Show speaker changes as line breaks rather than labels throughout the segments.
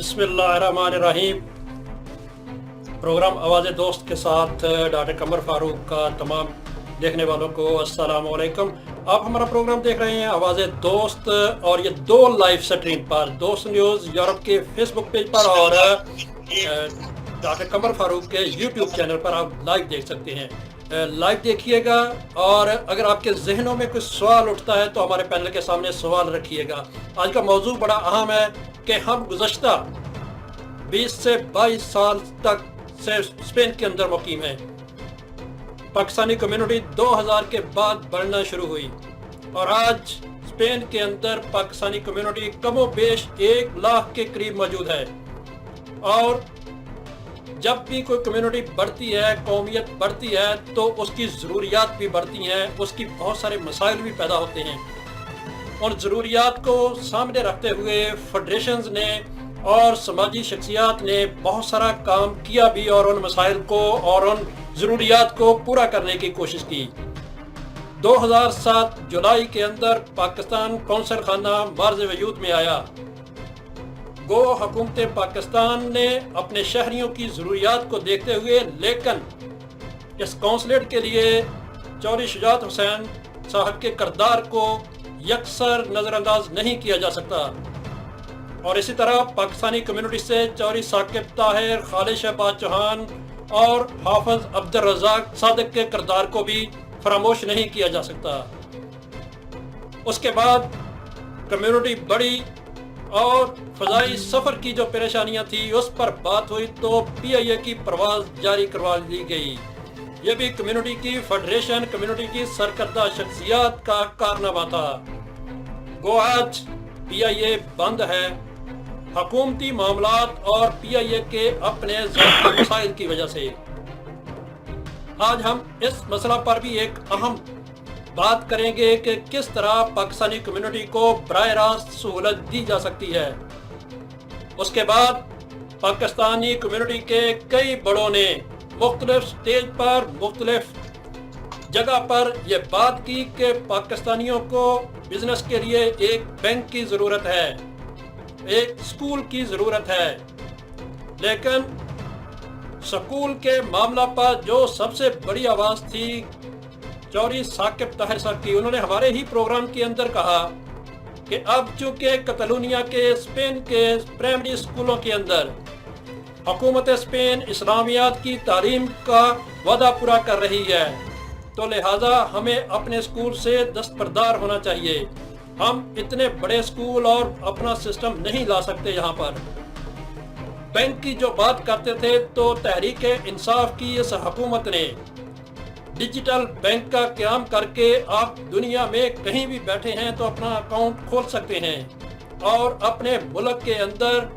बिस्मिल्लाहिर्रहमानिर्रहीम। प्रोग्राम आवाज़ दोस्त के साथ डॉक्टर कमर फारूक का तमाम देखने वालों को अस्सलाम वालेकुम। आप हमारा प्रोग्राम देख रहे हैं आवाज़ दोस्त, और ये दो लाइव स्ट्रीम पर दोस्त न्यूज़ यूरोप के फेसबुक पेज पर और डॉक्टर कमर फारूक के यूट्यूब चैनल पर आप लाइव देख सकते हैं। लाइव देखिएगा, और अगर आपके जहनों में कुछ सवाल उठता है तो हमारे पैनल के सामने सवाल रखिएगा। आज का मौजू बड़ा अहम है कि हम गुज़श्ता 20 से 22 साल तक से स्पेन के अंदर मुकीम हैं। पाकिस्तानी कम्युनिटी 2000 के बाद बढ़ना शुरू हुई, और आज स्पेन के अंदर पाकिस्तानी कम्युनिटी कमो बेश 1 लाख के करीब मौजूद है। और जब भी कोई कम्युनिटी बढ़ती है, कौमियत बढ़ती है, तो उसकी ज़रूरियात भी बढ़ती हैं, उसकी बहुत सारे मसाइल भी पैदा होते हैं। और ज़रूरियात को सामने रखते हुए फेडरेशंस ने और समाजी शख्सियात ने बहुत सारा काम किया भी, और उन मसाइल को और उन ज़रूरियात को पूरा करने की कोशिश की। 2007 जुलाई के अंदर पाकिस्तान कौंसल खाना मार्ज़ वजूद में आया। गो हुकूमत पाकिस्तान ने अपने शहरियों की ज़रूरियात को देखते हुए, लेकिन इस कौंसलेट के लिए चौधरी शुजात हुसैन साहब के किरदार को यकसर नज़रअंदाज नहीं किया जा सकता। और इसी तरह पाकिस्तानी कम्युनिटी से चौधरी साकिब ताहिर, खालिद शहबाज चौहान और हाफिज अब्दुल रज़ाक सादिक के किरदार को भी फरामोश नहीं किया जा सकता। उसके बाद कम्युनिटी बड़ी और फ़ज़ाई सफ़र की जो परेशानियां थी उस पर बात हुई, तो PIA की परवाज़ जारी करवा दी गई। यह भी कम्युनिटी की फेडरेशन, कम्युनिटी की सरकर्दा शख्सियात का कारनामा था। गो आज PIA बंद है, हुकूमती मामलात और PIA के अपने ज़ाती मसाइल की वजह से। आज हम इस मसला पर भी एक अहम बात करेंगे कि किस तरह पाकिस्तानी कम्युनिटी को बराह रास्त सहूलत दी जा सकती है। उसके बाद पाकिस्तानी कम्युनिटी के कई बड़ों ने मुख्तलिफ स्टेज पर, मुख्तलिफ जगह पर यह बात की कि पाकिस्तानियों को बिजनेस के लिए एक बैंक की ज़रूरत है, एक स्कूल की ज़रूरत है। लेकिन स्कूल के मामला पर जो सबसे बड़ी आवाज़ थी चौधरी साकिब ताहिर साहब की, उन्होंने हमारे ही प्रोग्राम के अंदर कहा कि अब चूँकि कतलूनिया के स्पेन के प्राइमरी स्कूलों के अंदर हुकूमत स्पेन इस्लामियात की तालीम का वादा पूरा कर रही है, तो लिहाजा हमें अपने स्कूल से दस्तबरदार होना चाहिए। हम इतने बड़े स्कूल और अपना सिस्टम नहीं ला सकते यहाँ पर। बैंक की जो बात करते थे, तो तहरीक इंसाफ की इस हुकूमत ने डिजिटल बैंक का क़याम करके आप दुनिया में कहीं भी बैठे हैं तो अपना अकाउंट खोल सकते हैं और अपने मुल्क के अंदर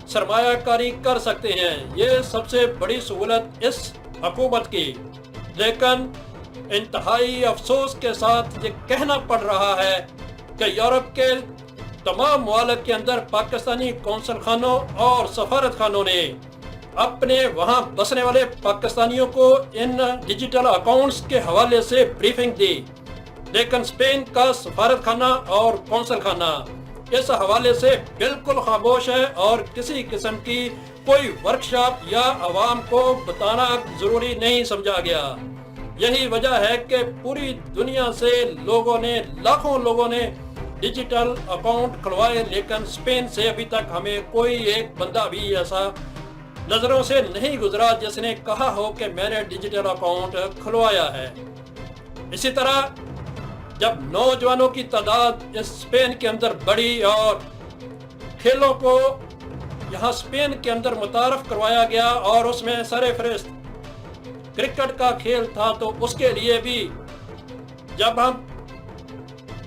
सरमायाकारी कर सकते हैं। ये सबसे बड़ी सहूलत इस हुकूमत की। लेकिन इंतहाई अफसोस के साथ ये कहना पड़ रहा है कि यूरोप के तमाम मुल्क के अंदर पाकिस्तानी कौंसल खानों और सफारत खानों ने अपने वहां बसने वाले पाकिस्तानियों को इन डिजिटल अकाउंट्स के हवाले से ब्रीफिंग दी, लेकिन स्पेन का सफारत खाना और कौंसल खाना इस हवाले से बिल्कुल खामोश है, और किसी किस्म की कोई वर्कशॉप या आवाम को बताना जरूरी नहीं समझा गया। यही वजह है कि पूरी दुनिया से लोगों ने, लाखों लोगों ने डिजिटल अकाउंट खुलवाए, लेकिन स्पेन से अभी तक हमें कोई एक बंदा भी ऐसा नज़रों से नहीं गुजरा जिसने कहा हो कि मैंने डिजिटल अकाउंट खुलवाया है। इसी तरह जब नौजवानों की तादाद इस स्पेन के अंदर बढ़ी और खेलों को यहाँ स्पेन के अंदर मुतारफ करवाया गया, और उसमें सरफहरिस्त क्रिकेट का खेल था, तो उसके लिए भी जब हम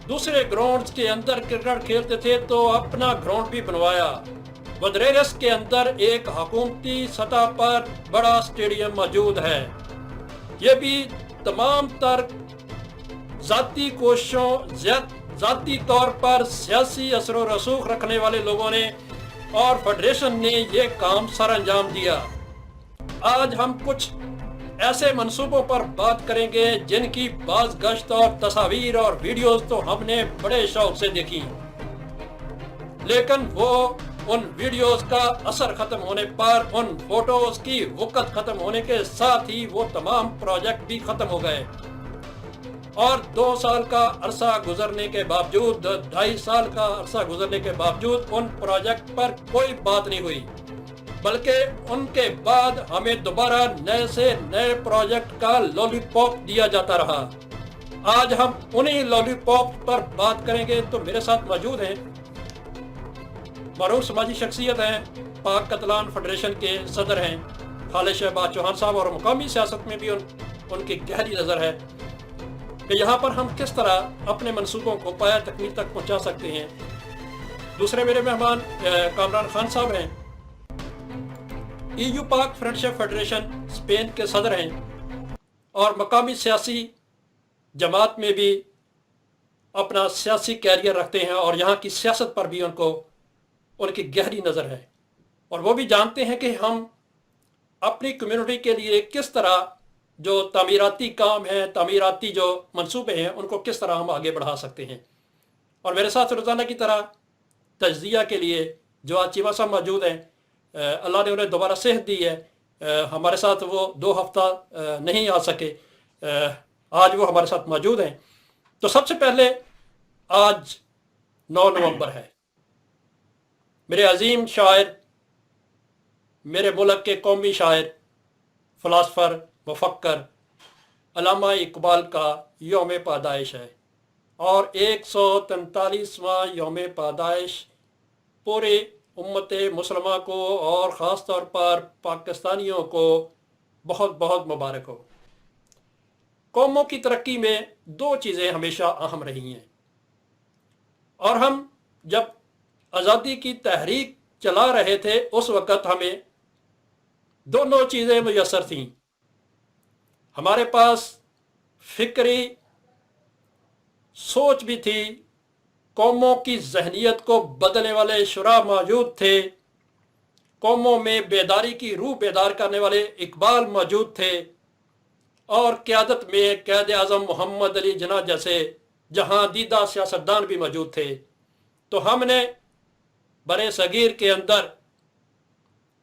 दूसरे ग्राउंड्स के अंदर क्रिकेट खेलते थे तो अपना ग्राउंड भी बनवाया। बदरेरस के अंदर एक हुकूमती सतह पर बड़ा स्टेडियम मौजूद है। ये भी तमाम तर ज़ाती कोशिशों, ज़ाती तौर पर सियासी असर व रसूख रखने वाले लोगों ने और फेडरेशन ने ये काम सर अंजाम दिया। आज हम कुछ ऐसे मंसूबों पर बात करेंगे जिनकी बाज़ गश्त और तस्वीर और वीडियोस तो हमने बड़े शौक से देखी, लेकिन वो उन वीडियोस का असर खत्म होने पर, उन फोटोज की वक़्त खत्म होने के साथ ही वो तमाम प्रोजेक्ट भी खत्म हो गए और 2 साल का अरसा गुजरने के बावजूद, 2.5 साल का अरसा गुजरने के बावजूद उन प्रोजेक्ट पर कोई बात नहीं हुई, बल्कि उनके बाद हमें दोबारा नए से नए प्रोजेक्ट का लॉलीपॉप दिया जाता रहा। आज हम उन्हीं लॉलीपॉप पर बात करेंगे। तो मेरे साथ मौजूद हैं मरूफ समाजी शख्सियत हैं, पाक कतलान फेडरेशन के सदर हैं खालिद शहबाज चौहान साहब, और मुकामी सियासत में भी उनकी गहरी नज़र है कि यहाँ पर हम किस तरह अपने मंसूबों को पाया तकमील तक पहुँचा सकते हैं। दूसरे मेरे मेहमान कामरान खान साहब हैं, EU पाक फ्रेंडशिप फेडरेशन स्पेन के सदर हैं और मकामी सियासी जमात में भी अपना सियासी कैरियर रखते हैं और यहाँ की सियासत पर भी उनकी गहरी नज़र है और वो भी जानते हैं कि हम अपनी कम्युनिटी के लिए किस तरह जो तामीराती काम है, तामीराती जो मंसूबे हैं, उनको किस तरह हम आगे बढ़ा सकते हैं। और मेरे साथ रोज़ाना की तरह तज्ज़िया के लिए जो आज चीमा साहब मौजूद हैं, अल्लाह ने उन्हें दोबारा सेहत दी है, हमारे साथ वो 2 हफ्ता नहीं आ सके, आज वो हमारे साथ मौजूद हैं। तो सबसे पहले आज 9 नवंबर है। मेरे अजीम शायर, मेरे मुल्क के कौमी शायर, फ़िलासफ़र, मुफ़क्कर अल्लामा इकबाल का यौम पैदाइश है और 143वां यौम पैदाइश पूरे उम्मत मुसलमा को और ख़ास तौर पर पाकिस्तानियों को बहुत बहुत मुबारक हो। कौमों की तरक्की में 2 चीज़ें हमेशा अहम रही हैं और हम जब आज़ादी की तहरीक चला रहे थे उस वक़्त हमें दोनों चीज़ें मुयस्सर थीं। हमारे पास फ़िक्री सोच भी थी, कौमों की जहनीत को बदलने वाले शुरा मौजूद थे, कौमों में बेदारी की रूह बेदार करने वाले इकबाल मौजूद थे और क़यादत में क़ायद आज़म मोहम्मद अली जिन्ना जैसे जहां दीदा सियासतदान भी मौजूद थे। तो हमने बरे सगीर के अंदर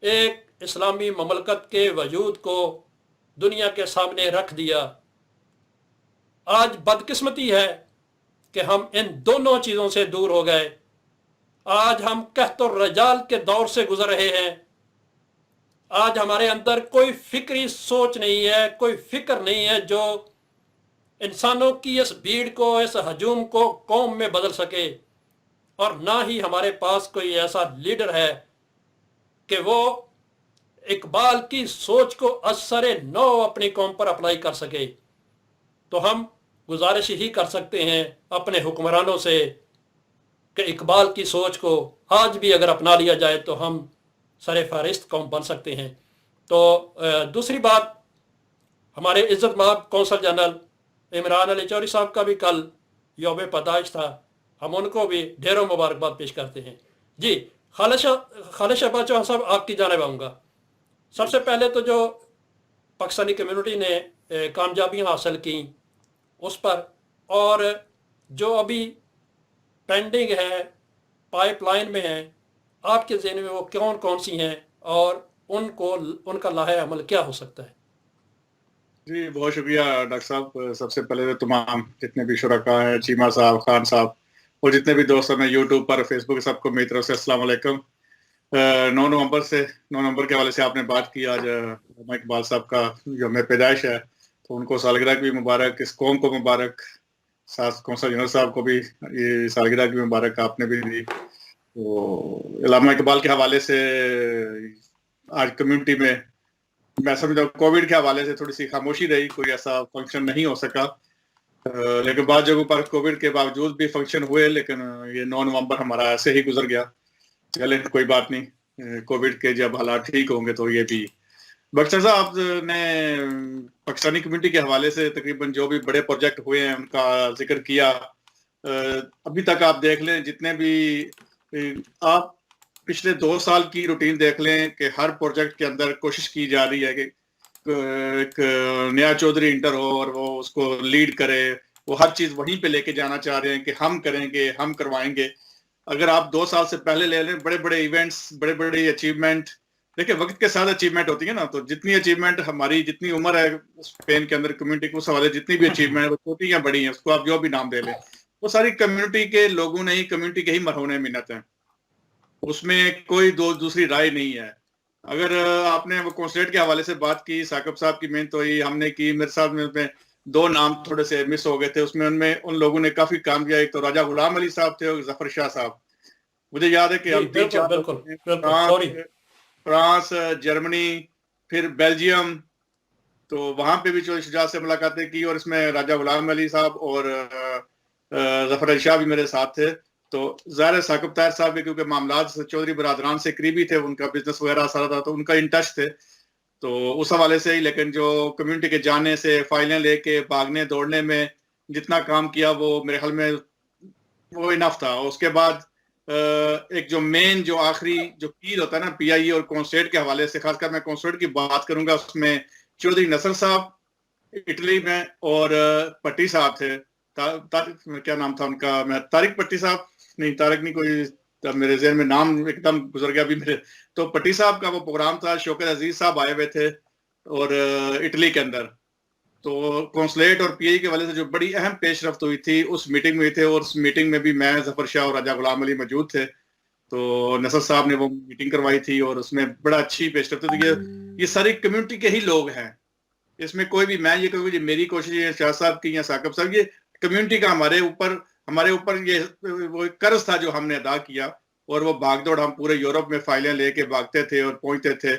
एक इस्लामी ममलकत के वजूद को दुनिया के सामने रख दिया। आज बदकिस्मती है कि हम इन दोनों चीज़ों से दूर हो गए। आज हम कहतुर रजाल के दौर से गुजर रहे हैं। आज हमारे अंदर कोई फिक्री सोच नहीं है, कोई फिक्र नहीं है जो इंसानों की इस भीड़ को, इस हजूम को कौम में बदल सके, और ना ही हमारे पास कोई ऐसा लीडर है कि वो इकबाल की सोच को असरे नौ अपनी कौम पर अप्लाई कर सके। तो हम गुजारिश ही कर सकते हैं अपने हुक्मरानों से कि इकबाल की सोच को आज भी अगर अपना लिया जाए तो हम सरे फहरिस्त कौम बन सकते हैं। तो दूसरी बात, हमारे इज़्ज़त माब कौंसल जनरल इमरान अली चौधरी साहब का भी कल यौम पैदाइश था, हम उनको भी ढेरों मुबारकबाद पेश करते हैं। जी खालिद शहबाज चौहान साहब, आपकी जानिब आऊँगा। सबसे पहले तो जो पाकिस्तानी कम्युनिटी ने कामयाबियाँ हासिल की उस पर, और जो अभी पेंडिंग है, पाइपलाइन में है, आपके ज़हन में वो कौन कौन सी हैं और उनका लाहे अमल क्या हो सकता है?
जी बहुत शुक्रिया डॉक्टर साहब। सबसे पहले तो तमाम जितने भी शुरका हैं, चीमा साहब, खान साहब और जितने भी दोस्त हैं यूट्यूब पर, फेसबुक, सबको मेरी तरफ से अस्सलाम वालेकुम। 9 नवंबर के हवाले से आपने बात की। आज इकबाल साहब का यौम पैदाइश है, तो उनको सालगिरह की भी मुबारक, इस कौम को मुबारक, साथ कौंसल जनरल साहब को भी ये सालगिरह की मुबारक आपने भी दी। तो अल्लामा इकबाल के हवाले से आज कम्युनिटी में मैं समझता हूँ कोविड के हवाले से थोड़ी सी खामोशी रही, कोई ऐसा फंक्शन नहीं हो सका, लेकिन बाद जगहों पर कोविड के बावजूद भी फंक्शन हुए, लेकिन ये 9 नवंबर हमारा ऐसे ही गुजर गया। चले कोई बात नहीं, कोविड के जब हालात ठीक होंगे तो ये भी। बख्तर साहब ने पाकिस्तानी कम्युनिटी के हवाले से तकरीबन जो भी बड़े प्रोजेक्ट हुए हैं उनका जिक्र किया। अभी तक आप देख लें, जितने भी आप पिछले 2 साल की रूटीन देख लें कि हर प्रोजेक्ट के अंदर कोशिश की जा रही है कि एक नया चौधरी इंटर हो और वो उसको लीड करे, वो हर चीज़ वहीं पे लेके जाना चाह रहे हैं कि हम करेंगे, हम करवाएंगे। اگر آپ 2 سال سے پہلے لے لیں، بڑے بڑے ایونٹس، بڑے بڑے اچیومنٹ، دیکھیں وقت کے ساتھ اچیومنٹ ہوتی ہے نا، تو جتنی اچیومنٹ ہماری جتنی عمر ہے اسپین کے اندر کمیونٹی کو، اس حوالے جتنی بھی اچیومنٹ ہے وہ چھوٹی یا بڑی ہیں، اس کو آپ جو بھی نام دے لیں، وہ ساری کمیونٹی کے لوگوں نے ہی، کمیونٹی کے ہی مرہون منت ہیں، اس میں کوئی دوسری رائے نہیں ہے۔ اگر آپ نے وہ کونسلیٹ کے حوالے سے بات کی، ثاقب صاحب کی محنت ہوئی، ہم نے کی، میرے ساتھ میں 2 نام تھوڑے سے مس ہو گئے تھے، اس میں ان لوگوں نے کافی کام کیا، ایک تو راجہ غلام علی صاحب تھے اور ظفر شاہ صاحب۔ مجھے یاد ہے کہ
جی
ہم 3-4
بالکل
لوگوں نے
بالکل سوری.
فرانس، جرمنی، پھر بیلجیم، تو وہاں پہ بھی شجاعت سے ملاقاتیں کی، اور اس میں راجہ غلام علی صاحب اور ظفر علی شاہ بھی میرے ساتھ تھے۔ تو ظاہر ثاقب طاہر صاحب کے کیونکہ معاملات چودھری برادران سے قریبی تھے، ان کا بزنس وغیرہ سارا تھا، تو ان کا ان ٹچ تھے، تو اس حوالے سے ہی۔ لیکن جو کمیونٹی کے جانے سے، فائلیں لے کے بھاگنے دوڑنے میں جتنا کام کیا، وہ میرے خیال میں وہ انف تھا۔ اس کے بعد ایک جو مین، جو آخری جو کیل ہوتا ہے نا پی آئی اے اور کونسلیٹ کے حوالے سے، خاص کر میں کونسلیٹ کی بات کروں گا، اس میں چودھری نصر صاحب اٹلی میں، اور پٹی صاحب تھے، کیا نام تھا ان کا، میں طارق پٹی صاحب، نہیں طارق نہیں، کوئی میرے ذہن میں نام ایک دم گزر گیا ابھی میرے، تو پٹی صاحب کا وہ پروگرام تھا، شوکت عزیز صاحب آئے ہوئے تھے اور اٹلی کے اندر، تو کونسلیٹ اور پی آئی کے والے سے جو بڑی اہم پیش رفت ہوئی تھی اس میٹنگ میں تھے، اور اس میٹنگ میں بھی میں، ظفر شاہ اور راجہ غلام علی موجود تھے، تو نصر صاحب نے وہ میٹنگ کروائی تھی، اور اس میں بڑا اچھی پیش رفت تھی۔ یہ ساری کمیونٹی کے ہی لوگ ہیں، اس میں کوئی بھی، میں یہ کہوں گی میری کوشش ہے، شاہ صاحب کی یا ثاقب صاحب، یہ کمیونٹی کا ہمارے اوپر یہ وہ قرض تھا جو ہم نے ادا کیا، اور وہ بھاگ دوڑ، ہم پورے یورپ میں فائلیں لے کے بھاگتے تھے اور پہنچتے تھے،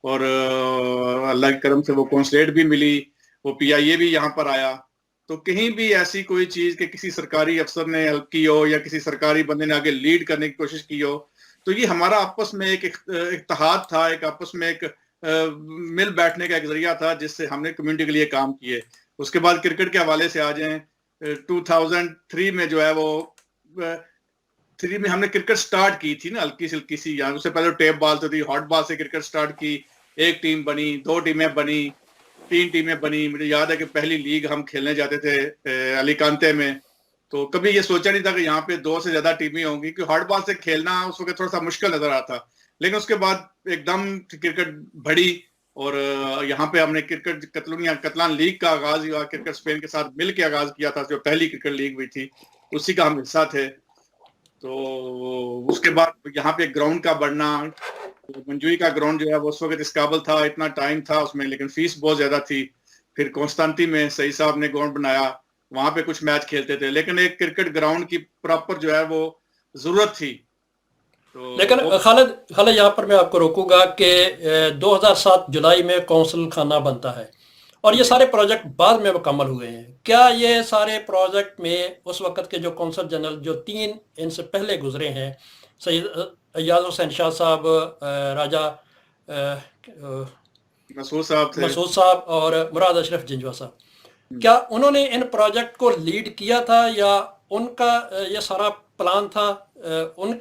اور اللہ کے کرم سے وہ کونسلیٹ بھی ملی، وہ پی آئی اے بھی یہاں پر آیا، تو کہیں بھی ایسی کوئی چیز کہ کسی سرکاری افسر نے ہیلپ کی ہو یا کسی سرکاری بندے نے آگے لیڈ کرنے کی کوشش کی ہو، تو یہ ہمارا آپس میں ایک اتحاد تھا، ایک آپس میں ایک مل بیٹھنے کا ایک ذریعہ تھا، جس سے ہم نے کمیونٹی کے لیے کام کیے۔ اس کے بعد کرکٹ کے حوالے سے آ جائیں، 2003 میں جو ہے وہ 3 میں ہم نے کرکٹ سٹارٹ کی تھی نا، ہلکی سی، یہاں اس سے پہلے ٹیپ بال تو تھی، ہاٹ بال سے کرکٹ سٹارٹ کی، ایک ٹیم بنی، 2 ٹیمیں بنی، 3 ٹیمیں بنی۔ مجھے یاد ہے کہ پہلی لیگ ہم کھیلنے جاتے تھے علی کانتے میں، تو کبھی یہ سوچا نہیں تھا کہ یہاں پہ 2 سے زیادہ ٹیمیں ہوں گی، کیونکہ ہاٹ بال سے کھیلنا اس وقت تھوڑا سا مشکل نظر آتا، لیکن اس کے بعد ایک دم کرکٹ بڑھی، اور یہاں پہ ہم نے کرکٹ کتلان لیگ کا آغاز ہوا، کرکٹ اسپین کے ساتھ مل کے آغاز کیا تھا، جو پہلی کرکٹ لیگ ہوئی تھی اسی کا ہم حصہ تھے۔ تو اس کے بعد یہاں پہ گراؤنڈ کا بڑھنا، منجوئی کا گراؤنڈ جو ہے وہ اس وقت اس قابل تھا، اتنا ٹائم تھا اس میں، لیکن فیس بہت زیادہ تھی۔ پھر کونستانتی میں سعید صاحب نے گراؤنڈ بنایا، وہاں پہ کچھ میچ کھیلتے تھے، لیکن ایک کرکٹ گراؤنڈ کی پراپر جو ہے وہ ضرورت تھی۔
لیکن خالد یہاں پر میں آپ کو روکوں گا کہ 2007 جولائی میں کونسل خانہ بنتا ہے، اور یہ سارے پروجیکٹ بعد میں مکمل ہوئے ہیں۔ کیا یہ سارے پروجیکٹ میں اس وقت کے جو کونسل جنرل جو 3 ان سے پہلے گزرے ہیں، سید ایاز حسین شاہ صاحب، راجہ مسعود صاحب اور مراد اشرف جنجوہ صاحب، کیا انہوں نے ان پروجیکٹ کو لیڈ کیا تھا، یا ان کا یہ سارا پلان تھا، ان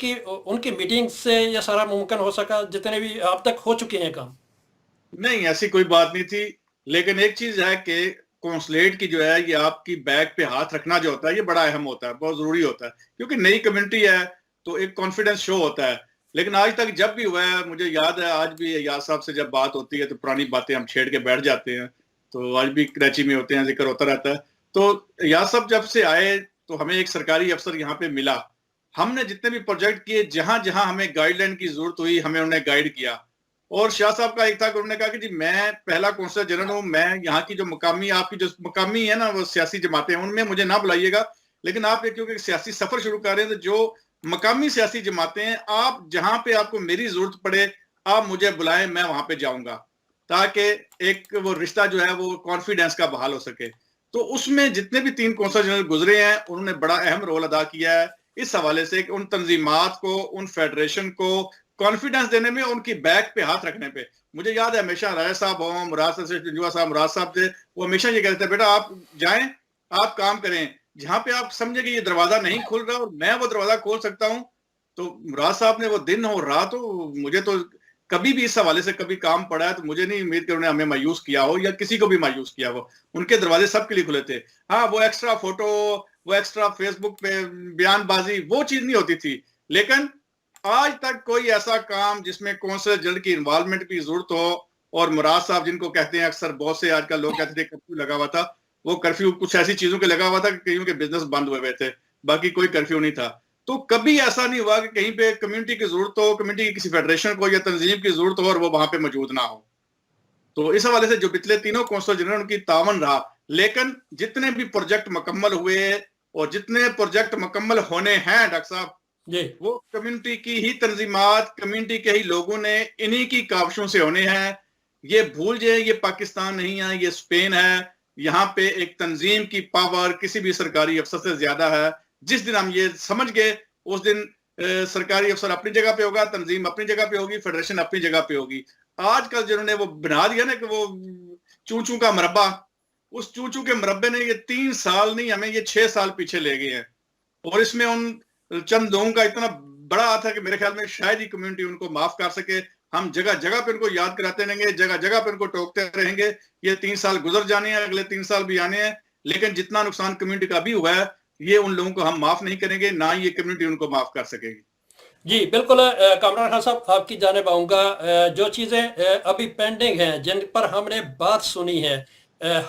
کی میٹنگ سے یہ سارا ممکن ہو سکا، جتنے بھی آپ تک ہو چکے ہیں کام؟
نہیں، ایسی کوئی بات نہیں تھی، لیکن ایک چیز ہے کہ کونسلیٹ کی جو ہے، یہ آپ کی بیک پہ ہاتھ رکھنا جو ہوتا ہے، یہ بڑا اہم ہوتا ہے، بہت ضروری ہوتا ہے، کیونکہ نئی کمیونٹی ہے تو ایک کانفیڈنس شو ہوتا ہے۔ لیکن آج تک جب بھی ہوا ہے، مجھے یاد ہے آج بھی ایاز صاحب سے جب بات ہوتی ہے تو پرانی باتیں ہم چھیڑ کے بیٹھ جاتے ہیں، تو آج بھی کراچی میں ہوتے ہیں، ذکر ہوتا رہتا ہے۔ تو ایاز صاحب جب سے آئے تو ہمیں ایک سرکاری افسر یہاں پہ ملا، ہم نے جتنے بھی پروجیکٹ کیے، جہاں جہاں ہمیں گائیڈ لائن کی ضرورت ہوئی، ہمیں انہوں نے گائیڈ کیا۔ اور شاہ صاحب کا ایک تھا کہ انہوں نے کہا کہ جی میں پہلا کونسلر جنرل ہوں، میں یہاں کی جو مقامی، آپ کی جو مقامی ہے نا وہ سیاسی جماعتیں، ان میں مجھے نہ بلائیے گا، لیکن آپ کیونکہ سیاسی سفر شروع کر رہے ہیں، تو جو مقامی سیاسی جماعتیں ہیں، آپ جہاں پہ آپ کو میری ضرورت پڑے آپ مجھے بلائیں، میں وہاں پہ جاؤں گا، تاکہ ایک وہ رشتہ جو ہے وہ کانفیڈنس کا بحال ہو سکے۔ تو اس میں جتنے بھی 3 کونسلر جنرل گزرے ہیں، انہوں نے بڑا اہم رول ادا کیا ہے اس حوالے سے کہ ان تنظیمات کو، ان فیڈریشن کو کانفیڈنس دینے میں، ان کی بیک پہ ہاتھ رکھنے پہ۔ مجھے یاد ہے ہمیشہ راجہ صاحب ہوں، مراد صاحب تھے، وہ ہمیشہ یہ کہتے تھے بیٹا آپ جائیں، آپ کام کریں، جہاں پہ آپ سمجھے کہ یہ دروازہ نہیں کھل رہا اور میں وہ دروازہ کھول سکتا ہوں۔ تو مراد صاحب نے وہ دن ہو رات ہو، مجھے تو کبھی بھی اس حوالے سے کبھی کام پڑا ہے تو مجھے نہیں امید کہ انہوں نے ہمیں مایوس کیا ہو یا کسی کو بھی مایوس کیا ہو، ان کے دروازے سب کے لیے کھلے تھے۔ ہاں، وہ ایکسٹرا فوٹو، وہ ایکسٹرا فیس بک پہ بیان بازی، وہ چیز نہیں ہوتی تھی، لیکن آج تک کوئی ایسا کام جس میں کونسلر جنرل کی انوالومنٹ کی ضرورت ہو، اور مراد صاحب جن کو کہتے ہیں اکثر، بہت سے آج کل لوگ کہتے تھے کرفیو لگا ہوا تھا، وہ کرفیو کچھ ایسی چیزوں کے لگا ہوا تھا کہ کہیں کے بزنس بند ہوئے تھے، باقی کوئی کرفیو نہیں تھا. تو کبھی ایسا نہیں ہوا کہ کہیں پہ کمیونٹی کی ضرورت ہو، کمیونٹی کی کسی فیڈریشن کو یا تنظیم کی ضرورت ہو اور وہ وہاں پہ موجود نہ ہو. تو اس حوالے سے جو پچھلے تینوں کونسلر جنرل ان کی تعاون رہا. لیکن جتنے بھی پروجیکٹ مکمل ہوئے اور جتنے پروجیکٹ مکمل ہونے ہیں ڈاکٹر صاحب، وہ کمیونٹی کی ہی تنظیمات، کمیونٹی کے ہی لوگوں نے، انہی کی کاوشوں سے ہونے ہیں. یہ بھول جائیں یہ پاکستان نہیں ہے، یہ اسپین ہے. یہاں پہ ایک تنظیم کی پاور کسی بھی سرکاری افسر سے زیادہ ہے. جس دن ہم یہ سمجھ گئے اس دن سرکاری افسر اپنی جگہ پہ ہوگا، تنظیم اپنی جگہ پہ ہوگی، فیڈریشن اپنی جگہ پہ ہوگی. آج کل جنہوں نے وہ بنا دیا نا کہ وہ چونچوں کا مربع، اس چونچوں کے مربع نے یہ 3 سال نہیں، ہمیں یہ 6 سال پیچھے لے گئے ہیں. اور اس میں ان چند لوگوں کا اتنا بڑا ہاتھ ہے کہ میرے خیال میں شاید ہی کمیونٹی ان کو معاف کر سکے. ہم جگہ جگہ پہ ان کو یاد کراتے رہیں گے، جگہ جگہ پہ ان کو ٹوکتے رہیں گے. یہ 3 سال گزر جانے ہیں، اگلے 3 سال بھی آنے ہیں، لیکن جتنا نقصان کمیونٹی کا بھی ہوا ہے یہ ان لوگوں کو ہم معاف نہیں کریں گے، نہ یہ کمیونٹی ان کو معاف کر سکے گی.
جی بالکل کامران خان صاحب، آپ کی جانب آؤں گا. جو چیزیں ابھی پینڈنگ ہیں، جن پر ہم نے بات سنی ہے،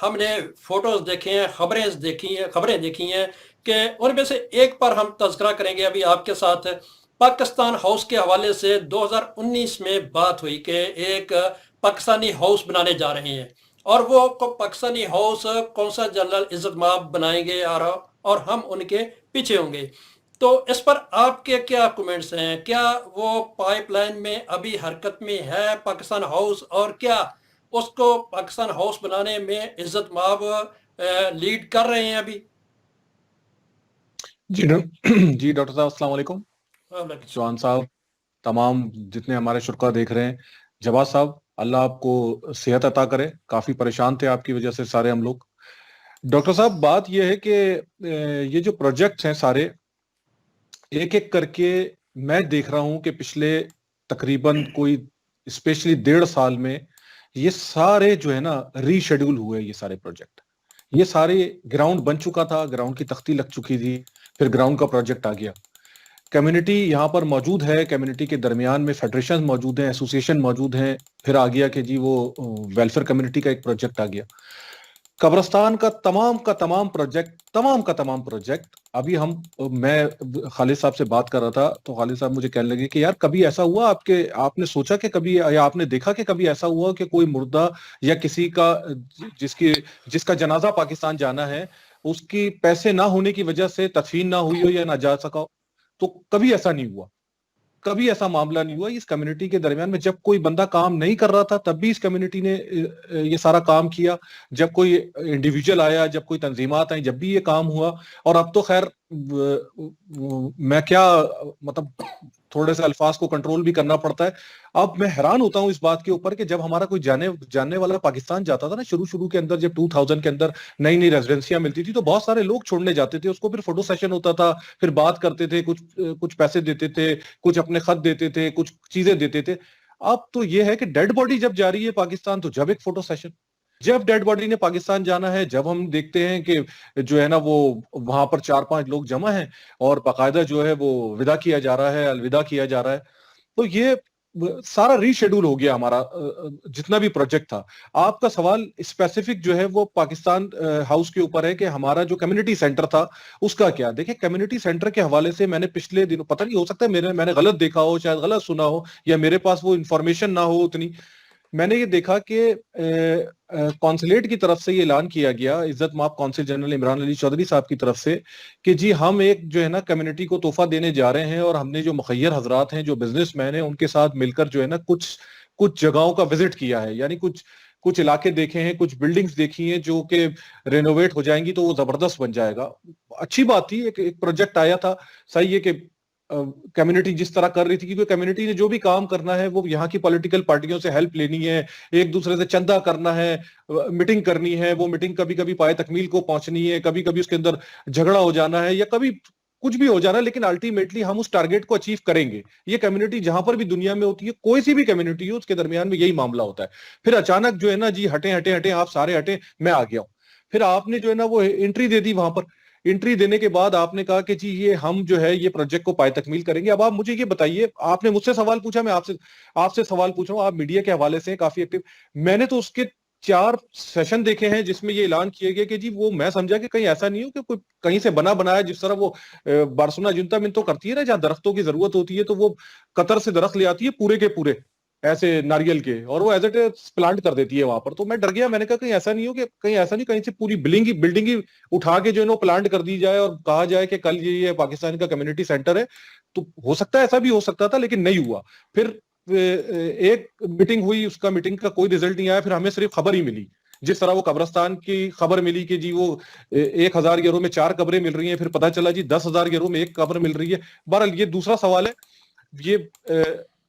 ہم نے فوٹوز دیکھے ہیں، خبریں دیکھی ہیں کہ ان میں سے ایک پر ہم تذکرہ کریں گے ابھی آپ کے ساتھ. پاکستان ہاؤس کے حوالے سے 2019 میں بات ہوئی کہ ایک پاکستانی ہاؤس بنانے جا رہے ہیں، اور وہ پاکستانی ہاؤس کونسل جنرل عزت مآب بنائیں گے اور ہم ان کے پیچھے ہوں گے. تو اس پر آپ کے کیا کومنٹس ہیں؟ کیا وہ پائپ لائن میں ابھی حرکت میں ہے پاکستان ہاؤس، اور کیا اس کو پاکستان ہاؤس بنانے میں عزت مآب لیڈ کر رہے ہیں ابھی؟
جی جی ڈاکٹر صاحب السلام علیکم. چوہان صاحب، تمام جتنے ہمارے شرکا دیکھ رہے ہیں، جواز صاحب اللہ آپ کو صحت عطا کرے. کافی پریشان تھے آپ کی وجہ سے سارے ہم لوگ. ڈاکٹر صاحب بات یہ ہے کہ یہ جو پروجیکٹس ہیں سارے ایک ایک کر کے میں دیکھ رہا ہوں کہ پچھلے تقریباً کوئی اسپیشلی 1.5 سال میں یہ سارے جو ہے نا ری شیڈول ہوئے. یہ سارے پروجیکٹ، یہ سارے گراؤنڈ بن چکا تھا، گراؤنڈ کی تختی لگ چکی تھی، پھر گراؤنڈ کا پروجیکٹ آ گیا. کمیونٹی یہاں پر موجود ہے، کمیونٹی کے درمیان میں فیڈریشن موجود ہیں، ایسوسیشن موجود ہیں. پھر آ گیا کہ جی وہ ویلفیئر کمیونٹی کا ایک پروجیکٹ آ گیا. قبرستان کا تمام پروجیکٹ ابھی میں خالد صاحب سے بات کر رہا تھا تو خالد صاحب مجھے کہنے لگے کہ یار کبھی ایسا ہوا آپ نے سوچا کہ کبھی، یا آپ نے دیکھا کہ کبھی ایسا ہوا کہ کوئی مردہ یا کسی کا جس کا جنازہ پاکستان جانا ہے، اس کی پیسے نہ ہونے کی وجہ سے تدفین نہ ہوئی ہو یا نہ جا سکا ہو؟ تو کبھی ایسا نہیں ہوا، کبھی ایسا معاملہ نہیں ہوا. اس کمیونٹی کے درمیان میں جب کوئی بندہ کام نہیں کر رہا تھا تب بھی اس کمیونٹی نے یہ سارا کام کیا. جب کوئی انڈیویجول آیا، جب کوئی تنظیمات آئیں، جب بھی یہ کام ہوا. اور اب تو خیر میں کیا مطلب تھوڑے سے الفاظ کو کنٹرول بھی کرنا پڑتا ہے. اب میں حیران ہوتا ہوں اس بات کے اوپر کہ جب ہمارا کوئی جاننے والا پاکستان جاتا تھا نا، شروع کے اندر، جب 2000 کے اندر نئی ریزیڈنسیاں ملتی تھی تو بہت سارے لوگ چھوڑنے جاتے تھے اس کو، پھر فوٹو سیشن ہوتا تھا، پھر بات کرتے تھے، کچھ پیسے دیتے تھے، کچھ اپنے خط دیتے تھے، کچھ چیزیں دیتے تھے. اب تو یہ ہے کہ ڈیڈ باڈی جب جا رہی ہے پاکستان تو جب ایک فوٹو سیشن، جب ڈیڈ باڈی نے پاکستان جانا ہے، جب ہم دیکھتے ہیں کہ جو ہے نا وہ وہاں پر 4-5 لوگ جمع ہیں اور باقاعدہ جو ہے وہ وداع کیا جا رہا ہے، الوداع کیا جا رہا ہے. تو یہ سارا ری شیڈول ہو گیا ہمارا جتنا بھی پروجیکٹ تھا. آپ کا سوال اسپیسیفک جو ہے وہ پاکستان ہاؤس کے اوپر ہے کہ ہمارا جو کمیونٹی سینٹر تھا اس کا کیا. دیکھیں کمیونٹی سینٹر کے حوالے سے میں نے پچھلے دنوں، پتہ نہیں ہو سکتا ہے میں نے غلط دیکھا ہو، شاید غلط سنا ہو، یا میرے پاس وہ انفارمیشن نہ ہو اتنی. میں نے یہ دیکھا کہ کونسلیٹ کی طرف سے یہ اعلان کیا گیا، عزت مآب کونسل جنرل عمران علی چودھری صاحب کی طرف سے، کہ جی ہم ایک جو ہے نا کمیونٹی کو تحفہ دینے جا رہے ہیں، اور ہم نے جو مخیر حضرات ہیں، جو بزنس مین ہیں، ان کے ساتھ مل کر جو ہے نا کچھ جگہوں کا وزٹ کیا ہے. یعنی کچھ علاقے دیکھے ہیں، کچھ بلڈنگز دیکھی ہیں جو کہ رینوویٹ ہو جائیں گی تو وہ زبردست بن جائے گا. اچھی بات تھی، ایک پروجیکٹ آیا تھا. صحیح ہے کہ کمیونٹی جس طرح کر رہی تھی، کیونکہ کمیونٹی نے جو بھی کام کرنا ہے وہ یہاں کی پولیٹیکل پارٹیوں سے ہیلپ لینی ہے، ایک دوسرے سے چندہ کرنا ہے، میٹنگ کرنی ہے. وہ میٹنگ کبھی کبھی پائے تکمیل کو پہنچنی ہے، کبھی کبھی اس کے اندر جھگڑا ہو جانا ہے، یا کبھی کچھ بھی ہو جانا ہے، لیکن الٹیمیٹلی ہم اس ٹارگیٹ کو اچیو کریں گے. یہ کمیونٹی جہاں پر بھی دنیا میں ہوتی ہے، کوئی سی بھی کمیونٹی ہو، اس کے درمیان میں یہی معاملہ ہوتا ہے. پھر اچانک جو ہے نا جی ہٹیں آپ سارے ہٹیں، میں آ گیا ہوں. پھر آپ نے جو ہے نا وہ انٹری دے دی وہاں پر. انٹری دینے کے بعد آپ نے کہا کہ جی یہ ہم جو ہے یہ پروجیکٹ کو پائے تکمیل کریں گے. اب آپ مجھے یہ بتائیے, آپ نے مجھ سے سوال پوچھا, میں آپ سے سوال پوچھ رہا ہوں, آپ میڈیا کے حوالے سے کافی ایکٹیو. میں نے تو اس کے 4 سیشن دیکھے ہیں جس میں یہ اعلان کیا گیا کہ جی وہ, میں سمجھا کہ کہیں ایسا نہیں ہو کہ کوئی کہیں سے بنایا, جس طرح وہ بارسلونا جنتا منتو کرتی ہے نا, جہاں درختوں کی ضرورت ہوتی ہے تو وہ قطر سے درخت لے آتی ہے پورے کے پورے ایسے ناریل کے, اور وہ ایز اٹ پلانٹ کر دیتی ہے وہاں پر. تو میں ڈر گیا, میں نے کہا کہیں ایسا نہیں ہو کہ کہیں سے پوری بلڈنگ ہی اٹھا کے جو ہے پلانٹ کر دی جائے اور کہا جائے کہ کل یہ پاکستان کا کمیونٹی سینٹر ہے. تو ہو سکتا ہے ایسا بھی ہو سکتا تھا, لیکن نہیں ہوا. پھر ایک میٹنگ ہوئی, اس کا میٹنگ کا کوئی رزلٹ نہیں آیا, پھر ہمیں صرف خبر ہی ملی, جس طرح وہ قبرستان کی خبر ملی کہ جی وہ 1000 یورو میں 4 قبریں مل رہی ہیں, پھر پتا چلا جی 10,000 یورو میں 1 قبر مل رہی ہے. بہرحال یہ دوسرا سوال ہے. یہ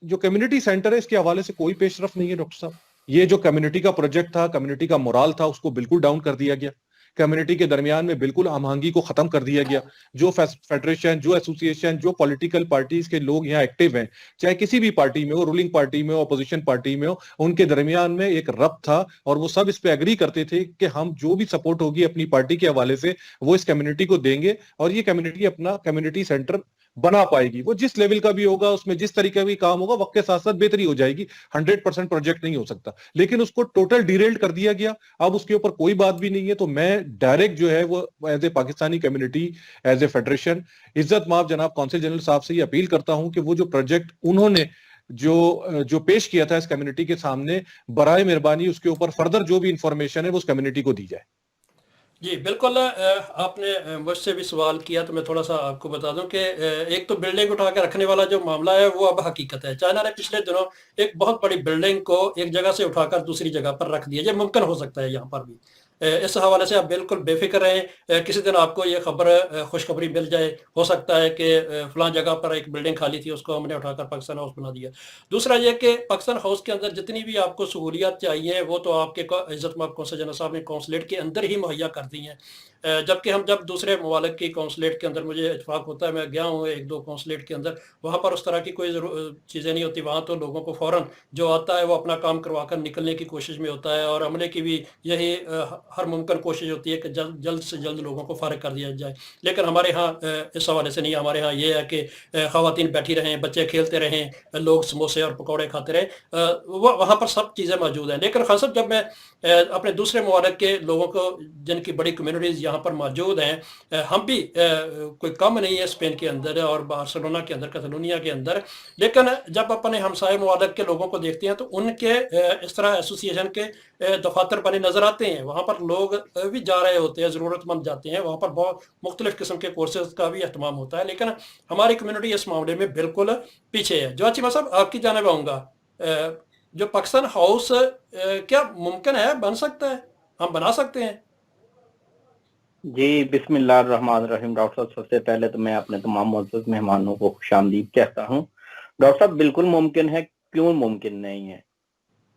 جو کمیونٹی سینٹر ہے اس کے حوالے سے کوئی پیش رفت نہیں ہے ڈاکٹر صاحب. یہ جو کمیونٹی کا پروجیکٹ تھا, کمیونٹی کا مورال تھا, اس کو بالکل ڈاؤن کر دیا گیا. کمیونٹی کے درمیان میں بالکل ہم آہنگی کو ختم کر دیا گیا. جو فیڈریشن, جو ایسوسیشن, جو پولیٹیکل پارٹیز کے لوگ یہاں ایکٹیو ہیں, چاہے کسی بھی پارٹی میں ہو, رولنگ پارٹی میں ہو, اپوزیشن پارٹی میں ہو, ان کے درمیان میں ایک ربط تھا اور وہ سب اس پہ ایگری کرتے تھے کہ ہم جو بھی سپورٹ ہوگی اپنی پارٹی کے حوالے سے وہ اس کمیونٹی کو دیں گے, اور یہ کمیونٹی اپنا کمیونٹی سینٹر بنا پائے گی. وہ جس لیول کا بھی ہوگا, اس میں جس طریقے کا بھی کام ہوگا, وقت کے ساتھ ساتھ بہتری ہو جائے گی. 100% پروجیکٹ نہیں ہو سکتا, لیکن اس کو ٹوٹل ڈیریلڈ کر دیا گیا. اب اس کے اوپر کوئی بات بھی نہیں ہے. تو میں ڈائریکٹ جو ہے وہ as a Pakistani community, as a federation, عزت مآب جناب کونسل جنرل صاحب سے یہ اپیل کرتا ہوں کہ وہ جو پروجیکٹ انہوں نے جو پیش کیا تھا اس کمیونٹی کے سامنے, برائے مہربانی اس کے اوپر فردر جو بھی انفارمیشن ہے وہ اس کمیونٹی کو دی جائے.
جی بالکل. آپ نے مجھ سے بھی سوال کیا تو میں تھوڑا سا آپ کو بتا دوں کہ ایک تو بلڈنگ اٹھا کے رکھنے والا جو معاملہ ہے وہ اب حقیقت ہے. چائنا نے پچھلے دنوں ایک بہت بڑی بلڈنگ کو ایک جگہ سے اٹھا کر دوسری جگہ پر رکھ دیا. یہ ممکن ہو سکتا ہے یہاں پر بھی. اس حوالے سے آپ بالکل بے فکر رہیں. کسی دن آپ کو یہ خبر خوشخبری مل جائے, ہو سکتا ہے کہ فلاں جگہ پر ایک بلڈنگ خالی تھی, اس کو ہم نے اٹھا کر پاکستان ہاؤس بنا دیا. دوسرا یہ کہ پاکستان ہاؤس کے اندر جتنی بھی آپ کو سہولیات چاہیے وہ تو آپ کے عزت مآب کونسل جنرل صاحب نے کونسلیٹ کے اندر ہی مہیا کر دی ہیں. جبکہ ہم جب دوسرے ممالک کی کونسلیٹ کے اندر, مجھے اتفاق ہوتا ہے میں گیا ہوں 1-2 کونسلیٹ کے اندر, وہاں پر اس طرح کی کوئی چیزیں نہیں ہوتی. وہاں تو لوگوں کو فوراً جو آتا ہے وہ اپنا کام کروا کر نکلنے کی کوشش میں ہوتا ہے, اور عملے کی بھی یہی ہر ممکن کوشش ہوتی ہے کہ جلد سے جلد لوگوں کو فارغ کر دیا جائے. لیکن ہمارے ہاں اس حوالے سے نہیں. ہمارے ہاں یہ ہے کہ خواتین بیٹھی رہیں, بچے کھیلتے رہیں, لوگ سموسے اور پکوڑے کھاتے رہیں, وہاں پر سب چیزیں موجود ہیں. لیکن خاص جب میں اپنے دوسرے ممالک کے لوگوں کو, جن کی بڑی کمیونٹیز یہاں پر موجود ہیں, ہم بھی کوئی کم نہیں ہے اسپین کے اندر اور بارسلونا کے اندر, کتالونیا کے اندر, لیکن جب اپنے ہمسائے ممالک کے لوگوں کو دیکھتے ہیں تو ان کے اس طرح ایسوسیشن کے دفاتر بنے نظر آتے ہیں. وہاں پر لوگ بھی جا رہے ہوتے ہیں, ضرورت مند جاتے ہیں, وہاں پر بہت مختلف قسم کے کورسز کا بھی اہتمام ہوتا ہے. لیکن ہماری کمیونٹی اس معاملے میں بالکل پیچھے ہے. جو چیمہ صاحب آپ کی جانب آؤں گا, جو پاکستان ہاؤس کیا ممکن ہے, بن سکتا ہے, ہم بنا سکتے ہیں؟
جی بسم اللہ الرحمن الرحیم. ڈاکٹر صاحب سب سے پہلے تو میں اپنے تمام معزز مہمانوں کو خوش آمدید کہتا ہوں. ڈاکٹر صاحب بالکل ممکن ہے, کیوں ممکن نہیں ہے؟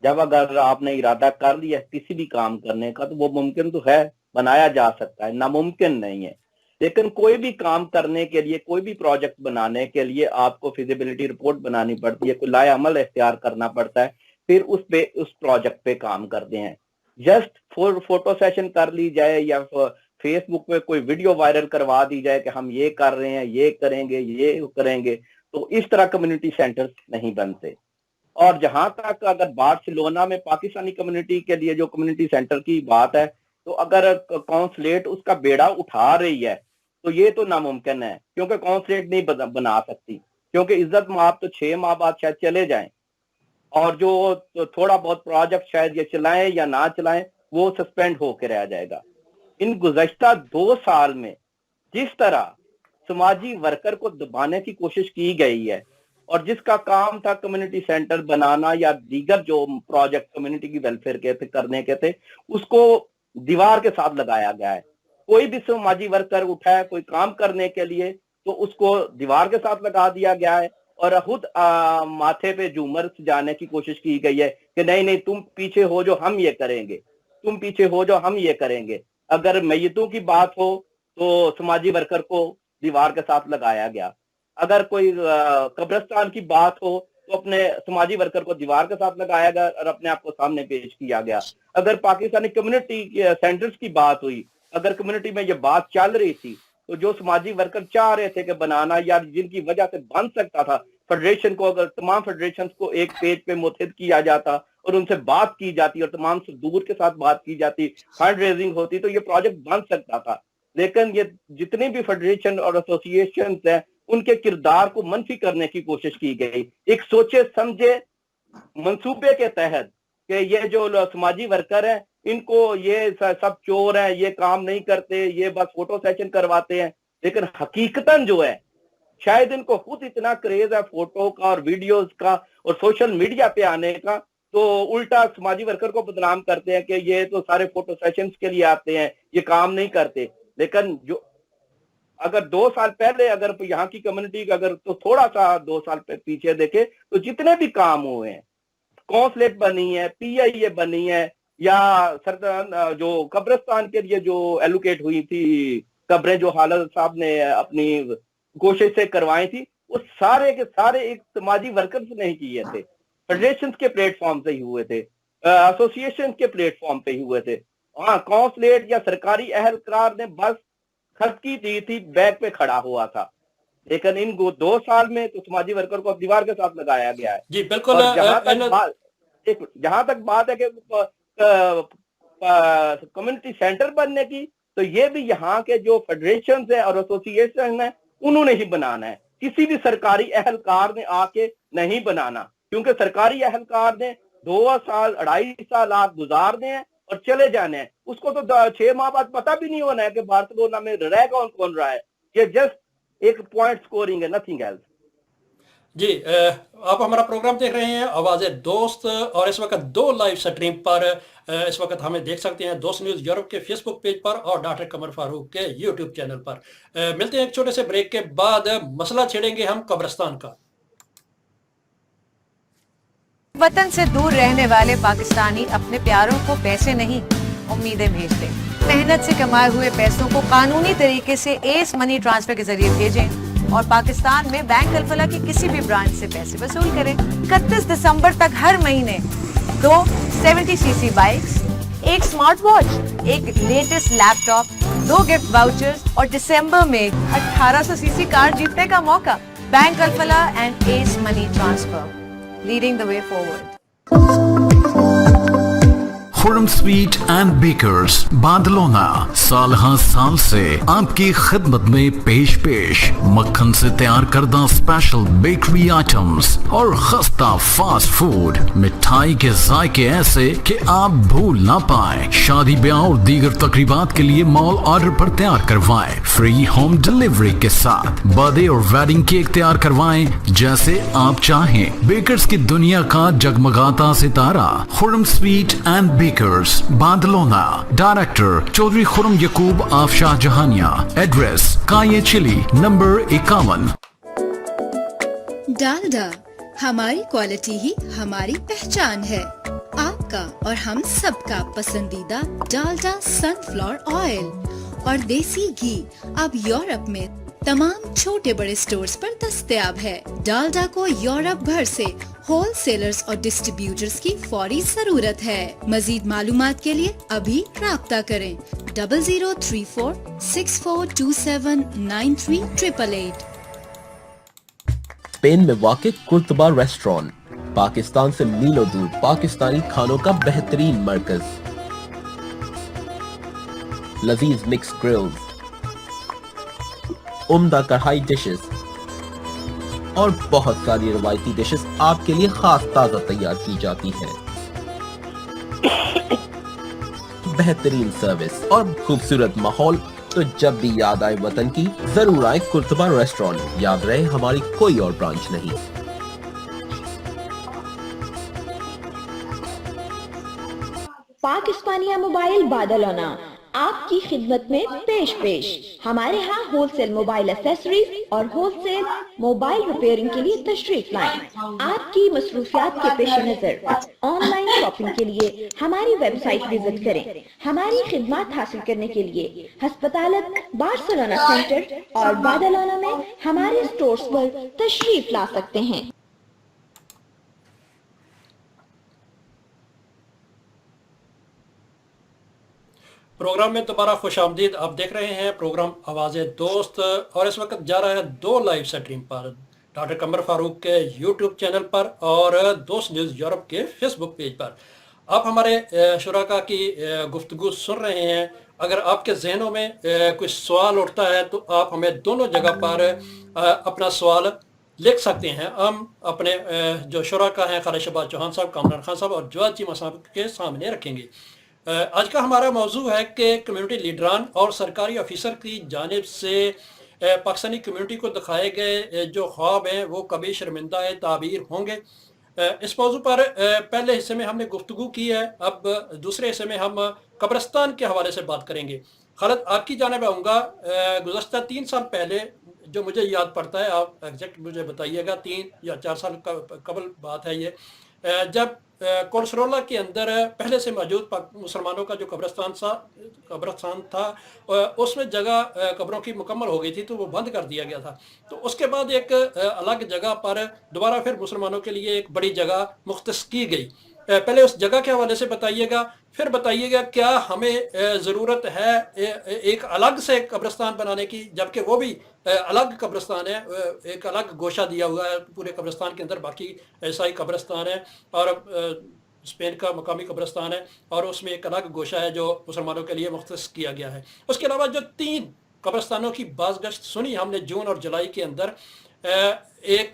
جب اگر آپ نے ارادہ کر لیا کسی بھی کام کرنے کا تو وہ ممکن تو ہے, بنایا جا سکتا ہے, ناممکن نہیں ہے. لیکن کوئی بھی کام کرنے کے لیے, کوئی بھی پروجیکٹ بنانے کے لیے آپ کو فیزیبلٹی رپورٹ بنانی پڑتی ہے, کوئی لائحہ عمل اختیار کرنا پڑتا ہے, پھر اس پروجیکٹ پہ کام کرتے ہیں. جسٹ فوٹو سیشن کر لی جائے یا فیس بک پہ کوئی ویڈیو وائرل کروا دی جائے کہ ہم یہ کر رہے ہیں, یہ کریں گے, یہ کریں گے, تو اس طرح کمیونٹی سینٹر نہیں بنتے. اور جہاں تک اگر بارسلونا میں پاکستانی کمیونٹی کے لیے جو کمیونٹی سینٹر کی بات ہے, تو اگر کونسلیٹ اس کا بیڑا اٹھا رہی ہے تو یہ تو ناممکن ہے, کیونکہ کونسلیٹ نہیں بنا سکتی, کیونکہ عزت مآب تو 6 ماہ بعد شاید چلے جائیں, اور جو تھوڑا بہت پروجیکٹ شاید یہ چلائیں یا نہ چلائیں وہ سسپینڈ ہو کے رہ جائے گا. ان گزشتہ 2 سال میں جس طرح سماجی ورکر کو دبانے کی کوشش کی گئی ہے, اور جس کا کام تھا کمیونٹی سینٹر بنانا یا دیگر جو پروجیکٹ کمیونٹی کی ویلفیئر کے تھے, کرنے کے تھے, اس کو دیوار کے ساتھ لگایا گیا ہے. کوئی بھی سماجی ورکر اٹھا ہے کوئی کام کرنے کے لیے تو اس کو دیوار کے ساتھ لگا دیا گیا ہے, اور خود ماتھے پہ جھومر جانے کی کوشش کی گئی ہے کہ نہیں تم پیچھے ہو جو ہم یہ کریں گے, تم پیچھے ہو جو ہم یہ کریں گے. اگر میتوں کی بات ہو تو سماجی ورکر کو دیوار کے ساتھ لگایا گیا, اگر کوئی قبرستان کی بات ہو تو اپنے سماجی ورکر کو دیوار کے ساتھ لگایا گیا اور اپنے آپ کو سامنے پیش کیا گیا. اگر پاکستانی کمیونٹی سینٹرز کی بات ہوئی, اگر کمیونٹی میں یہ بات چل رہی تھی جو سماجی ورکر چاہ رہے تھے کہ بنانا یا جن کی وجہ سے بن سکتا تھا فیڈریشن کو، اگر تمام فیڈریشنز کو ایک پیج پہ متحد کیا جاتا اور ان سے بات کی جاتی اور تمام صدور کے ساتھ بات کی جاتی، فنڈ ریزنگ ہوتی، تو یہ پروجیکٹ بن سکتا تھا. لیکن یہ جتنے بھی فیڈریشن اور ایسوسی ایشنز ہیں ان کے کردار کو منفی کرنے کی کوشش کی گئی ایک سوچے سمجھے منصوبے کے تحت کہ یہ جو سماجی ورکر ہیں ان کو یہ سب چور ہیں، یہ کام نہیں کرتے، یہ بس فوٹو سیشن کرواتے ہیں. لیکن حقیقتاً جو ہے شاید ان کو خود اتنا کریز ہے فوٹو کا اور ویڈیوز کا اور سوشل میڈیا پہ آنے کا، تو الٹا سماجی ورکر کو بدنام کرتے ہیں کہ یہ تو سارے فوٹو سیشنز کے لیے آتے ہیں، یہ کام نہیں کرتے. لیکن جو اگر 2 سال پہلے اگر یہاں کی کمیونٹی کا اگر تو تھوڑا سا 2 سال پیچھے دیکھے تو جتنے بھی کام ہوئے ہیں، کونسلیٹ بنی ہے، پی آئی اے بنی ہے، یا جو قبرستان کے لیے جو ایلوکیٹ ہوئی تھی قبریں جو حالت صاحب نے اپنی کوشش سے کروائی تھی، وہ سارے کے سارے ایک سماجی ورکرز نے ہی کیے تھے، فیڈریشنز کے پلیٹ فارم سے ہی ہوئے تھے، ایسوسی ایشن کے پلیٹ فارم پہ ہی ہوئے تھے. ہاں کونسلیٹ یا سرکاری اہلکار نے بس خطکی دی تھی، بیک پہ کھڑا ہوا تھا. لیکن ان 2 سال میں تو سماجی ورکر کو دیوار کے ساتھ لگایا گیا ہے.
جی بالکل.
جہاں تک بات ہے کہ کمیونٹی سینٹر بننے کی، تو یہ بھی یہاں کے جو فیڈریشنز ہیں اور ایسوسی ایشن ہیں انہوں نے ہی بنانا ہے، کسی بھی سرکاری اہلکار نے آ کے نہیں بنانا. کیونکہ سرکاری اہلکار نے 2 سال 2.5 سال آپ گزارنے ہیں اور چلے جانے ہیں. اس کو تو 6 ماہ بعد پتہ بھی نہیں ہونا ہے کہ بارسلونا میں رہ کون رہا ہے. یہ جسٹ ایک پوائنٹ سکورنگ ہے، نتھنگ ایلس.
جی آپ ہمارا پروگرام دیکھ رہے ہیں آواز دوست، اور اس وقت 2 لائیو سٹریم پر اس وقت ہمیں دیکھ سکتے ہیں دوست نیوز یورپ کے فیس بک پیج پر اور ڈاکٹر قمر فاروق کے یوٹیوب چینل پر. ملتے ہیں ایک چھوٹے سے بریک کے بعد. مسئلہ چھیڑیں گے ہم قبرستان کا.
وطن سے دور رہنے والے پاکستانی اپنے پیاروں کو پیسے نہیں امیدیں بھیجتے. محنت سے کمائے ہوئے پیسوں کو قانونی طریقے سے ایس منی ٹرانسفر کے ذریعے بھیجیں اور پاکستان میں بینک الفلاح کی کسی بھی برانچ سے پیسے وصول کریں. 31 دسمبر تک ہر مہینے 2 70 سی سی بائکس، 1 اسمارٹ واچ، 1 لیٹسٹ لیپ ٹاپ، 2 گفٹ واؤچرز اور دسمبر میں 1800 سی سی کار جیتنے کا موقع. Bank Alfalah and S money transfer, leading the way forward.
Khurram sweet and bakers Badlona سال ہر سال سے آپ کی خدمت میں پیش مکھن سے تیار کردہ اسپیشل بیکری آئٹمز اور خستہ فاسٹ فوڈ، مٹھائی کے ذائقے ایسے کہ آپ بھول نہ پائیں. شادی بیاہ اور دیگر تقریبات کے لیے مال آرڈر پر تیار کروائیں، فری ہوم ڈلیوری کے ساتھ. برتھڈے اور ویڈنگ کیک تیار کروائیں جیسے آپ چاہیں. بیکرز کی دنیا کا جگمگاتا ستارہ Khurram sweet and bakers Badlona. Director Chaudhry Khurram Yaqub آفشاہ جہانیہ. ایڈریس کائے چلی نمبر 51.
ڈالڈا ہماری کوالٹی ہی ہماری پہچان ہے. آپ کا اور ہم سب کا پسندیدہ ڈالڈا سن فلاور آئل اور دیسی گھی اب یورپ میں تمام چھوٹے بڑے سٹورز پر دستیاب ہے. ڈالڈا کو یورپ بھر سے ہول سیلرز اور ڈسٹریبیوٹرز کی فوری ضرورت ہے. مزید معلومات کے لیے ابھی رابطہ کریں 0034 6427 9388.
اسپین میں واقع کرتبہ ریسٹورانٹ پاکستان سے میلوں دور پاکستانی کھانوں کا بہترین مرکز. لذیذ مکس گرلز، عمدہ کڑھائی ڈشز اور بہت ساری روایتی ڈشز آپ کے لیے خاص تازہ تیار کی جاتی ہیں. بہترین سروس اور خوبصورت ماحول، تو جب بھی یاد آئے وطن کی ضرور آئے کرتبہ ریسٹورانٹ. یاد رہے ہماری کوئی اور برانچ نہیں.
پاکستانیہ موبائل بادلونا آپ کی خدمت میں پیش ہمارے ہاں ہول سیل موبائل ایکسیسریز اور ہول سیل موبائل ریپیئرنگ کے لیے تشریف لائیں. آپ کی مصروفیات کے پیش نظر آن لائن شاپنگ کے لیے ہماری ویب سائٹ وزٹ کریں. ہماری خدمات حاصل کرنے کے لیے ہسپتالت بارسلونا سینٹر اور بادلونا میں ہمارے سٹورز پر تشریف لا سکتے ہیں.
प्रोग्राम में दोबारा खुश आमदीद। आप देख रहे हैं प्रोग्राम आवाज़ दोस्त और इस वक्त जा रहा है 2 लाइव स्ट्रीम पर, डॉक्टर कमर फारूक के यूट्यूब चैनल पर और दोस्त न्यूज़ यूरोप के फेसबुक पेज पर। आप हमारे शुराका की गुफ्तगू सुन रहे हैं। अगर आपके जहनों में कोई सवाल उठता है तो आप हमें दोनों जगह पर अपना सवाल लिख सकते हैं। हम अपने जो शुराका हैं खालिद शहबाज चौहान साहब, कामरान खान साहब और जवाद चीमा साहब के सामने रखेंगे। आज का हमारा मौजू है कि कम्युनिटी लीडरान और सरकारी ऑफिसर की जानिब से पाकिस्तानी कम्युनिटी को दिखाए गए जो ख्वाब हैं वो कभी शर्मिंदा ताबीर होंगे। इस मौजू पर पहले हिस्से में हमने गुफ्तगू की है, अब दूसरे हिस्से में हम कब्रिस्तान के हवाले से बात करेंगे। खालिद, आपकी जानिब आऊँगा। गुज़श्ता 3 साल पहले जो मुझे याद पड़ता है, आप एग्जैक्ट मुझे बताइएगा, 3 या 4 साल कबल बात है ये, जब कोलसरोला के अंदर पहले से मौजूद मुसलमानों का जो कब्रिस्तान था उसमें जगह कब्रों की मुकम्मल हो गई थी तो वो बंद कर दिया गया था। तो उसके बाद एक अलग जगह पर दोबारा फिर मुसलमानों के लिए एक बड़ी जगह मुख्तस की गई। पहले उस जगह के हवाले से बताइएगा, फिर बताइएगा क्या हमें ज़रूरत है एक अलग से कब्रिस्तान बनाने की, जबकि वो भी अलग कब्रिस्तान है, एक अलग गोशा दिया हुआ है पूरे कब्रिस्तान के अंदर, बाकी ईसाई कब्रिस्तान है और स्पेन का मकामी कब्रिस्तान है और उसमें एक अलग गोशा है जो मुसलमानों के लिए मुख्तस किया गया है। उसके अलावा जो 3 कब्रिस्तानों की बाज़गश्त सुनी हमने जून और जुलाई के अंदर, एक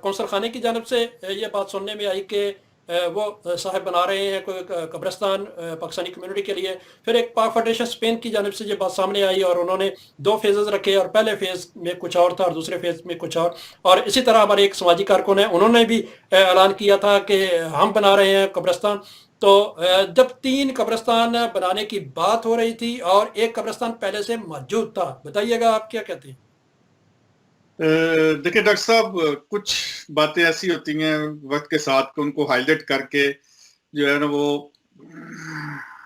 कौंसल खाने की जानिब से ये बात सुनने में आई कि वो साहब बना रहे हैं कोई कब्रिस्तान पाकिस्तानी कम्युनिटी के लिए। फिर एक पाक फेडरेशन स्पेन की जानिब से ये बात सामने आई और उन्होंने 2 फेजेस रखे और पहले फेज़ में कुछ और था और दूसरे फेज़ में कुछ और इसी तरह हमारे एक समाजी कारकुन है, उन्होंने भी ऐलान किया था कि हम बना रहे हैं कब्रिस्तान। तो जब 3 कब्रिस्तान बनाने की बात हो रही थी और एक कब्रिस्तान पहले से मौजूद था, बताइएगा आप क्या कहते हैं?
देखिए डॉक्टर साहब, कुछ बातें ऐसी होती हैं वक्त के साथ कि उनको हाईलाइट करके जो है ना वो,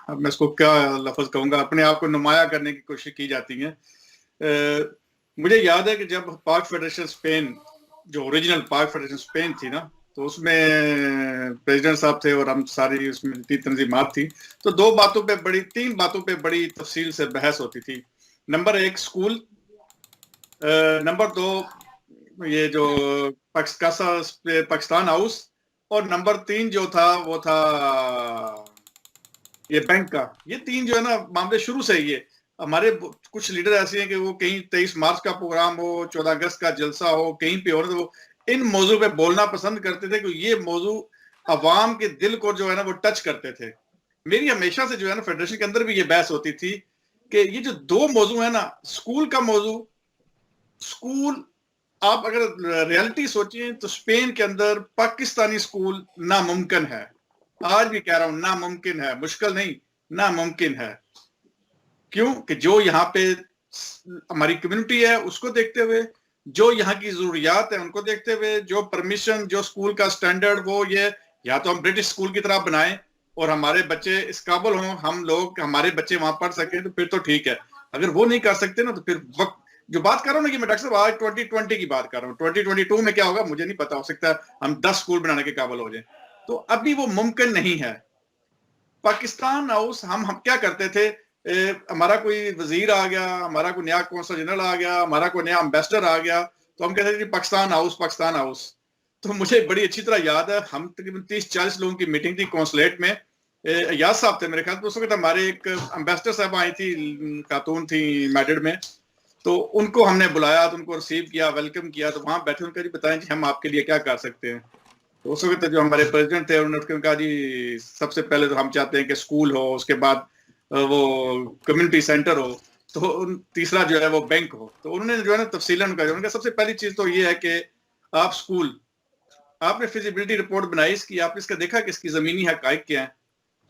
अब मैं इसको क्या लफ्ज़ कहूँगा, अपने आप को नुमाया करने की कोशिश की जाती है। मुझे याद है कि जब पाक फेडरेशन स्पेन, जो ओरिजिनल पाक फेडरेशन स्पेन थी ना, तो उसमें प्रेसिडेंट साहब थे और हम सारी उसमें 3 तंजीमात थी, तो 3 बातों पे बड़ी तफसील से बहस होती थी। नंबर 1 स्कूल, नंबर 2 ये जो पाकिस्तान हाउस, और नंबर 3 जो था वो था ये बैंक का। ये 3 जो है ना मामले शुरू से ही है। हमारे कुछ लीडर ऐसे हैं कि वो कहीं 23 मार्च का प्रोग्राम हो, 14 अगस्त का जलसा हो, कहीं पे हो, तो वो इन मौजू पे बोलना पसंद करते थे कि ये मौजू अवाम के दिल को जो है ना वो टच करते थे। मेरी हमेशा से जो है ना फेडरेशन के अंदर भी ये बहस होती थी कि ये जो 2 मौजू है ना, स्कूल का मौजू, स्कूल आप अगर रियलिटी सोचें तो स्पेन के अंदर पाकिस्तानी स्कूल नामुमकिन है। आज भी कह रहा हूं, नामुमकिन है, मुश्किल नहीं, नामुमकिन है। क्यों? कि जो यहाँ पे हमारी कम्युनिटी है उसको देखते हुए, जो यहाँ की जरूरियात है उनको देखते हुए, जो परमिशन, जो स्कूल का स्टैंडर्ड, वो ये या तो हम ब्रिटिश स्कूल की तरह बनाएं और हमारे बच्चे इस काबिल हों, हम लोग, हमारे बच्चे वहां पढ़ सकें, तो फिर तो ठीक है। अगर वो नहीं कर सकते ना, तो फिर वक्त जो बात कर रहा हूँ ना कि मैं डॉक्टर साहब आज 2020 की बात कर रहा हूँ, 2022 में क्या होगा मुझे नहीं पता, हो सकता है हम 10 स्कूल बनाने के काबिल हो जाए, तो अभी वो मुमकिन नहीं है। पाकिस्तान हाउस हम क्या करते थे, हमारा कोई वजीर आ गया, हमारा कोई नया कौंसल जनरल आ गया, हमारा कोई नया एम्बेसडर आ गया, तो हम कहते थे पाकिस्तान हाउस। तो मुझे बड़ी अच्छी तरह याद है, हम तकरीबन 30-40 लोगों की मीटिंग थी कौंसलेट में, याद साहब थे मेरे ख्याल, तो उस वक्त हमारे एक एम्बेसडर साहब आई थी, खातून थी मैड्रिड में, तो उनको हमने बुलाया, तो उनको रिसीव किया, वेलकम किया, तो वहां बैठे उनका जी बताएं जी हम आपके लिए क्या कर सकते हैं। तो उस वक्त जो हमारे प्रेसिडेंट थे उन्होंने कहा जी सबसे पहले तो हम चाहते हैं कि स्कूल हो, उसके बाद वो कम्युनिटी सेंटर हो, तो तीसरा जो है वो बैंक हो। तो उन्होंने जो है ना तफसीलन कहा, उनका सबसे पहली चीज तो ये है कि आप स्कूल, आपने फिजिबिलिटी रिपोर्ट बनाई इसकी, आपने इसका देखा कि इसकी जमीनी हकाइक क्या है,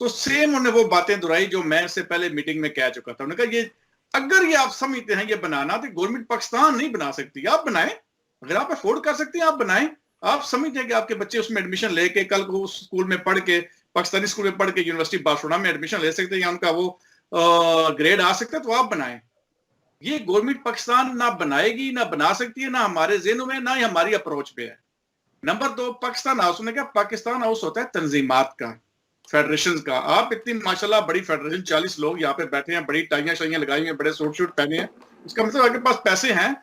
तो सेम उन्होंने वो बातें दोहराई जो मैं इससे पहले मीटिंग में कह चुका था। उन्होंने कहा ये अगर ये आप समझते हैं ये बनाना, तो गवर्नमेंट पाकिस्तान नहीं बना सकती, आप बनाएं, अगर आप अफोर्ड कर सकते हैं आप बनाएं। आप समझते हैं कि आपके बच्चे उसमें एडमिशन लेके कल को उस स्कूल में पढ़ के, पाकिस्तानी स्कूल में पढ़ के यूनिवर्सिटी बार्सिलोना में एडमिशन ले सकते हैं या उनका वो ग्रेड आ सकता है, तो आप बनाएं। ये गवर्नमेंट पाकिस्तान ना बनाएगी, ना बना सकती है, ना हमारे ज़हनों में, ना ही हमारी अप्रोच पे है। नंबर 2 पाकिस्तान हाउस ने कहा, पाकिस्तान हाउस होता है तंजीमात का, फेडरेशन का। आप इतनी माशाल्लाह बड़ी फेडरेशन, 40 लोग यहाँ पे बैठे हैं, बड़ी टाइयां शाइयां लगाई हैं, बड़े सूट शूट पहने हैं, इसका मतलब आपके पास पैसे हैं।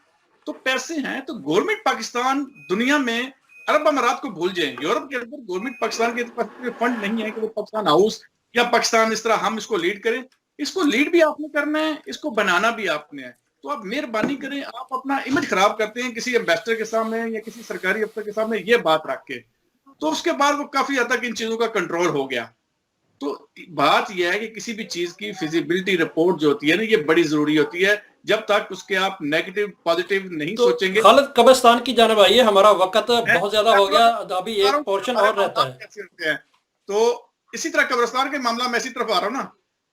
तो पैसे हैं तो गवर्नमेंट पाकिस्तान दुनिया में अरब अमारात को भूल जाए। यूरोप के अंदर गवर्नमेंट पाकिस्तान के पास फंड नहीं है कि वो पाकिस्तान हाउस या पाकिस्तान इस तरह हम इसको लीड करें। इसको लीड भी आपने करना है, इसको बनाना भी आपने है। तो आप मेहरबानी करें, आप अपना इमेज खराब करते हैं किसी एम्बेसडर के सामने या किसी सरकारी अफसर के सामने ये बात रख के, तो उसके बाद वो काफी हद तक इन चीजों का कंट्रोल हो गया। तो बात यह है कि किसी भी चीज की फिजिबिलिटी रिपोर्ट जो होती है ना, ये बड़ी जरूरी होती है। जब तक उसके आप नेगेटिव पॉजिटिव नहीं
तो
सोचेंगे।
खालिद कब्रिस्तान की जानिब आइए, हमारा वक्त बहुत ज्यादा हो गया, अभी एक पोर्शन और रहता है।
तो इसी तरह कब्रिस्तान के मामला में इसी तरफ आ रहा हूँ ना,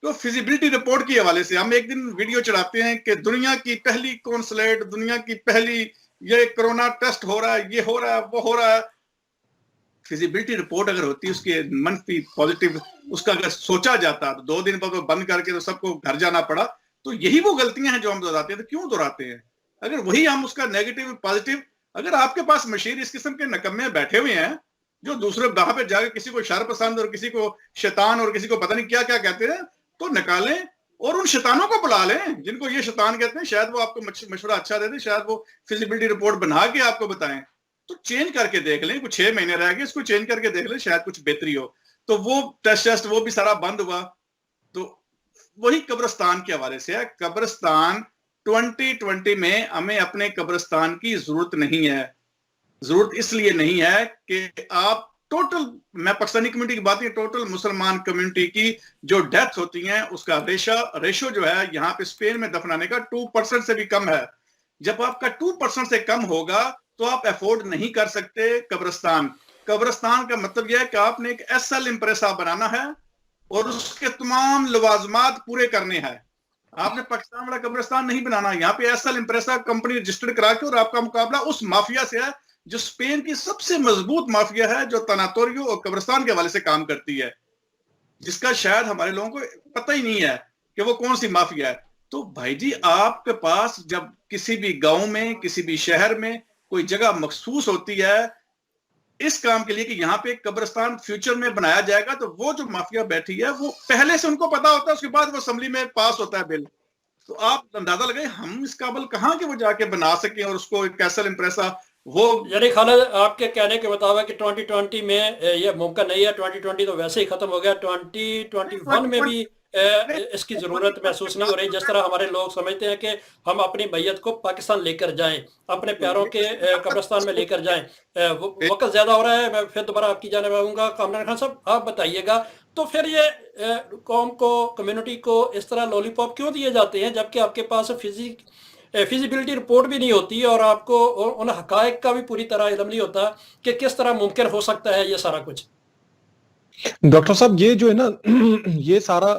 तो फिजिबिलिटी रिपोर्ट के हवाले से हम एक दिन वीडियो चढ़ाते हैं कि दुनिया की पहली कॉन्सुलेट, दुनिया की पहली ये कोरोना टेस्ट हो रहा है, ये हो रहा है, वो हो रहा है। फिजिबिलिटी रिपोर्ट अगर होती है, उसके मनफी पॉजिटिव उसका अगर सोचा जाता तो 2 दिन बाद वो बंद करके तो सबको घर जाना पड़ा। तो यही वो गलतियां हैं जो हम दोहराते हैं। तो क्यों दोहराते हैं? अगर वही हम उसका नेगेटिव पॉजिटिव, अगर आपके पास मशीर इस किस्म के नकम्मे बैठे हुए हैं जो दूसरे वहां पे जाकर किसी को शर पसंद और किसी को शैतान और किसी को पता नहीं क्या क्या कहते हैं, तो निकालें और उन शैतानों को बुला लें जिनको ये शैतान कहते हैं। शायद वो आपको मशवरा अच्छा दे दे, शायद वो फिजिबिलिटी रिपोर्ट बना के आपको बताएं। तो चेंज करके देख लें, कुछ 6 महीने रह गए, इसको चेंज करके देख लें, शायद कुछ बेहतरी हो। तो वो टेस्ट वो भी सारा बंद हुआ। तो वही कब्रिस्तान के हवाले से है। कब्रिस्तान 2020 में हमें अपने कब्रिस्तान की जरूरत नहीं है। जरूरत इसलिए नहीं है कि आप टोटल, मैं पाकिस्तानी कम्युनिटी की बात नहीं, टोटल मुसलमान कम्युनिटी की जो डेथ होती हैं उसका रेशो जो है यहाँ पे स्पेन में दफनाने का 2% से भी कम है। जब आपका 2% से कम होगा तो आप अफोर्ड नहीं कर सकते कब्रिस्तान। कब्रिस्तान का मतलब यह है कि आपने एक एसएल इम्प्रेसा बनाना है और उसके तमाम लवाजमात पूरे करने हैं। आपने पाकिस्तान वाला कब्रिस्तान नहीं बनाना। यहाँ पे एसएल इम्प्रेसा कंपनी रजिस्टर्ड करा के, और आपका मुकाबला उस माफिया से है जो स्पेन की सबसे मजबूत माफिया है, जो तनातोरियो और कब्रिस्तान के हवाले से काम करती है, जिसका शायद हमारे लोगों को पता ही नहीं है कि वो कौन सी माफिया है। तो भाई जी, आपके पास जब किसी भी गांव में, किसी भी शहर में कोई जगह मखसूस होती है इस काम के लिए कि यहाँ पे कब्रिस्तान फ्यूचर में बनाया जाएगा, तो वो जो माफिया बैठी है वो पहले से उनको पता होता है, उसके बाद वो असेंबली में पास होता है बिल। तो आप अंदाजा लगाए हम इस काबिल कहाँ के वो जाके बना सके और उसको एक कैसल इम्प्रेसा वो।
यानी खालिद, आपके कहने के मुताबिक कि 2020 में ये मुमकिन नहीं है। 2020 तो वैसे ही खत्म हो गया। 2021 में भी इसकी जरूरत महसूस नहीं हो रही। जिस तरह हमारे लोग समझते हैं कि हम अपनी मैयत को पाकिस्तान लेकर जाएं, अपने प्यारों के कब्रिस्तान में लेकर जाएं, वक्त ज्यादा हो रहा है। मैं फिर दोबारा आपकी जानिब आऊंगा। कामरान खान साहब, आप बताइएगा, तो फिर ये कौम को, कम्युनिटी को इस तरह लॉलीपॉप क्यों दिए जाते हैं जबकि आपके पास फिजिबिलिटी रिपोर्ट भी नहीं होती और आपको उन हकायक का भी पूरी तरह इल्म नहीं होता कि किस तरह मुमकिन हो सकता है ये सारा कुछ?
डॉक्टर साहब, ये जो है ना, ये सारा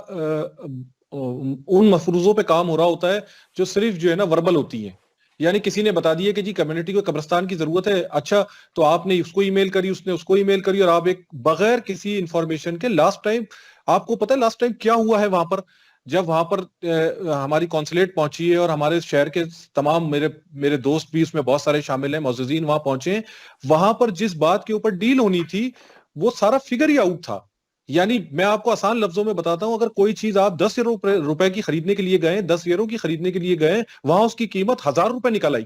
उन मफरूजों पे काम हो रहा होता है जो सिर्फ जो है ना वर्बल होती है। यानी किसी ने बता दिया कि जी कम्युनिटी को कब्रिस्तान की जरूरत है, अच्छा तो आपने उसको ईमेल करी, उसने उसको ईमेल करी, और आप एक बगैर किसी इंफॉर्मेशन के, लास्ट टाइम आपको पता है लास्ट टाइम क्या हुआ है वहां पर? जब वहां पर हमारी कॉन्सुलेट पहुंची है और हमारे शहर के तमाम मेरे दोस्त भी उसमें बहुत सारे शामिल हैं, मौजूदीन वहां पहुंचे हैं, वहां पर जिस बात के ऊपर डील होनी थी वो सारा फिगर ही आउट था। यानी मैं आपको आसान लफ्जों में बताता हूं, अगर कोई चीज आप 10 रुपए की खरीदने के लिए गए, 10 यूरो की खरीदने के लिए गए, वहां उसकी कीमत 1000 रुपए निकल आई।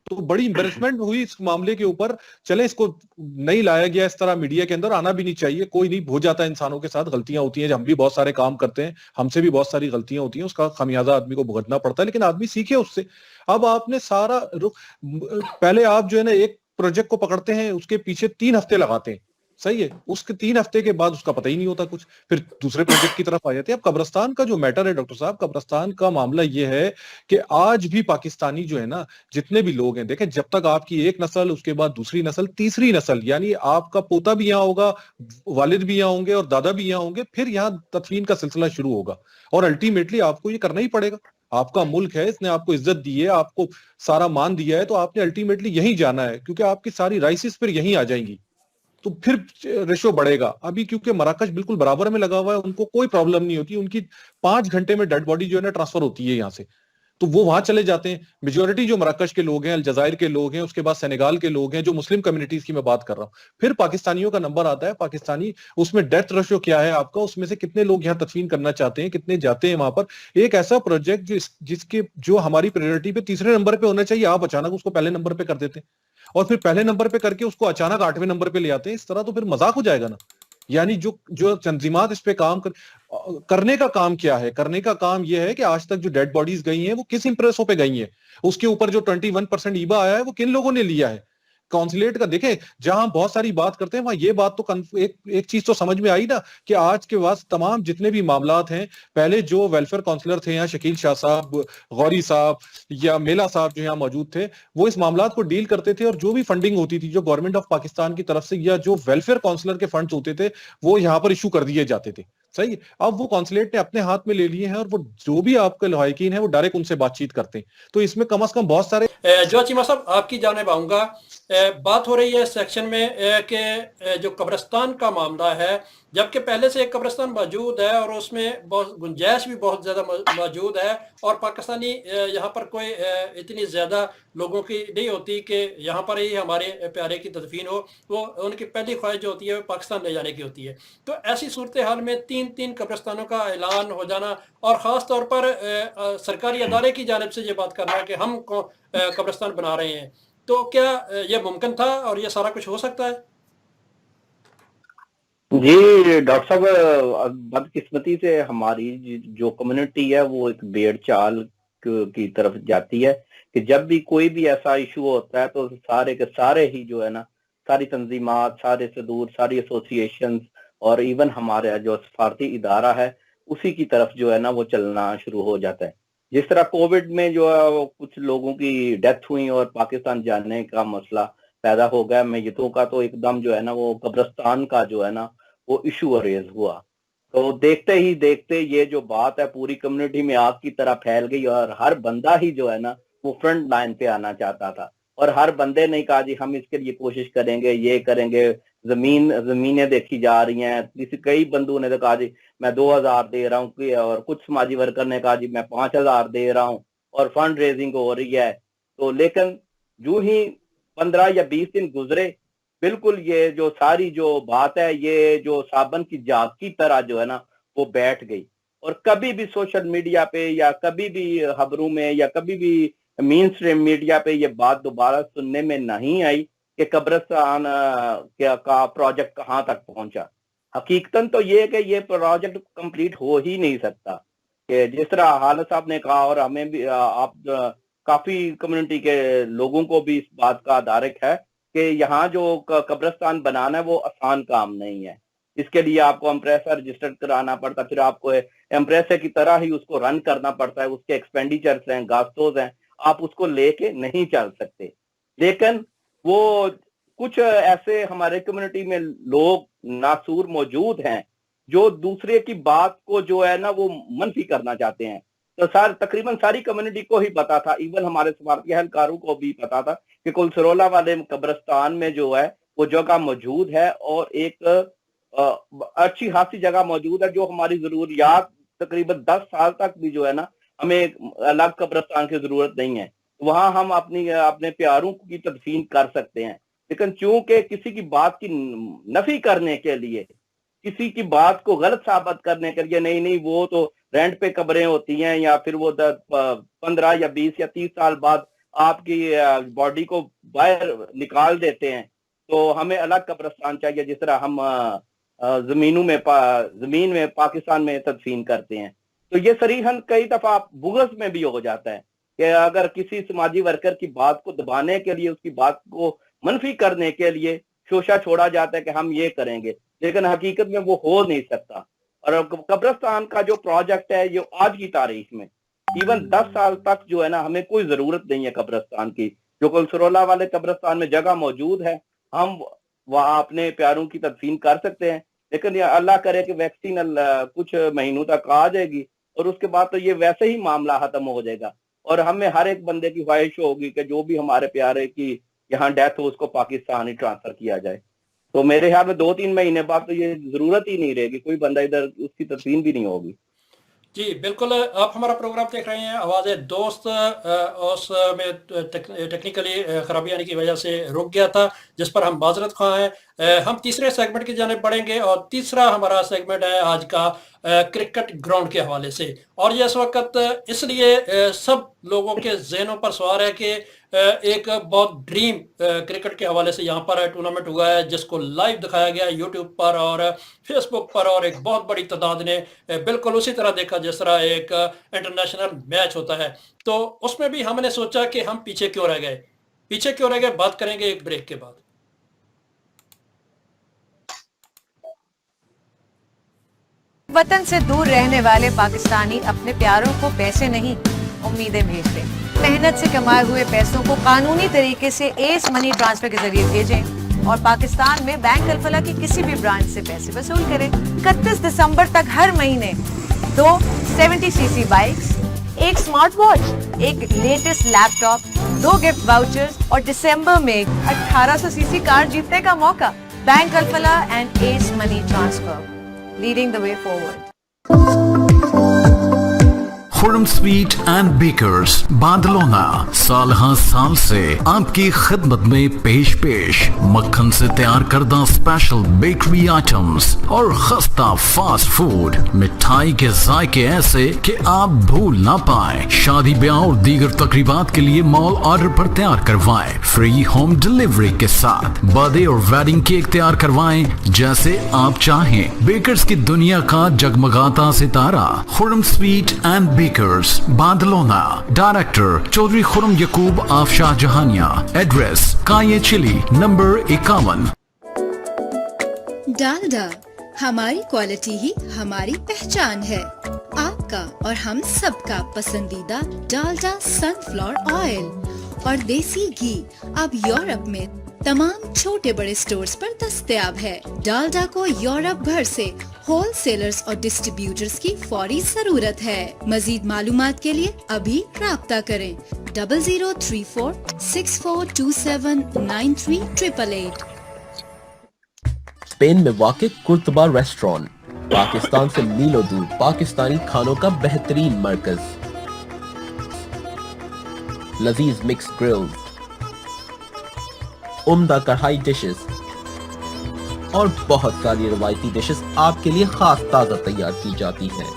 तो बड़ी एम्बेरसमेंट हुई इस मामले के ऊपर। चले, इसको नहीं लाया गया इस तरह, मीडिया के अंदर आना भी नहीं चाहिए, कोई नहीं, हो जाता है, इंसानों के साथ गलतियां होती हैं, हम भी बहुत सारे काम करते हैं, हमसे भी बहुत सारी गलतियां होती हैं, उसका खमियाजा आदमी को भुगतना पड़ता है, लेकिन आदमी सीखे उससे। अब आपने सारा पहले आप जो है ना एक प्रोजेक्ट को पकड़ते हैं, उसके पीछे 3 हफ्ते लगाते हैं, सही है, उसके 3 हफ्ते के बाद उसका पता ही नहीं होता कुछ, फिर दूसरे प्रोजेक्ट की तरफ आ जाते हैं। अब कब्रिस्तान का जो मैटर है डॉक्टर साहब, कब्रिस्तान का मामला ये है कि आज भी पाकिस्तानी जो है ना, जितने भी लोग हैं, देखें, जब तक आपकी एक नस्ल, उसके बाद दूसरी नस्ल, तीसरी नस्ल, यानी आपका पोता भी यहाँ होगा, वालिद भी यहाँ होंगे और दादा भी यहाँ होंगे, फिर यहाँ तदफीन का सिलसिला शुरू होगा। और अल्टीमेटली आपको ये करना ही पड़ेगा। आपका मुल्क है, इसने आपको इज्जत दी है, आपको सारा मान दिया है, तो आपने अल्टीमेटली यहीं जाना है, क्योंकि आपकी सारी राइसेस फिर यहीं आ जाएंगी, तो फिर रेशो बढ़ेगा। अभी क्योंकि मराकश बिल्कुल बराबर में लगा हुआ है, उनको कोई प्रॉब्लम नहीं होती, उनकी 5 घंटे में डेड बॉडी जो है ना ट्रांसफर होती है यहाँ से। تو وہ وہاں چلے جاتے ہیں. میجورٹی جو مراکش کے لوگ ہیں, الجزائر کے لوگ ہیں, اس کے بعد سینیگال کے لوگ ہیں, جو مسلم کمیونٹیز کی میں بات کر رہا ہوں. پھر پاکستانیوں کا نمبر آتا ہے, پاکستانی اس میں ڈیتھ ریشو کیا ہے آپ کا, اس میں سے کتنے لوگ یہاں تدفین کرنا چاہتے ہیں, کتنے جاتے ہیں وہاں پر. ایک ایسا پروجیکٹ جس کے جو ہماری پریورٹی پہ تیسرے نمبر پہ ہونا چاہیے, آپ اچانک اس کو پہلے نمبر پہ کر دیتے ہیں, اور پھر پہلے نمبر پہ کر کے اس کو اچانک 8ویں نمبر پہ لے آتے ہیں. اس طرح تو پھر مذاق ہو جائے گا نا. یعنی جو تنظیمات اس پہ کام کرنے کا کام کیا ہے, کرنے کا کام یہ ہے کہ آج تک جو ڈیڈ باڈیز گئی ہیں وہ کس امپریسوں پہ گئی ہیں, اس کے اوپر جو 21% ایبا آیا ہے وہ کن لوگوں نے لیا ہے. کونسلیٹ کا دیکھیں, جہاں بہت ساری بات کرتے ہیں وہاں یہ بات تو ایک چیز تو سمجھ میں آئی نا, کہ آج کے بعد تمام جتنے بھی معاملات ہیں, پہلے جو ویلفیئر کاؤنسلر تھے یہاں, شکیل شاہ صاحب, غوری صاحب یا میلا صاحب جو یہاں موجود تھے, وہ اس معاملات کو ڈیل کرتے تھے, اور جو بھی فنڈنگ ہوتی تھی جو گورنمنٹ آف پاکستان کی طرف سے یا جو ویلفیئر کاؤنسلر کے فنڈز ہوتے تھے وہ یہاں پر ایشو کر دیے جاتے تھے. صحیح, اب وہ کونسلیٹ نے اپنے ہاتھ میں لے لیے ہیں, اور وہ جو بھی آپ کے لواحقین ہیں وہ ڈائریکٹ ان سے بات چیت کرتے ہیں. تو اس میں کم از کم بہت سارے
جو چیمہ صاحب آپ کی جانب آؤں گا. بات ہو رہی ہے سیکشن میں کہ جو قبرستان کا معاملہ ہے, جبکہ پہلے سے ایک قبرستان موجود ہے اور اس میں بہت گنجائش بھی بہت زیادہ موجود ہے, اور پاکستانی یہاں پر کوئی اتنی زیادہ لوگوں کی نہیں ہوتی کہ یہاں پر ہی ہمارے پیارے کی تدفین ہو. وہ ان کی پہلی خواہش جو ہوتی ہے وہ پاکستان لے جانے کی ہوتی ہے. تو ایسی صورتحال میں 3 قبرستانوں کا اعلان ہو جانا, اور خاص طور پر سرکاری ادارے کی جانب سے یہ بات کرنا کہ ہم قبرستان بنا رہے ہیں, تو کیا یہ ممکن تھا اور یہ سارا کچھ ہو سکتا ہے؟
جی ڈاکٹر صاحب, بدقسمتی سے ہماری جو کمیونٹی ہے وہ ایک بھیڑ چال کی طرف جاتی ہے کہ جب بھی کوئی بھی ایسا ایشو ہوتا ہے تو سارے کے سارے ہی جو ہے نا, ساری تنظیمات, سارے صدور, ساری ایسوسییشنز اور ایون ہمارے جو سفارتی ادارہ ہے اسی کی طرف جو ہے نا وہ چلنا شروع ہو جاتا ہے. جس طرح کووڈ میں جو ہے وہ کچھ لوگوں کی ڈیتھ ہوئی اور پاکستان جانے کا مسئلہ پیدا ہو گیا میتوں کا, تو ایک دم جو ہے نا وہ قبرستان کا جو ہے نا وہ ایشو ریز ہوا. تو دیکھتے ہی دیکھتے یہ جو بات ہے پوری کمیونٹی میں آگ کی طرح پھیل گئی, اور ہر بندہ ہی جو ہے نا وہ فرنٹ لائن پہ آنا چاہتا تھا, اور ہر بندے نے کہا جی ہم اس کے لیے کوشش کریں گے, یہ کریں گے. زمینیں دیکھی جا رہی ہیں, کئی بندوں نے کہا جی میں 2000 دے رہا ہوں, اور کچھ سماجی ورکر نے کہا جی میں 5000 دے رہا ہوں, اور فنڈ ریزنگ ہو رہی ہے. تو لیکن جو ہی 15 یا 20 دن گزرے, بالکل یہ جو ساری جو بات ہے یہ جو صابن کی جاگ کی طرح جو ہے نا وہ بیٹھ گئی, اور کبھی بھی سوشل میڈیا پہ یا کبھی بھی خبروں میں یا کبھی بھی مین سٹریم میڈیا پہ یہ بات دوبارہ سننے میں نہیں آئی کہ قبرستان کا پروجیکٹ کہاں تک پہنچا. حقیقتاً تو یہ کہ یہ پروجیکٹ کمپلیٹ ہو ہی نہیں سکتا, کہ جس طرح حالت صاحب نے کہا, اور ہمیں بھی آپ کافی کمیونٹی کے لوگوں کو بھی اس بات کا دارک ہے کہ یہاں جو قبرستان بنانا ہے وہ آسان کام نہیں ہے. اس کے لیے آپ کو امپریسر رجسٹر کرانا پڑتا, پھر آپ کو امپریسر کی طرح ہی اس کو رن کرنا پڑتا ہے, اس کے ایکسپینڈیچرز ہیں, گاسٹوز ہیں, آپ اس کو لے کے نہیں چل سکتے. لیکن وہ کچھ ایسے ہمارے کمیونٹی میں لوگ ناسور موجود ہیں جو دوسرے کی بات کو جو ہے نا وہ منفی کرنا چاہتے ہیں. تو تقریباً ساری کمیونٹی کو ہی پتا تھا, ایون ہمارے سفارتی اہلکاروں کو بھی پتا تھا کہ کلسرولہ والے قبرستان میں جو ہے وہ جگہ موجود ہے, اور ایک اچھی خاصی جگہ موجود ہے جو ہماری ضروریات تقریباً 10 سال تک بھی جو ہے نا ہمیں الگ قبرستان کی ضرورت نہیں ہے. وہاں ہم اپنے پیاروں کی تدفین کر سکتے ہیں. لیکن چونکہ کسی کی بات کی نفی کرنے کے لیے, کسی کی بات کو غلط ثابت کرنے کے لیے, نہیں وہ تو رینٹ پہ قبریں ہوتی ہیں, یا پھر وہ 15 یا 20 یا 30 سال بعد آپ کی باڈی کو باہر نکال دیتے ہیں, تو ہمیں الگ قبرستان چاہیے جس طرح ہم زمین میں پاکستان میں تدفین کرتے ہیں. تو یہ صریحاً کئی دفعہ بغض میں بھی ہو جاتا ہے کہ اگر کسی سماجی ورکر کی بات کو دبانے کے لیے, اس کی بات کو منفی کرنے کے لیے شوشہ چھوڑا جاتا ہے کہ ہم یہ کریں گے, لیکن حقیقت میں وہ ہو نہیں سکتا. اور قبرستان کا جو پروجیکٹ ہے یہ آج کی تاریخ میں ایون 10 سال تک جو ہے نا ہمیں کوئی ضرورت نہیں ہے قبرستان کی. جو کلسرولہ والے قبرستان میں جگہ موجود ہے, ہم وہاں اپنے پیاروں کی تدفین کر سکتے ہیں, لیکن اللہ کرے کہ ویکسین کچھ مہینوں تک آ جائے گی, اور اس کے بعد تو یہ ویسے ہی معاملہ ختم ہو جائے گا, اور ہمیں ہر ایک بندے کی خواہش ہوگی کہ جو بھی ہمارے پیارے کی یہاں ڈیتھ ہو اس کو پاکستان ہی ٹرانسفر کیا جائے. تو میرے خیال میں 2-3 مہینے بعد تو یہ ضرورت ہی نہیں رہے گی, کوئی بندہ ادھر اس کی تدفین بھی نہیں ہوگی.
जी बिल्कुल, आप हमारा प्रोग्राम देख रहे हैं आवाज़ दोस्त। उसमें टेक्निकली खराबी आने की वजह से रुक गया था, जिस पर हम माजरत ख़्वाह हैं। हम तीसरे सेगमेंट की जानिब बढ़ेंगे और तीसरा हमारा सेगमेंट है आज का क्रिकेट ग्राउंड के हवाले से। और ये इस वक्त इसलिए सब लोगों के जहनों पर सवार है कि एक बहुत ड्रीम क्रिकेट के हवाले से यहाँ पर टूर्नामेंट हुआ है, जिसको लाइव दिखाया गया यूट्यूब पर और फेसबुक पर, और एक बहुत बड़ी तादाद ने बिल्कुल उसी तरह देखा जिस तरह एक इंटरनेशनल मैच होता है। तो उसमें भी हमने सोचा कि हम पीछे क्यों रह गए, बात करेंगे एक ब्रेक के बाद।
वतन से दूर रहने वाले पाकिस्तानी अपने प्यारों को पैसे नहीं, उम्मीदें भेजते। मेहनत से कमाए हुए पैसों को कानूनी तरीके से एस मनी ट्रांसफर के जरिए भेजें और पाकिस्तान में बैंक अल-फलाह की किसी भी ब्रांच से पैसे वसूल करें। 31 दिसंबर तक हर महीने 2 70cc बाइक्स, एक स्मार्ट वॉच, एक लेटेस्ट लैपटॉप, 2 गिफ्ट वाउचर्स और दिसंबर में 1800cc कार जीतने का मौका। Bank Alfalah and S money transfer, leading the way forward.
Khurram sweet and bakers Badlona साल साल से आपकी खिदमत में पेश मक्खन से तैयार करदा स्पेशल बेकरी आइटम्स और खस्ता फास्ट फूड, मिठाई के जायके ऐसे कि आप भूल ना पाए। शादी ब्याह और दीगर तकरीबात के लिए मॉल ऑर्डर पर तैयार करवाएं, फ्री होम डिलीवरी के साथ। बर्थडे और वेडिंग केक तैयार करवाएं जैसे आप चाहें। बेकर्स की दुनिया का जगमगाता सितारा Khurram sweet and bakers Badlona. Director Chaudhry Khurram Yaqub आफशाह जहानिया। एड्रेस काये चिली नंबर 51।
डालडा, हमारी क्वालिटी ही हमारी पहचान है। आपका और हम सबका पसंदीदा डालडा सनफ्लावर ऑयल और देसी घी अब यूरोप में तमाम छोटे बड़े स्टोर्स पर दस्तयाब है। डालडा को यूरोप भर से होलसेलर्स और डिस्ट्रीब्यूटर्स की फौरी जरूरत है। मजीद मालूमात के लिए अभी राब्ता करें 0034 6427 9388।
स्पेन में वाक़िअ कुर्तबा रेस्टोरेंट, पाकिस्तान से मीलों दूर पाकिस्तानी खानों का बेहतरीन मरकज। लजीज मिक्स ग्रिल्स, उम्दा कढ़ाई डिशेस और बहुत सारी रवायती डिशेस आपके लिए खास ताज़ा तैयार की जाती हैं।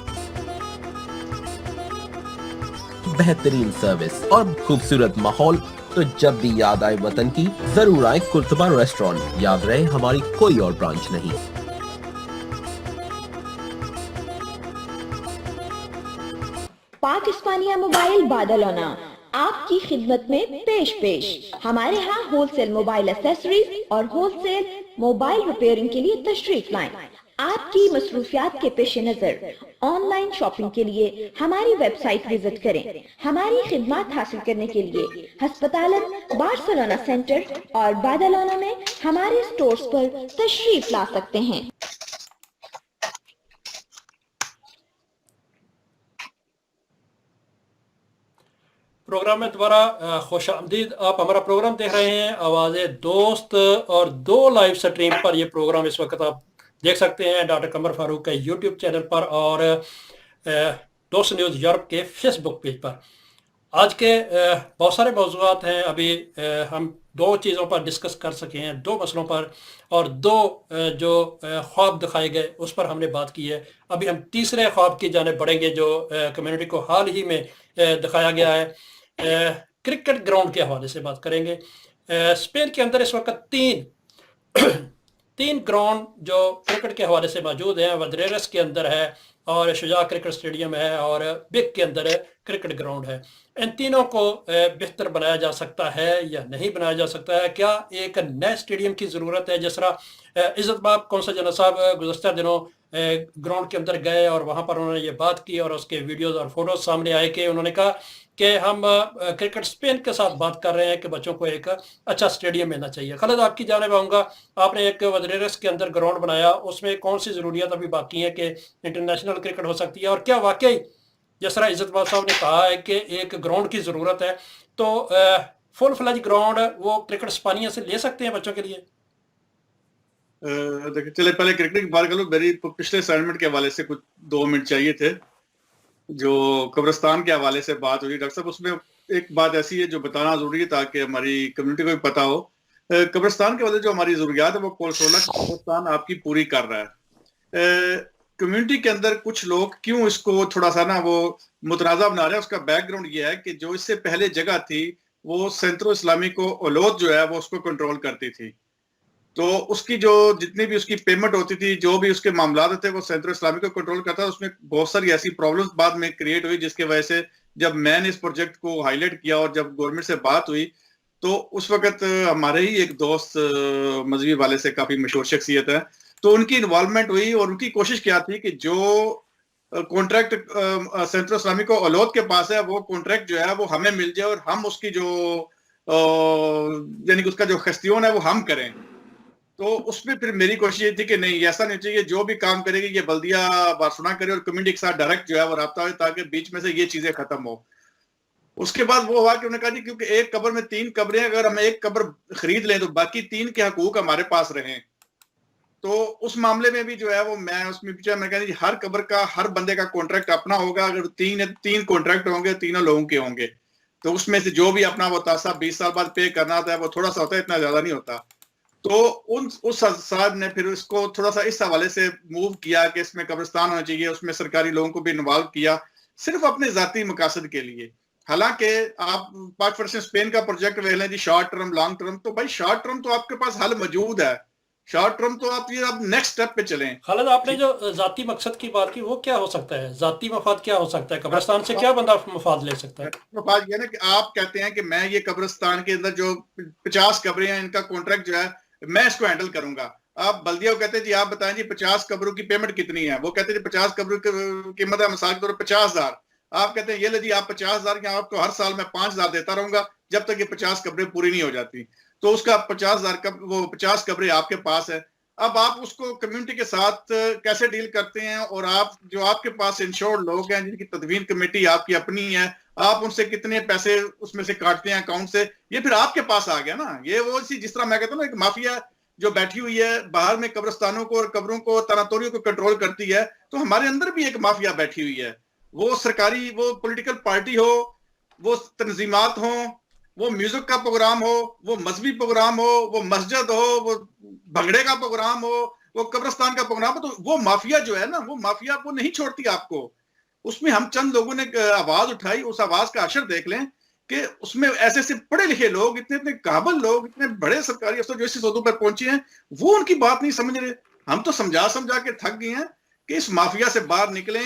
बेहतरीन सर्विस और खूबसूरत माहौल, तो जब भी याद आए वतन की जरूर आए कुर्तबा रेस्टोरेंट। याद रहे हमारी कोई और ब्रांच नहीं।
पाक इस्पानिया मोबाइल बादलोना आपकी खिदमत में पेश हमारे यहाँ होलसेल मोबाइल एसेसरीज और होलसेल मोबाइल रिपेयरिंग के लिए तशरीफ लाएं। आपकी मसरूफियात के पेश नजर ऑनलाइन शॉपिंग के लिए हमारी वेबसाइट विजिट करें। हमारी खिदमत हासिल करने के लिए हस्पतालत बार्सिलोना सेंटर और बादलोना में हमारे स्टोर्स पर तशरीफ ला सकते हैं।
प्रोग्राम में दोबारा खुश आमदीद। आप हमारा प्रोग्राम देख रहे हैं आवाज़ दोस्त और 2 लाइव स्ट्रीम पर ये प्रोग्राम इस वक्त आप देख सकते हैं डॉक्टर कमर फारूक के यूट्यूब चैनल पर और दोस्त न्यूज़ यूरोप के फेसबुक पेज पर। आज के बहुत सारे मौज़ूआत हैं। अभी हम 2 चीज़ों पर डिस्कस कर सके हैं, 2 मसलों पर, और 2 जो ख्वाब दिखाए गए उस पर हमने बात की है। अभी हम तीसरे ख्वाब की जाने बढ़ेंगे जो कम्युनिटी को हाल ही में दिखाया गया है। क्रिकेट ग्राउंड के हवाले से बात करेंगे। स्पेन के अंदर इस वक्त 3 ग्राउंड जो क्रिकेट के हवाले से मौजूद हैं। वडरेरस के अंदर है और शुजा क्रिकेट स्टेडियम है और बिग के अंदर क्रिकेट ग्राउंड है। इन तीनों को बेहतर बनाया जा सकता है या नहीं बनाया जा सकता है? क्या एक नए स्टेडियम की ज़रूरत है? जिस तरह इज़्ज़त माब कौंसल जनरल साहब गुज़श्ता दिनों ग्राउंड के अंदर गए और वहाँ पर उन्होंने ये बात की और उसके वीडियोज़ और फोटोज़ सामने आए कि उन्होंने कहा कि हम क्रिकेट स्पेन के साथ बात कर रहे हैं कि बच्चों को एक अच्छा स्टेडियम मिलना चाहिए। खालिद, आपकी जानिब आऊँगा। आपने एक वडरेरस के अंदर ग्राउंड बनाया, उसमें कौन सी ज़रूरियात अभी बाकी हैं कि इंटरनेशनल क्रिकेट हो सकती है? और क्या वाकई जिस तरह इज़्ज़त माब साहब ने कहा है कि एक ग्राउंड की ज़रूरत है, तो फुल फ्लेज ग्राउंड वो क्रिकेट स्पानिया से ले सकते हैं बच्चों के लिए?
देखिए, चले पहले क्रिकेट की बात कर लो। मेरी पिछले सेगमेंट के हवाले से कुछ 2 मिनट चाहिए थे। جو قبرستان کے حوالے سے بات ہوئی ڈاکٹر صاحب، اس میں ایک بات ایسی ہے جو بتانا ضروری ہے تاکہ ہماری کمیونٹی کو بھی پتا ہو. قبرستان کے حوالے جو ہماری ضروریات ہے وہ کولسولہ قبرستان آپ کی پوری کر رہا ہے. کمیونٹی کے اندر کچھ لوگ کیوں اس کو تھوڑا سا نا وہ متنازع بنا رہے ہیں، اس کا بیک گراؤنڈ یہ ہے کہ جو اس سے پہلے جگہ تھی وہ سینٹرو اسلامی کو اولود جو ہے وہ اس کو کنٹرول کرتی تھی. تو اس کی جو جتنی بھی اس کی پیمنٹ ہوتی تھی، جو بھی اس کے معاملات تھے، وہ سینٹرل اسلامی کو کنٹرول کرتا تھا. اس میں بہت ساری ایسی پرابلمز بعد میں کریٹ ہوئی جس کی وجہ سے جب میں نے اس پروجیکٹ کو ہائی لائٹ کیا اور جب گورنمنٹ سے بات ہوئی تو اس وقت ہمارے ہی ایک دوست مذہبی والے سے کافی مشہور شخصیت ہے، تو ان کی انوالومنٹ ہوئی اور ان کی کوشش کیا تھی کہ جو کانٹریکٹ سینٹرل اسلامی کو اولود کے پاس ہے وہ کانٹریکٹ جو ہے وہ ہمیں مل جائے اور ہم اس کی جو یعنی کہ اس کا جو خستیون ہے وہ ہم کریں. تو اس میں پھر میری کوشش یہ تھی کہ نہیں، ایسا نہیں چاہیے، جو بھی کام کرے گی یہ بلدیہ بارسنا کرے اور کمیونٹی کے ساتھ ڈائریکٹ جو ہے وہ رابطہ ہو تاکہ بیچ میں سے یہ چیزیں ختم ہو. اس کے بعد وہ ہوا کہ انہوں نے کہا جی کیونکہ ایک قبر میں 3 قبریں، اگر ہم ایک قبر خرید لیں تو باقی 3 کے حقوق ہمارے پاس رہیں. تو اس معاملے میں بھی جو ہے وہ میں اس میں پوچھا، میں کہا جی ہر قبر کا ہر بندے کا کانٹریکٹ اپنا ہوگا. اگر 3 کانٹریکٹ ہوں گے، تینوں لوگوں کے ہوں گے، تو اس میں سے جو بھی اپنا وہ تاسا 20 سال بعد پے کرنا ہوتا ہے وہ تھوڑا سا ہوتا ہے، اتنا زیادہ نہیں ہوتا. تو اس صاحب نے پھر اس کو تھوڑا سا اس حوالے سے موو کیا کہ اس میں قبرستان ہونا چاہیے، اس میں سرکاری لوگوں کو بھی انوالو کیا صرف اپنے ذاتی مقاصد کے لیے. حالانکہ آپ پاک فلسطین اسپین کا پروجیکٹ ویل ہیں جی، شارٹ ٹرم لانگ ٹرم، تو بھائی شارٹ ٹرم تو آپ کے پاس حل موجود ہے، شارٹ ٹرم تو آپ یہ اب نیکسٹ سٹیپ پہ چلیں.
خالد آپ نے جو ذاتی مقصد کی بات کی وہ کیا ہو سکتا ہے؟ ذاتی مفاد کیا ہو سکتا ہے؟ قبرستان سے کیا بندہ مفاد لے سکتا ہے؟
مفاد یہ نا کہ آپ کہتے ہیں کہ میں یہ قبرستان کے اندر جو 50 قبریں ہیں ان کا کانٹریکٹ جو ہے میں اس کو ہینڈل کروں گا. آپ بلدیہ کو کہتے ہیں جی آپ بتائیں جی 50 قبروں کی پیمنٹ کتنی ہے، وہ کہتے ہیں جی 50 قبروں کی قیمت ہے مثال کے طور پر 50,000. آپ کہتے ہیں یہ لے جی آپ 50,000 کی، آپ کو ہر سال میں 5,000 دیتا رہوں گا جب تک یہ 50 قبریں پوری نہیں ہو جاتی. تو اس کا 50,000 وہ 50 قبریں آپ کے پاس ہے. اب آپ اس کو کمیونٹی کے ساتھ کیسے ڈیل کرتے ہیں، اور آپ جو آپ کے پاس انشورڈ لوگ ہیں جن کی تدوین کمیٹی آپ کی اپنی ہے، آپ ان سے کتنے پیسے اس میں سے کاٹتے ہیں اکاؤنٹ سے، یہ پھر آپ کے پاس آ گیا نا. یہ وہ جس طرح میں کہتا ہوں نا ایک مافیا جو بیٹھی ہوئی ہے باہر میں قبرستانوں کو اور قبروں کو تناتوریوں کو کنٹرول کرتی ہے، تو ہمارے اندر بھی ایک مافیا بیٹھی ہوئی ہے. وہ سرکاری وہ پولیٹیکل پارٹی ہو، وہ تنظیمات ہوں، وہ میوزک کا پروگرام ہو، وہ مذہبی پروگرام ہو، وہ مسجد ہو، وہ بھنگڑے کا پروگرام ہو، وہ قبرستان کا پروگرام ہو، تو وہ مافیا جو ہے نا وہ مافیا وہ نہیں چھوڑتی آپ کو. اس میں ہم چند لوگوں نے آواز اٹھائی، اس آواز کا اثر دیکھ لیں کہ اس میں ایسے ایسے پڑھے لکھے لوگ، اتنے قابل لوگ، اتنے بڑے سرکاری افسر جو اس عہدوں پر پہنچے ہیں وہ ان کی بات نہیں سمجھ رہے. ہم تو سمجھا کے تھک گئے ہیں کہ اس مافیا سے باہر نکلیں.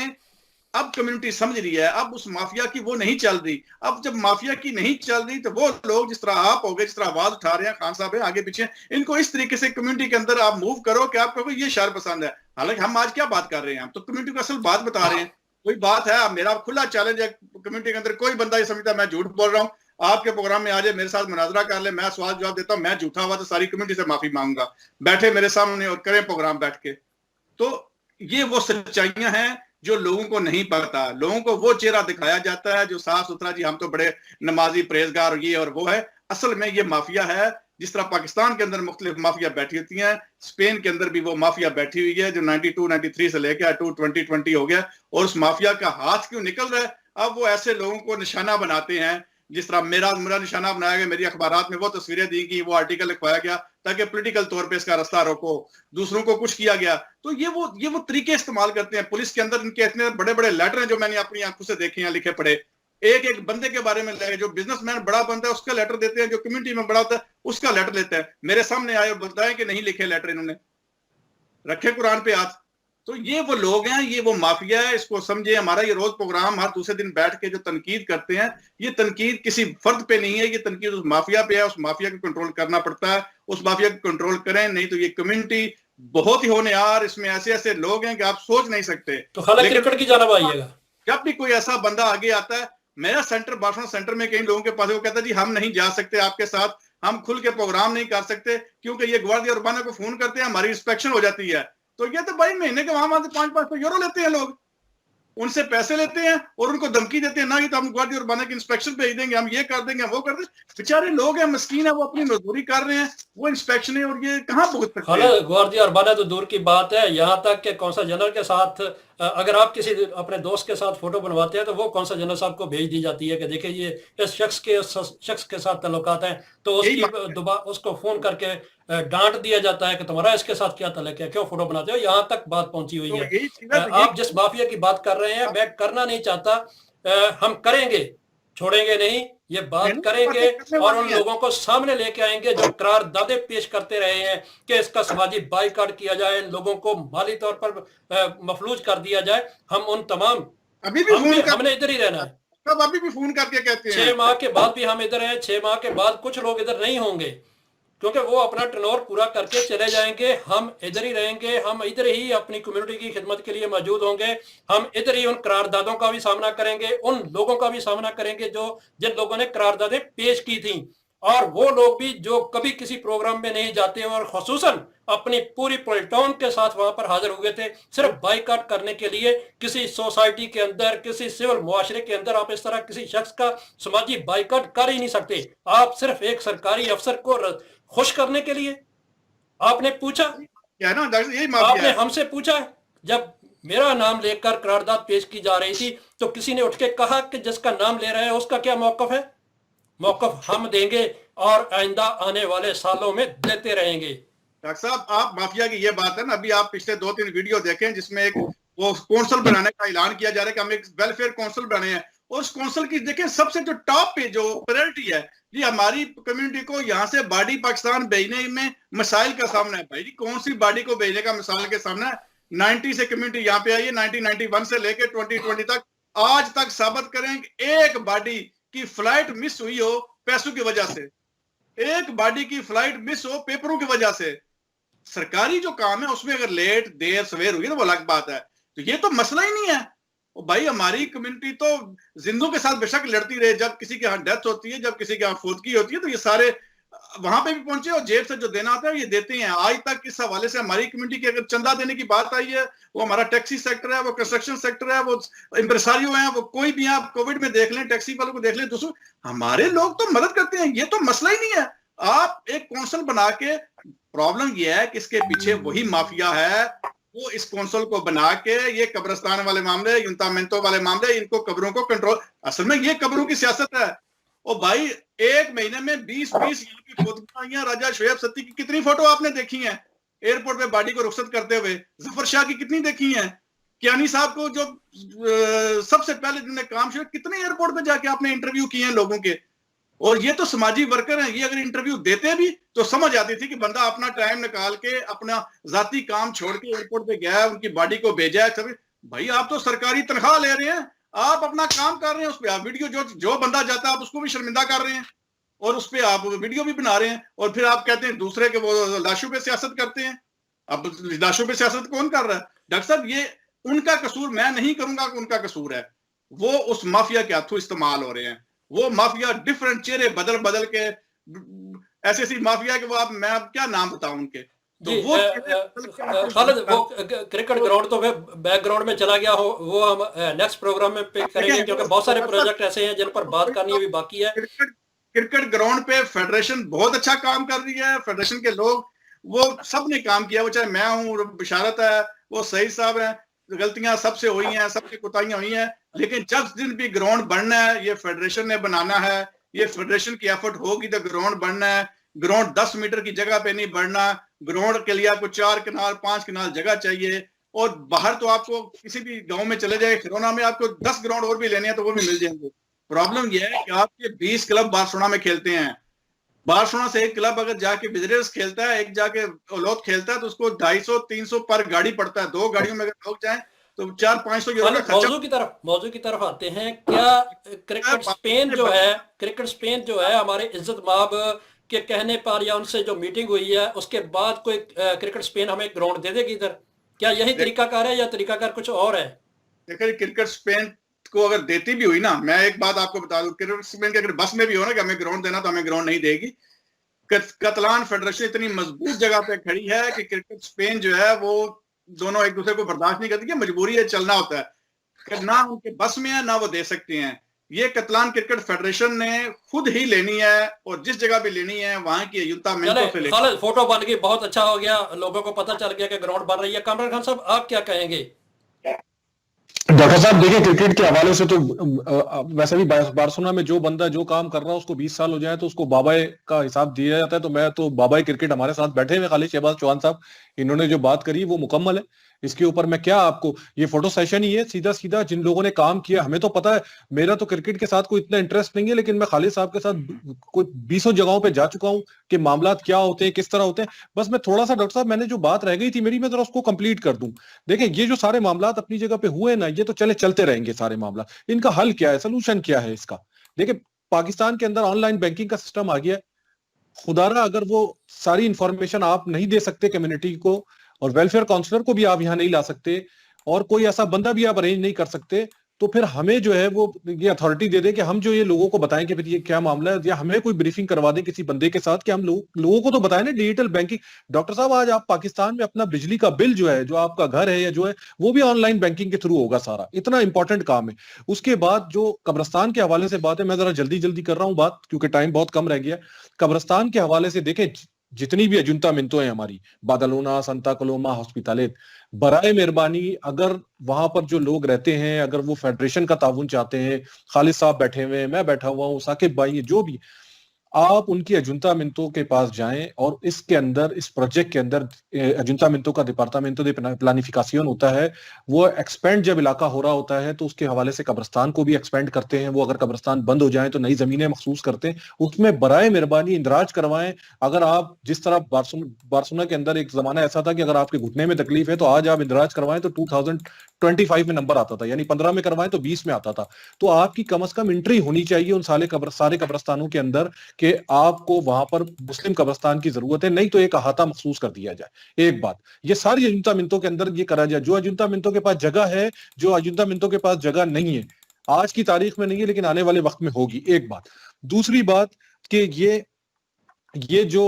اب کمیونٹی سمجھ رہی ہے، اب اس مافیا کی وہ نہیں چل رہی. اب جب مافیا کی نہیں چل رہی تو وہ لوگ جس طرح آپ ہو گئے، جس طرح آواز اٹھا رہے ہیں خان صاحب ہیں آگے پیچھے، ان کو اس طریقے سے کمیونٹی کے اندر آپ موو کرو کہ آپ کو یہ شعر پسند ہے. حالانکہ ہم آج کیا بات کر رہے ہیں، ہم تو کمیونٹی کو اصل بات بتا رہے ہیں. کوئی بات ہے، میرا کھلا چیلنج ہے کمیونٹی کے اندر، کوئی بندہ یہ سمجھتا میں جھوٹ بول رہا ہوں آپ کے پروگرام میں آ جائے، میرے ساتھ مناظرہ کر لے، میں سوال جواب دیتا ہوں، میں جھوٹا ہوا تو ساری کمیونٹی سے معافی مانگوں گا، بیٹھے میرے سامنے اور کریں پروگرام بیٹھ کے. تو یہ وہ سچائیاں ہیں جو لوگوں کو نہیں پتا. لوگوں کو وہ چہرہ دکھایا جاتا ہے جو صاف ستھرا، جی ہم تو بڑے نمازی پرہیزگار یہ اور وہ ہے. اصل میں یہ مافیا ہے. جس طرح پاکستان کے اندر مختلف مافیا بیٹھی ہوتی ہیں، اسپین کے اندر بھی وہ مافیا بیٹھی ہوئی ہے جو 92-93 سے لے کے 2020 ہو گیا. اور اس مافیا کا ہاتھ کیوں نکل رہا ہے؟ اب وہ ایسے لوگوں کو نشانہ بناتے ہیں، جس طرح میرا نشانہ بنایا گیا، میری اخبارات میں وہ تصویریں دی گئی، وہ آرٹیکل لکھوایا گیا تاکہ پولیٹیکل طور پہ اس کا راستہ روکو، دوسروں کو کچھ کیا گیا. تو یہ وہ طریقے استعمال کرتے ہیں. پولیس کے اندر ان کے اتنے بڑے بڑے لیٹر ہیں جو میں نے اپنی آنکھوں سے دیکھے ہیں، لکھے پڑھے. ایک بندے کے بارے میں جو بزنس مین بڑا بندہ ہے اس کا لیٹر دیتے ہیں، جو کمیونٹی میں بڑا ہوتا ہے اس کا لیٹر لیتے ہیں. میرے سامنے آئے اور بتائیں کہ نہیں لکھے لیٹر، انہوں نے رکھے قرآن پہ ہاتھ. تو یہ وہ لوگ ہیں، یہ وہ مافیا ہے. اس کو سمجھے. ہمارا یہ روز پروگرام ہر دوسرے دن بیٹھ کے جو تنقید کرتے ہیں، یہ تنقید کسی فرد پہ نہیں ہے، یہ تنقید اس مافیا پہ ہے. اس مافیا کو کنٹرول کرنا پڑتا ہے. اس مافیا کو کنٹرول کریں، نہیں تو یہ کمیونٹی بہت ہی ہونہار، اس میں ایسے ایسے لوگ ہیں کہ آپ سوچ نہیں سکتے.
تو خالد کرکٹ کی جانب آئیے گا.
جب بھی کوئی ایسا بندہ آگے آتا ہے، میرا سینٹر بارسلونا سینٹر میں کئی لوگوں کے پاس وہ کہتا ہے جی ہم نہیں جا سکتے آپ کے ساتھ، ہم کھل کے پروگرام نہیں کر سکتے کیونکہ یہ گواردیا اربانا کو فون کرتے ہیں، ہماری انسپیکشن ہو جاتی ہے. تو یہ تو بھائی مہینے کے وہاں سے 500 یورو لیتے ہیں لوگ، ان سے پیسے لیتے ہیں اور ان کو دھمکی دیتے ہیں، نہ یہ تو ہم گواردیا اربانا کی انسپیکشن بھیج دیں گے، ہم یہ کر دیں گے، وہ کر دیں گے. بیچارے لوگ ہیں، مسکین ہیں، وہ اپنی مزدوری کر رہے ہیں. वो इंस्पेक्शन है और ये कहाँ भुगत सकते हैं?
हालांकि गुआर्दी अरबाना तो दूर की बात है, यहाँ तक कि कौंसल जनरल के साथ अगर आप किसी अपने दोस्त के साथ फोटो बनवाते हैं तो वो कौंसल जनरल साहब को भेज दी जाती है कि देखिए ये इस शख्स के साथ ताल्लुकात हैं, तो उसको फोन करके डांट दिया जाता है कि तुम्हारा इसके साथ क्या ताल्लुक है, क्यों फोटो बनाते हो, यहाँ तक बात पहुंची हुई है। आप जिस माफिया की बात कर रहे हैं मैं करना नहीं चाहता, हम करेंगे, छोड़ेंगे नहीं, ये बात करेंगे और उन लोगों को सामने लेके आएंगे जो करारदादे पेश करते रहे हैं कि इसका समाजी बाइकाट किया जाए, लोगों को माली तौर पर मफलूज कर दिया जाए। हम उन तमाम हमने इधर ही रहना है,
अभी भी फोन करके कहते हैं
6 माह के बाद भी हम इधर हैं, 6 माह के बाद कुछ लोग इधर नहीं होंगे क्योंकि वो अपना टर्नओवर पूरा करके चले जाएंगे, हम इधर ही रहेंगे, हम इधर ही अपनी कम्युनिटी की खिदमत के लिए मौजूद होंगे, हम इधर ही उन करारदादों का भी सामना करेंगे, उन लोगों का भी सामना करेंगे जिन लोगों ने करारदादें पेश की थी, और वो लोग भी जो कभी किसी प्रोग्राम में नहीं जाते और खुसूसन अपनी पूरी पलटौन के साथ वहां पर हाजिर हुए थे सिर्फ बाइकाट करने के लिए। किसी सोसाइटी के अंदर, किसी सिविल मुआशरे के अंदर आप इस तरह किसी शख्स का समाजी बाइकाट कर ही नहीं सकते। आप सिर्फ एक सरकारी अफसर को खुश करने के लिए आपने पूछा,
क्या ना यही
आपने हमसे पूछा, जब मेरा नाम लेकर करारदाद पेश की जा रही थी तो किसी ने उठ के कहा कि जिसका नाम ले रहा है उसका क्या मौकफ है? मौकफ हम देंगे और आइंदा आने वाले सालों में देते रहेंगे।
डॉक्टर साहब, आप माफिया की ये बात है ना, अभी आप पिछले 2-3 वीडियो देखें जिसमें एक वो कौंसल बनाने का ऐलान किया जा रहा है कि हम एक वेलफेयर कौंसल बने हैं, और उस कौंसल की देखें सबसे जो टॉप पे जो प्रायोरिटी है जी हमारी कम्युनिटी को यहाँ से बॉडी पाकिस्तान भेजने में मसाइल का सामना है। भाई जी कौन सी बॉडी को भेजने का मिसाल के सामना है? 90 से कम्युनिटी यहाँ पे आई है, 1991 से लेकर 2020 तक, आज तक साबित करें कि एक बॉडी की फ्लाइट मिस हुई हो पैसों की वजह से, एक बॉडी की फ्लाइट मिस हो पेपरों की वजह से। सरकारी जो काम है उसमें अगर लेट देर सवेर हुई तो वो अलग बात है, तो ये तो मसला ही नहीं है। और भाई हमारी कम्युनिटी तो जिंदों के साथ बेशक लड़ती रहे, जब किसी के यहाँ डेथ होती है, जब किसी के यहाँ फौतगी होती है, तो ये सारे वहां पे भी पहुंचे और जेब से जो देना आता है ये देते हैं। आज तक इस हवाले से हमारी कम्युनिटी की अगर चंदा देने की बात आई है, वो हमारा टैक्सी सेक्टर है, वो कंस्ट्रक्शन सेक्टर है, वो इम्प्रेसारियो है, वो कोई भी आप कोविड में देख लें, टैक्सी वालों को देख लें, दोस्तों हमारे लोग तो मदद करते हैं, ये तो मसला ही नहीं है। आप एक कौंसल बना के, प्रॉब्लम ये है कि इसके पीछे वही माफिया है, वो इस कौंसल को बना के ये कब्रिस्तान वाले मामले, यूंतामेंटो वाले मामले, इनको कब्रों को कंट्रोल, असल में ये कब्रों की सियासत है। और भाई एक महीने में 20-20 यहाँ की फोटोग्राफियां राजा शोएब सत्ती की कितनी फोटो आपने देखी हैं एयरपोर्ट पे बॉडी को रुखसत करते हुए? जफर शाह की कितनी देखी हैं? कियानी साहब को जो सबसे पहले जिन्होंने काम शुरू, कितने एयरपोर्ट पे जाके आपने इंटरव्यू किए हैं लोगों के? और ये तो समाजी वर्कर हैं, ये अगर इंटरव्यू देते भी तो समझ आती थी कि बंदा अपना टाइम निकाल के अपना जाती काम छोड़ के एयरपोर्ट पे गया है, उनकी बॉडी को भेजा है। भाई आप तो सरकारी तनख्वाह ले रहे हैं, आप अपना काम कर रहे हैं, उस पर आप वीडियो जो बंदा जाता है आप उसको भी शर्मिंदा कर रहे हैं और उस पर आप वीडियो भी बना रहे हैं, और फिर आप कहते हैं दूसरे के वो लाशों पे सियासत करते हैं। अब लाशों पे सियासत कौन कर रहा है? डॉक्टर साहब ये उनका कसूर, मैं नहीं करूंगा कि उनका कसूर है, वो उस माफिया के हाथों इस्तेमाल हो रहे हैं। वो माफिया डिफरेंट चेहरे बदल बदल के, ऐसी ऐसी माफिया के वो आप, मैं अब क्या नाम बताऊं उनके, तो वो
खालिद वो क्रिकेट ग्राउंड तो बैकग्राउंड में चला गया हो, वो हम नेक्स्ट प्रोग्राम में पिक करेंगे क्योंकि बहुत सारे प्रोजेक्ट ऐसे हैं जिन पर बात करनी अभी बाकी है।
क्रिकेट ग्राउंड पे फेडरेशन बहुत अच्छा काम कर रही है, फेडरेशन के लोग वो सब ने काम किया, वो चाहे मैं हूँ, बिशारत है, वो सईद साहब है, गलतियां सबसे हुई हैं, सबकी कोताहियां हुई हैं, लेकिन जब दिन भी ग्राउंड बनना है ये फेडरेशन ने बनाना है, ये फेडरेशन की एफर्ट होगी तो ग्राउंड बनना है। ग्राउंड 10 मीटर की जगह पे नहीं बढ़ना, ग्राउंड के लिए आपको 4 कनाल 5 कनाल जगह चाहिए, और बाहर तो आपको किसी भी गांव में चले जाए, खिरौना में आपको 10 ग्राउंड और भी लेने हैं तो वो भी मिल जाएंगे। प्रॉब्लम यह है कि आपके 20 क्लब बार्सिलोना में खेलते हैं, बार्सिलोना से एक क्लब अगर जाके विजिटर्स खेलता है, एक जाके औलौद खेलता है, तो उसको 250-300 पर गाड़ी पड़ता है। 2 गाड़ियों में अगर लोग जाएं तो 400-500 यूरो का खर्चा।
मौजू की तरफ आते हैं। क्या क्रिकेट स्पेन जो है हमारे इज्जत माब के कहने पर या उनसे जो मीटिंग हुई है उसके बाद कोई क्रिकेट स्पेन हमें ग्राउंड दे देगी इधर? क्या यही तरीकाकार है या तरीकाकार कुछ और है?
देखिए क्रिकेट स्पेन को अगर देती भी हुई ना, मैं एक बात आपको बता दूं, क्रिकेट स्पेन के अगर बस में भी हो ना कि हमें ग्राउंड देना, तो हमें ग्राउंड नहीं देगी। कतलान फेडरेशन इतनी मजबूत जगह पे खड़ी है कि क्रिकेट स्पेन जो है वो दोनों एक दूसरे को बर्दाश्त नहीं करती, मजबूरी है, चलना होता है, ना उनके बस में है ना वो दे सकते हैं। یہ کتلان کرکٹ فیڈریشن نے خود ہی لینی ہے اور جس جگہ بھی لینی ہے وہاں کی ایجنٹامنٹوں سے لینی ہے.
فوٹو بن گئی, بہت اچھا ہو گیا, لوگوں کو پتہ چل گیا کہ گراؤنڈ بن رہی ہے. کامران خان صاحب آپ کیا کہیں گے؟
ڈاکٹر صاحب دیکھیں کرکٹ کے حوالے سے تو ویسے بھی بارسلونا میں جو بندہ جو کام کر رہا ہے اس کو 20 سال ہو جائے تو اس کو بابائے کا حساب دیا جاتا ہے. تو میں تو بابائے کرکٹ ہمارے ساتھ بیٹھے ہوئے خالد شہباز چوہان صاحب, انہوں نے جو بات کری وہ مکمل ہے. اس کے اوپر میں کیا آپ کو, یہ فوٹو سیشن ہی ہے سیدھا سیدھا. جن لوگوں نے کام کیا, ہمیں تو پتا ہے, میرا تو کرکٹ کے ساتھ کوئی اتنا انٹرسٹ نہیں ہے, لیکن میں خالد صاحب کے ساتھ کوئی 20 جگہوں پہ جا چکا ہوں کہ معاملات کیا ہوتے ہیں, کس طرح ہوتے ہیں. بس میں تھوڑا سا ڈاکٹر صاحب, میں نے جو بات رہ گئی تھی میری, میں ذرا اس کو کمپلیٹ کر دوں. دیکھیں یہ جو سارے معاملات اپنی جگہ پہ ہوئے نا, یہ تو چلتے رہیں گے سارے معاملات. ان کا حل کیا ہے, سلوشن کیا ہے اس کا؟ دیکھیں پاکستان کے اندر آن لائن بینکنگ کا سسٹم آ گیا ہے. خدا رہا اگر وہ ساری انفارمیشن آپ نہیں دے سکتے کمیونٹی کو, اور ویلفیئر کاؤنسلر کو بھی آپ یہاں نہیں لا سکتے, اور کوئی ایسا بندہ بھی آپ ارینج نہیں کر سکتے, تو پھر ہمیں جو ہے وہ یہ اتھارٹی دے دیں کہ ہم جو یہ لوگوں کو بتائیں کہ یہ کیا معاملہ ہے, یا ہمیں کوئی بریفنگ کروا دیں کسی بندے کے ساتھ کہ ہم لوگوں کو تو بتائیں نا ڈیجیٹل بینکنگ. ڈاکٹر صاحب آج آپ پاکستان میں اپنا بجلی کا بل جو ہے, جو آپ کا گھر ہے یا جو ہے, وہ بھی آن لائن بینکنگ کے تھرو ہوگا سارا. اتنا امپورٹنٹ کام ہے. اس کے بعد جو قبرستان کے حوالے سے بات ہے, میں ذرا جلدی کر رہا ہوں بات کیونکہ ٹائم بہت کم رہ گیا. قبرستان کے حوالے سے دیکھیں جتنی بھی ایجنٹامنٹو ہیں ہماری, بادلونا, سنتا کلوما, ہاسپٹالیٹ, برائے مہربانی اگر وہاں پر جو لوگ رہتے ہیں, اگر وہ فیڈریشن کا تعاون چاہتے ہیں, خالد صاحب بیٹھے ہوئے ہیں, میں بیٹھا ہوا ہوں, ثاقب بھائی, جو بھی, آپ ان کی ایجنٹامنٹو کے پاس جائیں. اور اس کے اندر, اس پروجیکٹ کے اندر ایجنٹامنٹو کا ڈپارٹامنٹو دے پلانیفیکاسیون ہوتا ہے, وہ ایکسپینڈ جب علاقہ ہو رہا ہوتا ہے تو اس کے حوالے سے قبرستان کو بھی ایکسپینڈ کرتے ہیں. وہ اگر قبرستان بند ہو جائیں تو نئی زمینیں مخصوص کرتے ہیں. اس میں برائے مہربانی اندراج کروائیں. اگر آپ جس طرح بارسلونا کے اندر ایک زمانہ ایسا تھا کہ اگر آپ کے گھٹنے میں تکلیف ہے تو آج آپ اندراج کروائیں تو 2025 میں نمبر آتا تھا, یعنی 15 میں کروائیں تو 20 میں آتا تھا. تو آپ کی کم از کم انٹری ہونی چاہیے ان سارے قبرستانوں کے اندر کہ آپ کو وہاں پر مسلم قبرستان کی ضرورت ہے, نہیں تو ایک احاطہ مخصوص کر دیا جائے. ایک بات یہ ساری ایجنٹامنٹو کے اندر یہ کرا جائے. جو ایجنٹامنٹو کے پاس جگہ ہے, جو ایجنٹامنٹو کے پاس جگہ نہیں ہے, آج کی تاریخ میں نہیں ہے لیکن آنے والے وقت میں ہوگی. ایک بات. دوسری بات کہ یہ جو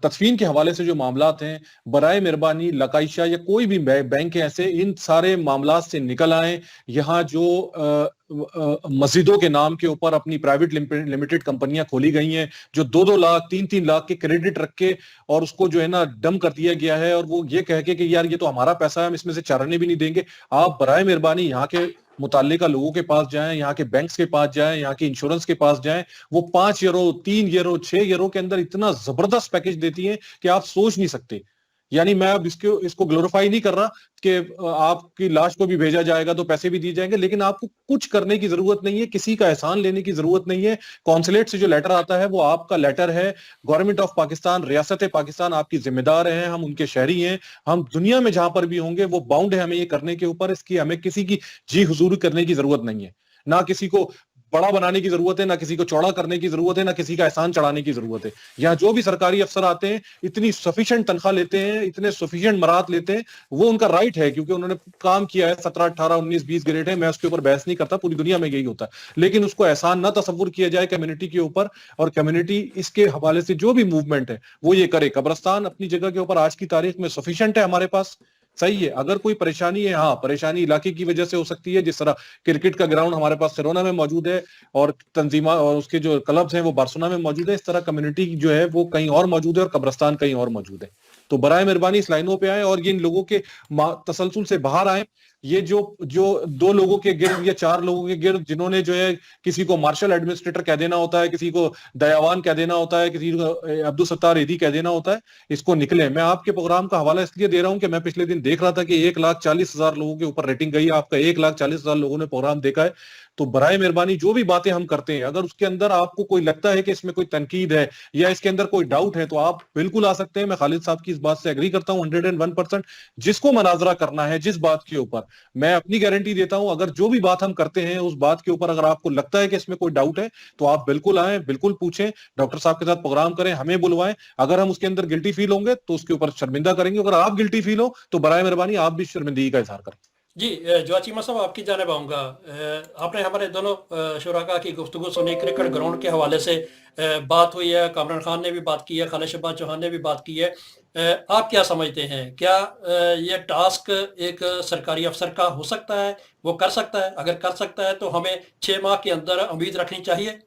تدفین کے حوالے سے جو معاملات ہیں, برائے مہربانی لقائشہ یا کوئی بھی بینک ہے ایسے, ان سارے معاملات سے نکل آئیں. یہاں جو مسجدوں کے نام کے اوپر اپنی پرائیویٹ لمیٹڈ کمپنیاں کھولی گئی ہیں, جو 2-2 لاکھ 3-3 لاکھ کے کریڈٹ رکھ کے اور اس کو جو ہے نا ڈم کر دیا گیا ہے, اور وہ یہ کہہ کے کہ یار یہ تو ہمارا پیسہ ہے, ہم اس میں سے چرانے بھی نہیں دیں گے. آپ برائے مہربانی یہاں کے متعلقہ لوگوں کے پاس جائیں, یہاں کے بینکس کے پاس جائیں, یہاں کے انشورنس کے پاس جائیں. وہ 5 یورو 3 یورو 6 یورو کے اندر اتنا زبردست پیکج دیتی ہیں کہ آپ سوچ نہیں سکتے. یعنی میں اب اس کو گلوریفائی نہیں کر رہا کہ آپ کی لاش کو بھی بھیجا جائے گا تو پیسے بھی دیے جائیں گے, لیکن آپ کو کچھ کرنے کی ضرورت نہیں ہے, کسی کا احسان لینے کی ضرورت نہیں ہے. کونسلیٹ سے جو لیٹر آتا ہے وہ آپ کا لیٹر ہے. گورنمنٹ آف پاکستان, ریاست پاکستان آپ کی ذمہ دار ہیں, ہم ان کے شہری ہیں. ہم دنیا میں جہاں پر بھی ہوں گے وہ باؤنڈ ہے ہمیں یہ کرنے کے اوپر. اس کی ہمیں کسی کی جی حضور کرنے کی ضرورت نہیں ہے, نہ کسی کو بڑا بنانے کی ضرورت ہے, نہ کسی کو چوڑا کرنے کی ضرورت ہے, نہ کسی کا احسان چڑھانے کی ضرورت ہے. یہاں جو بھی سرکاری افسر آتے ہیں اتنی سفیشینٹ تنخواہ لیتے ہیں, اتنے سفیشینٹ مرات لیتے ہیں. وہ ان کا رائٹ ہے کیونکہ انہوں نے کام کیا ہے. 17 18 19 20 گریڈ ہے, میں اس کے اوپر بحث نہیں کرتا, پوری دنیا میں یہی ہوتا ہے. لیکن اس کو احسان نہ تصور کیا جائے کمیونٹی کے اوپر, اور کمیونٹی اس کے حوالے سے جو بھی موومنٹ ہے وہ یہ کرے. قبرستان اپنی جگہ کے اوپر آج کی تاریخ میں سفیشینٹ ہے ہمارے پاس, صحیح ہے. اگر کوئی پریشانی ہے, ہاں پریشانی علاقے کی وجہ سے ہو سکتی ہے. جس طرح کرکٹ کا گراؤنڈ ہمارے پاس سرونا میں موجود ہے اور تنظیمات اور اس کے جو کلبز ہیں وہ بارسلونا میں موجود ہے, اس طرح کمیونٹی جو ہے وہ کہیں اور موجود ہے اور قبرستان کہیں اور موجود ہے. تو برائے مہربانی اس لائنوں پہ آئیں اور یہ ان لوگوں کے تسلسل سے باہر آئیں. یہ جو 2 لوگوں کے گرد یا 4 لوگوں کے گرد جنہوں نے جو ہے کسی کو مارشل ایڈمنسٹریٹر کہہ دینا ہوتا ہے, کسی کو دیاوان کہہ دینا ہوتا ہے, کسی کو عبدالستار ایدی کہہ دینا ہوتا ہے, اس کو نکلیں. میں آپ کے پروگرام کا حوالہ اس لیے دے رہا ہوں کہ میں پچھلے دن دیکھ رہا تھا کہ 1,40,000 لوگوں کے اوپر ریٹنگ گئی. آپ کا 1,40,000 لوگوں نے پروگرام دیکھا ہے. تو برائے مہربانی جو بھی باتیں ہم کرتے ہیں, اگر اس کے اندر آپ کو کوئی لگتا ہے کہ اس میں کوئی تنقید ہے یا اس کے اندر کوئی ڈاؤٹ ہے تو آپ بالکل آ سکتے ہیں. میں خالد صاحب کی اس بات سے ایگری کرتا ہوں 101%. جس کو مناظرہ کرنا ہے جس بات کے اوپر, میں اپنی گارنٹی دیتا ہوں اگر جو بھی بات ہم کرتے ہیں اس بات کے اوپر اگر آپ کو لگتا ہے کہ اس میں کوئی ڈاؤٹ ہے تو آپ بالکل آئیں, بالکل پوچھیں, ڈاکٹر صاحب کے ساتھ پروگرام کریں, ہمیں بلوائیں. اگر ہم اس کے اندر گلٹی فیل ہوں گے تو اس کے اوپر شرمندہ کریں گے. اگر آپ گلٹی فیل ہو تو برائے مہربانی آپ بھی شرمندگی کا اظہار کریں.
जी, जो चीमा साहब आपकी जानिब आऊँगा। आपने हमारे दोनों शुराका की गुफ्तगू सुनी, क्रिकेट ग्राउंड के हवाले से बात हुई है, कामरान खान ने भी बात की है, खालिद शहबाज चौहान ने भी बात की है। आप क्या समझते हैं, क्या ये टास्क एक सरकारी अफसर का हो सकता है, वो कर सकता है? अगर कर सकता है तो हमें 6 माह के अंदर उम्मीद रखनी चाहिए?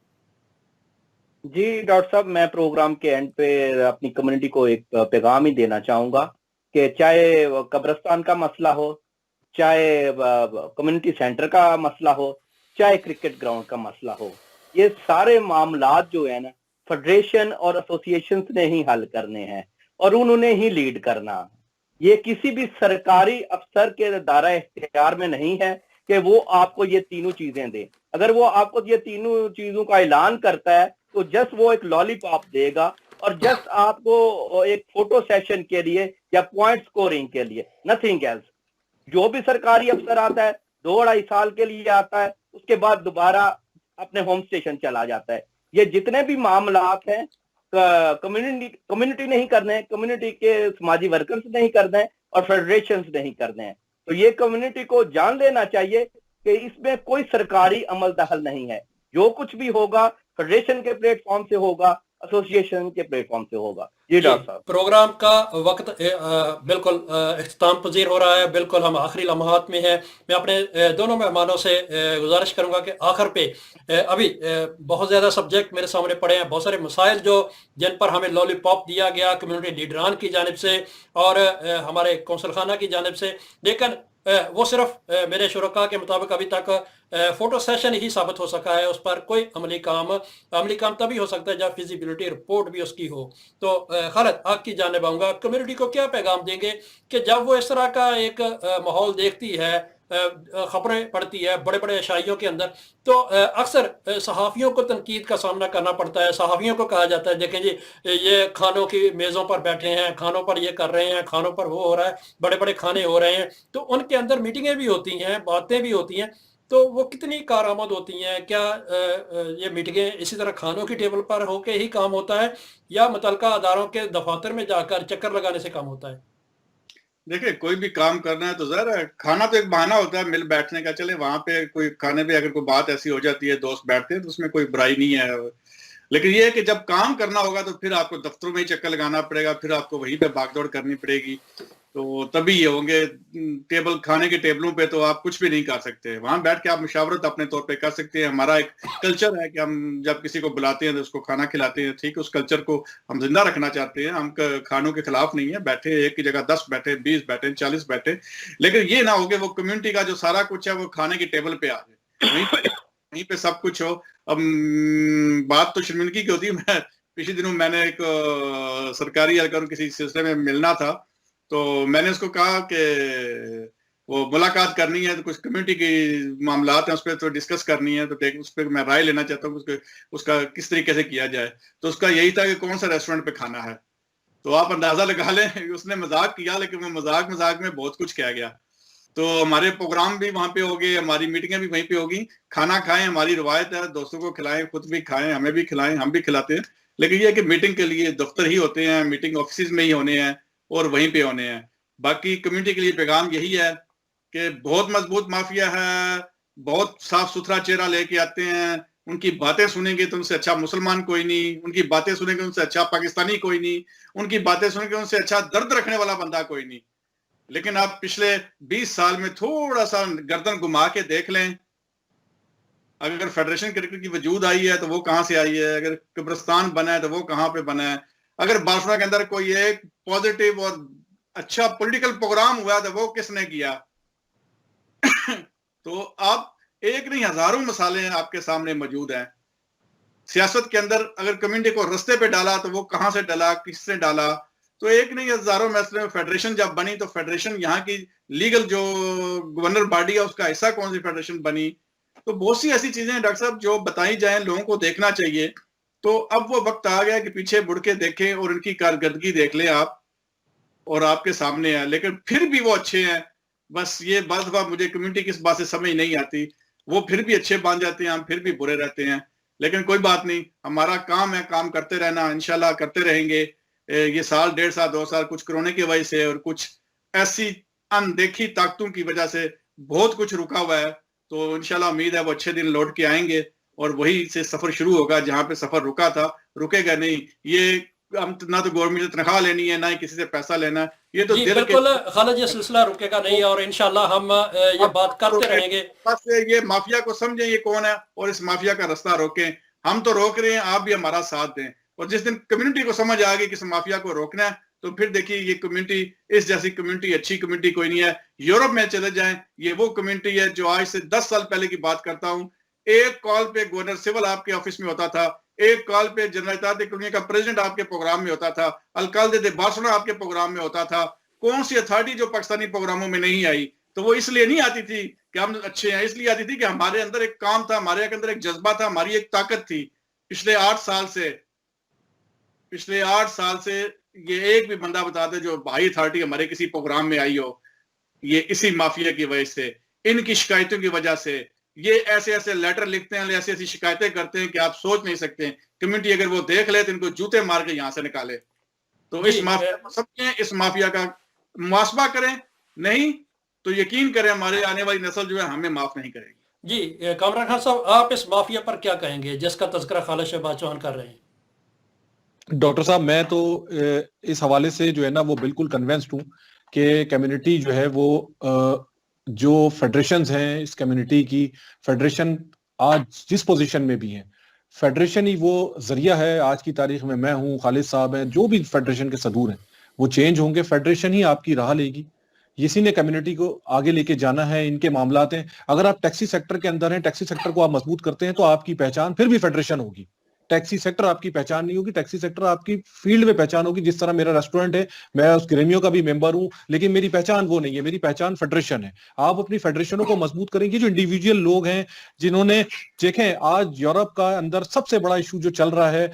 जी डॉक्टर साहब, मैं प्रोग्राम के एंड पे अपनी कम्युनिटी को एक पैगाम ही देना चाहूंगा कि चाहे कब्रिस्तान का मसला हो, चाहे कम्युनिटी सेंटर का मसला हो, चाहे क्रिकेट ग्राउंड का मसला हो, ये सारे मामलात जो है ना फेडरेशन और एसोसिएशन ने ही हल करने हैं और उन्होंने ही लीड करना। ये किसी भी सरकारी अफसर के दायरा इख्तियार में नहीं है कि वो आपको ये तीनों चीजें दे। अगर वो आपको ये तीनों चीजों का ऐलान करता है तो जस्ट वो एक लॉलीपॉप देगा और जस्ट आपको एक फोटो सेशन के लिए या पॉइंट स्कोरिंग के लिए, नथिंग एल्स। जो भी सरकारी अफसर आता है 2-2.5 साल के लिए आता है, उसके बाद दोबारा अपने होम स्टेशन चला जाता है। ये जितने भी मामलात हैं कम्युनिटी नहीं करने, कम्युनिटी के समाजी वर्कर्स नहीं करने और फेडरेशन नहीं करने हैं। तो ये कम्युनिटी को जान लेना चाहिए कि इसमें कोई सरकारी अमल दखल नहीं है। जो कुछ भी होगा फेडरेशन के प्लेटफॉर्म से होगा, एसोसिएशन के प्लेटफॉर्म से होगा। जी डॉक्टर साहब,
प्रोग्राम का वक्त बिल्कुल इख्तिताम पजीर हो रहा है, बिल्कुल हम आखिरी लम्हात में हैं। मैं अपने दोनों मेहमानों से गुजारिश करूंगा कि आखिर पे अभी बहुत ज़्यादा सब्जेक्ट मेरे सामने पड़े हैं, बहुत सारे मसाइल जिन पर हमें लॉलीपॉप दिया गया कम्युनिटी लीडरान की जानिब से और हमारे कौंसल खाना की जानिब से, लेकिन वो सिर्फ मेरे शुरका के मुताबिक अभी तक फोटो सेशन ही साबित हो सका है। उस पर कोई अमली काम तभी हो सकता है जब फिजिबिलिटी रिपोर्ट भी उसकी हो। तो खालिद, आपकी जानिब आऊँगा, कम्युनिटी को क्या पैगाम देंगे कि जब वो इस तरह का एक माहौल देखती है, खबरें पढ़ती है बड़े बड़े शाइयों के अंदर, तो अक्सर सहाफ़ियों को तनकीद का सामना करना पड़ता है। सहाफ़ियों को कहा जाता है देखें जी, ये खानों की मेज़ों पर बैठे हैं, खानों पर ये कर रहे हैं, खानों पर वो हो रहा है, बड़े बड़े खाने हो रहे हैं। तो उनके अंदर मीटिंगें भी होती हैं, बातें भी होती हैं, तो वो कितनी कारआमद होती हैं? क्या ये मीटिंगें इसी तरह खानों की टेबल पर होके ही काम होता है या मुतल्लिका अदारों के दफातर में जाकर चक्कर लगाने से काम होता है?
देखिए, कोई भी काम करना है तो ज़ाहिर है खाना तो एक बहाना होता है मिल बैठने का। चले वहां पे कोई खाने पे अगर कोई बात ऐसी हो जाती है, दोस्त बैठते हैं, तो उसमें कोई बुराई नहीं है। लेकिन ये है कि जब काम करना होगा तो फिर आपको दफ्तरों में ही चक्कर लगाना पड़ेगा, फिर आपको वहीं पे भागदौड़ करनी पड़ेगी, तो तभी ये होंगे। टेबल खाने के टेबलों पे तो आप कुछ भी नहीं कर सकते। वहां बैठ के आप मुशावरत अपने तौर पे कर सकते हैं। हमारा एक कल्चर है कि हम जब किसी को बुलाते हैं तो उसको खाना खिलाते हैं, ठीक है। उस कल्चर को हम जिंदा रखना चाहते हैं। हम खानों के खिलाफ नहीं है, बैठे एक की जगह 10 बैठे, 20 बैठे, 40 बैठे, लेकिन ये ना हो कि वो कम्युनिटी का जो सारा कुछ है वो खाने की टेबल पे आ जाए, वहीं पे सब कुछ हो। अब बात तो शर्मिंदगी की होती है। मैं पिछले दिनों मैंने एक सरकारी एहलकार किसी सिलसिले में मिलना था, तो मैंने उसको कहा कि वो मुलाकात करनी है, तो कुछ कम्युनिटी की मामलात हैं उस पर तो डिस्कस करनी है, तो उस पर मैं राय लेना चाहता हूँ उसका किस तरीके से किया जाए। तो उसका यही था कि कौन सा रेस्टोरेंट पे खाना है। तो आप अंदाजा लगा लें, उसने मजाक किया, लेकिन वो मजाक में बहुत कुछ किया गया। तो हमारे प्रोग्राम भी वहां पे हो गए, हमारी मीटिंगें भी वहीं पे होगी। खाना खाएं, हमारी रवायत है, दोस्तों को खिलाएं, खुद भी खाएं, हमें भी खिलाएं, हम भी खिलाते हैं। लेकिन ये है कि मीटिंग के लिए दफ्तर ही होते हैं, मीटिंग ऑफिस में ही होने हैं और वहीं पे होने हैं। बाकी कम्युनिटी के लिए पैगाम यही है कि बहुत मजबूत माफिया है, बहुत साफ सुथरा चेहरा लेके आते हैं। उनकी बातें सुनेंगे तो उनसे अच्छा मुसलमान कोई नहीं, उनकी बातें सुनेंगे उनसे अच्छा पाकिस्तानी कोई नहीं, उनकी बातें सुनेंगे उनसे अच्छा दर्द रखने वाला बंदा कोई नहीं। लेकिन आप पिछले 20 साल में थोड़ा सा गर्दन घुमा के देख लें, अगर फेडरेशन क्रिकेट की वजूद आई है तो वो कहां से आई है, अगर कब्रिस्तान बना है तो वो कहां पे बना है, अगर बासुरा के अंदर कोई एक पॉजिटिव और अच्छा पॉलिटिकल प्रोग्राम हुआ तो वो किसने किया। तो आप एक नहीं हजारों मसाले आपके सामने मौजूद हैं। सियासत के अंदर अगर कम्युनिटी को रास्ते पे डाला तो वो कहां से डाला, किसने डाला, तो एक नहीं हजारों मसले। फेडरेशन जब बनी तो फेडरेशन यहाँ की लीगल जो गवर्नर बॉडी है उसका हिस्सा कौन सी फेडरेशन बनी। तो बहुत सी ऐसी चीजें डॉक्टर साहब जो बताई जाए, लोगों को देखना चाहिए। तो अब वो वक्त आ गया कि पीछे मुड़ के देखें और इनकी कारकर्दगी देख लें आप, और आपके सामने है। लेकिन फिर भी वो अच्छे हैं। बस ये बात मुझे कम्युनिटी की इस बात से समझ नहीं आती, वो फिर भी अच्छे बन जाते हैं, हम फिर भी बुरे रहते हैं। लेकिन कोई बात नहीं, हमारा काम है, काम करते रहना, इंशाल्लाह करते रहेंगे। ये साल, 1.5 साल, 2 साल कुछ कोरोना की वजह से और कुछ ऐसी अनदेखी ताकतों की वजह से बहुत कुछ रुका हुआ है, तो इंशाल्लाह उम्मीद है वो अच्छे दिन लौट के आएंगे और वही से सफर शुरू होगा जहाँ पे सफर रुका था, रुकेगा नहीं। ये हम ना तो गवर्नमेंट से तनख्वाह लेनी है, ना ही किसी से पैसा लेना, ये तो
बिल्कुल खालिद, ये सिलसिला रुकेगा नहीं और इंशाल्लाह हम ये बात करते रहेंगे।
बस ये माफिया को समझें ये कौन है और इस माफिया का रास्ता रोकें। हम तो रोक रहे हैं, आप भी हमारा साथ दें, और जिस दिन कम्युनिटी को समझ आ गई कि इस माफिया को रोकना है, तो फिर देखिए ये कम्युनिटी, इस जैसी कम्युनिटी अच्छी कम्युनिटी कोई नहीं है। यूरोप में चले जाएं, ये वो कम्युनिटी है जो आज से 10 साल पहले की बात करता हूँ, एक कॉल पे गवर्नर सिविल आपके ऑफिस में होता था, एक कॉल पे जनरल इत्तेहाद का प्रेसिडेंट आपके प्रोग्राम में होता था, अलकायदा दे बार्सिलोना आपके प्रोग्राम में होता था। कौन सी अथॉरिटी जो पाकिस्तानी प्रोग्रामों में नहीं आई? तो वो इसलिए नहीं आती थी कि हम अच्छे हैं, इसलिए आती थी कि हमारे अंदर एक काम था, हमारे अंदर एक जज्बा था, हमारी एक ताकत थी। पिछले 8 साल से ये एक भी बंदा बता दे जो हाई अथॉरिटी हमारे किसी प्रोग्राम में आई हो, ये इसी माफिया की वजह से, इनकी शिकायतों की वजह से। ये ऐसे ऐसे लेटर लिखते हैं, ऐसी ऐसी शिकायतें करते हैं कि आप सोच नहीं सकते। कम्युनिटी अगर वो देख ले तो इनको जूते मार के यहाँ से निकाले। तो इस माफिया को समझें, इस माफिया का मुआसबा करें, नहीं तो यकीन करें हमारे आने वाली नस्ल जो है हमें माफ नहीं करेगी।
जी कामरान खान साहब, आप इस माफिया पर क्या कहेंगे जिसका तज़किरा खालिद शहबाज चौहान कर रहे हैं?
डॉक्टर साहब, मैं तो इस हवाले से जो है ना वो बिल्कुल कन्विंस्ड हूँ कि कम्युनिटी जो है वो जो फेडरेशंस हैं, इस कम्युनिटी की फेडरेशन आज जिस पोजीशन में भी है, फेडरेशन ही वो जरिया है। आज की तारीख में मैं हूँ, खालिद साहब हैं, जो भी फेडरेशन के सदूर हैं वो चेंज होंगे, फेडरेशन ही आपकी राह लेगी। इसी ने कम्युनिटी को आगे लेके जाना है। इनके मामलात हैं, अगर आप टैक्सी सेक्टर के अंदर हैं, टैक्सी सेक्टर को आप मजबूत करते हैं तो आपकी पहचान फिर भी फेडरेशन होगी। टैक्सी सेक्टर आपकी पहचान नहीं होगी, टैक्सी सेक्टर आपकी फील्ड में पहचान होगी। जिस तरह मेरा रेस्टोरेंट है, मैं उस ग्रेमियो का भी मेंबर हूं, लेकिन मेरी पहचान वो नहीं है, मेरी पहचान फेडरेशन है। आप अपनी फेडरेशनों को मजबूत करेंगे। जो इंडिविजुअल लोग हैं जिन्होंने देखें, आज यूरोप का अंदर सबसे बड़ा इशू जो चल रहा है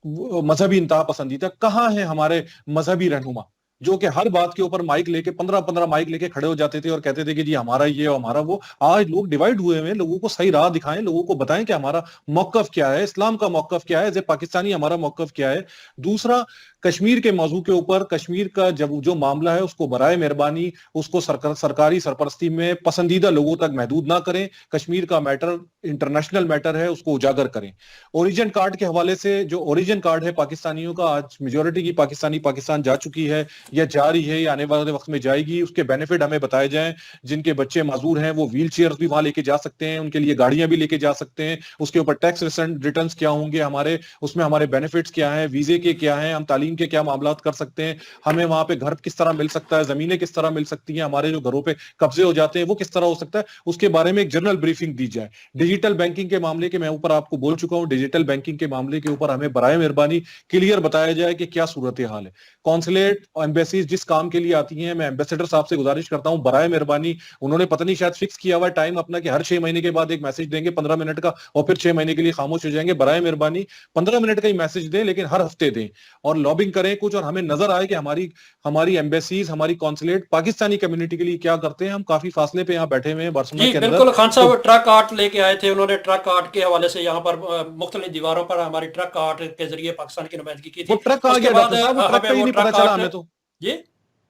मजहबी इंतहा पसंदीदा, कहाँ है हमारे मजहबी रहनुमा जो कि हर बात के ऊपर माइक लेके 15-15 माइक लेके खड़े हो जाते थे और कहते थे कि जी हमारा ये और हमारा वो। आज लोग डिवाइड हुए हैं, लोगों को सही राह दिखाएं, लोगों को बताएं कि हमारा मौकफ क्या है, इस्लाम का मौकफ क्या है, पाकिस्तानी हमारा मौकफ क्या है। दूसरा, कश्मीर के मौजू के ऊपर, कश्मीर का जब जो मामला है उसको बराए मेहरबानी उसको सरकारी सरपरस्ती में पसंदीदा लोगों तक महदूद ना करें। कश्मीर का मैटर इंटरनेशनल मैटर है, उसको उजागर करें। ओरिजिन कार्ड के हवाले से, जो ओरिजिन कार्ड है पाकिस्तानियों का, आज मेजोरिटी की पाकिस्तानी पाकिस्तान जा चुकी है या जा रही है या आने वाले वक्त में जाएगी, उसके बेनिफिट हमें बताए जाएं। जिनके बच्चे माजूर हैं वो व्हील चेयर्स भी वहां लेके जा सकते हैं, उनके लिए गाड़ियां भी लेके जा सकते हैं। उसके ऊपर टैक्स रिटर्न्स क्या होंगे हमारे, उसमें हमारे बेनिफिट्स क्या हैं, वीजे के क्या हैं, हम तालीम के क्या मामलात कर सकते हैं, हमें वहां पे घर किस तरह मिल सकता है, जमीनें किस तरह मिल सकती हैं, हमारे जो घरों पे कब्जे हो जाते हैं वो किस तरह हो सकता है, उसके बारे में एक जनरल ब्रीफिंग दी जाए। डिजिटल बैंकिंग के मामले के मैं ऊपर आपको बोल चुका हूं, डिजिटल बैंकिंग के मामले के ऊपर हमें बराए मेहरबानी क्लियर बताया जाए कि क्या सूरत हाल है। कॉन्सुलेट एम्बेसीज जिस काम के लिए आती हैं, मैं एम्बेसडर साहब से गुजारिश करता हूं, बराए मेहरबानी, उन्होंने पता नहीं शायद फिक्स किया हुआ टाइम अपना कि हर 6 महीने के बाद एक मैसेज देंगे 15 मिनट का और फिर 6 महीने के लिए खामोश हो जाएंगे। बराए मेहरबानी 15 मिनट का ही मैसेज दें, लेकिन हर हफ्ते दें और लॉबिंग करें कुछ, और हमें नजर आए कि हमारी एम्बेसीज, हमारी कॉन्सुलेट पाकिस्तानी कम्युनिटी के लिए क्या करते हैं। हम काफी फासले पे यहाँ बैठे हुए हैं बार्सिलोना के अंदर।
बिल्कुल, खान साहब ट्रक आर्ट लेके आए थे, उन्होंने ट्रक आर्ट के हवाले से यहाँ पर मुख्तलिफ दीवारों पर हमारी ट्रक आर्ट के जरिए पाकिस्तान की नुमाइंदगी की थी।
वो ट्रक कहाँ गया डॉक्टर साहब? वो ट्रक का ही नहीं पता चला हमें तो।
जी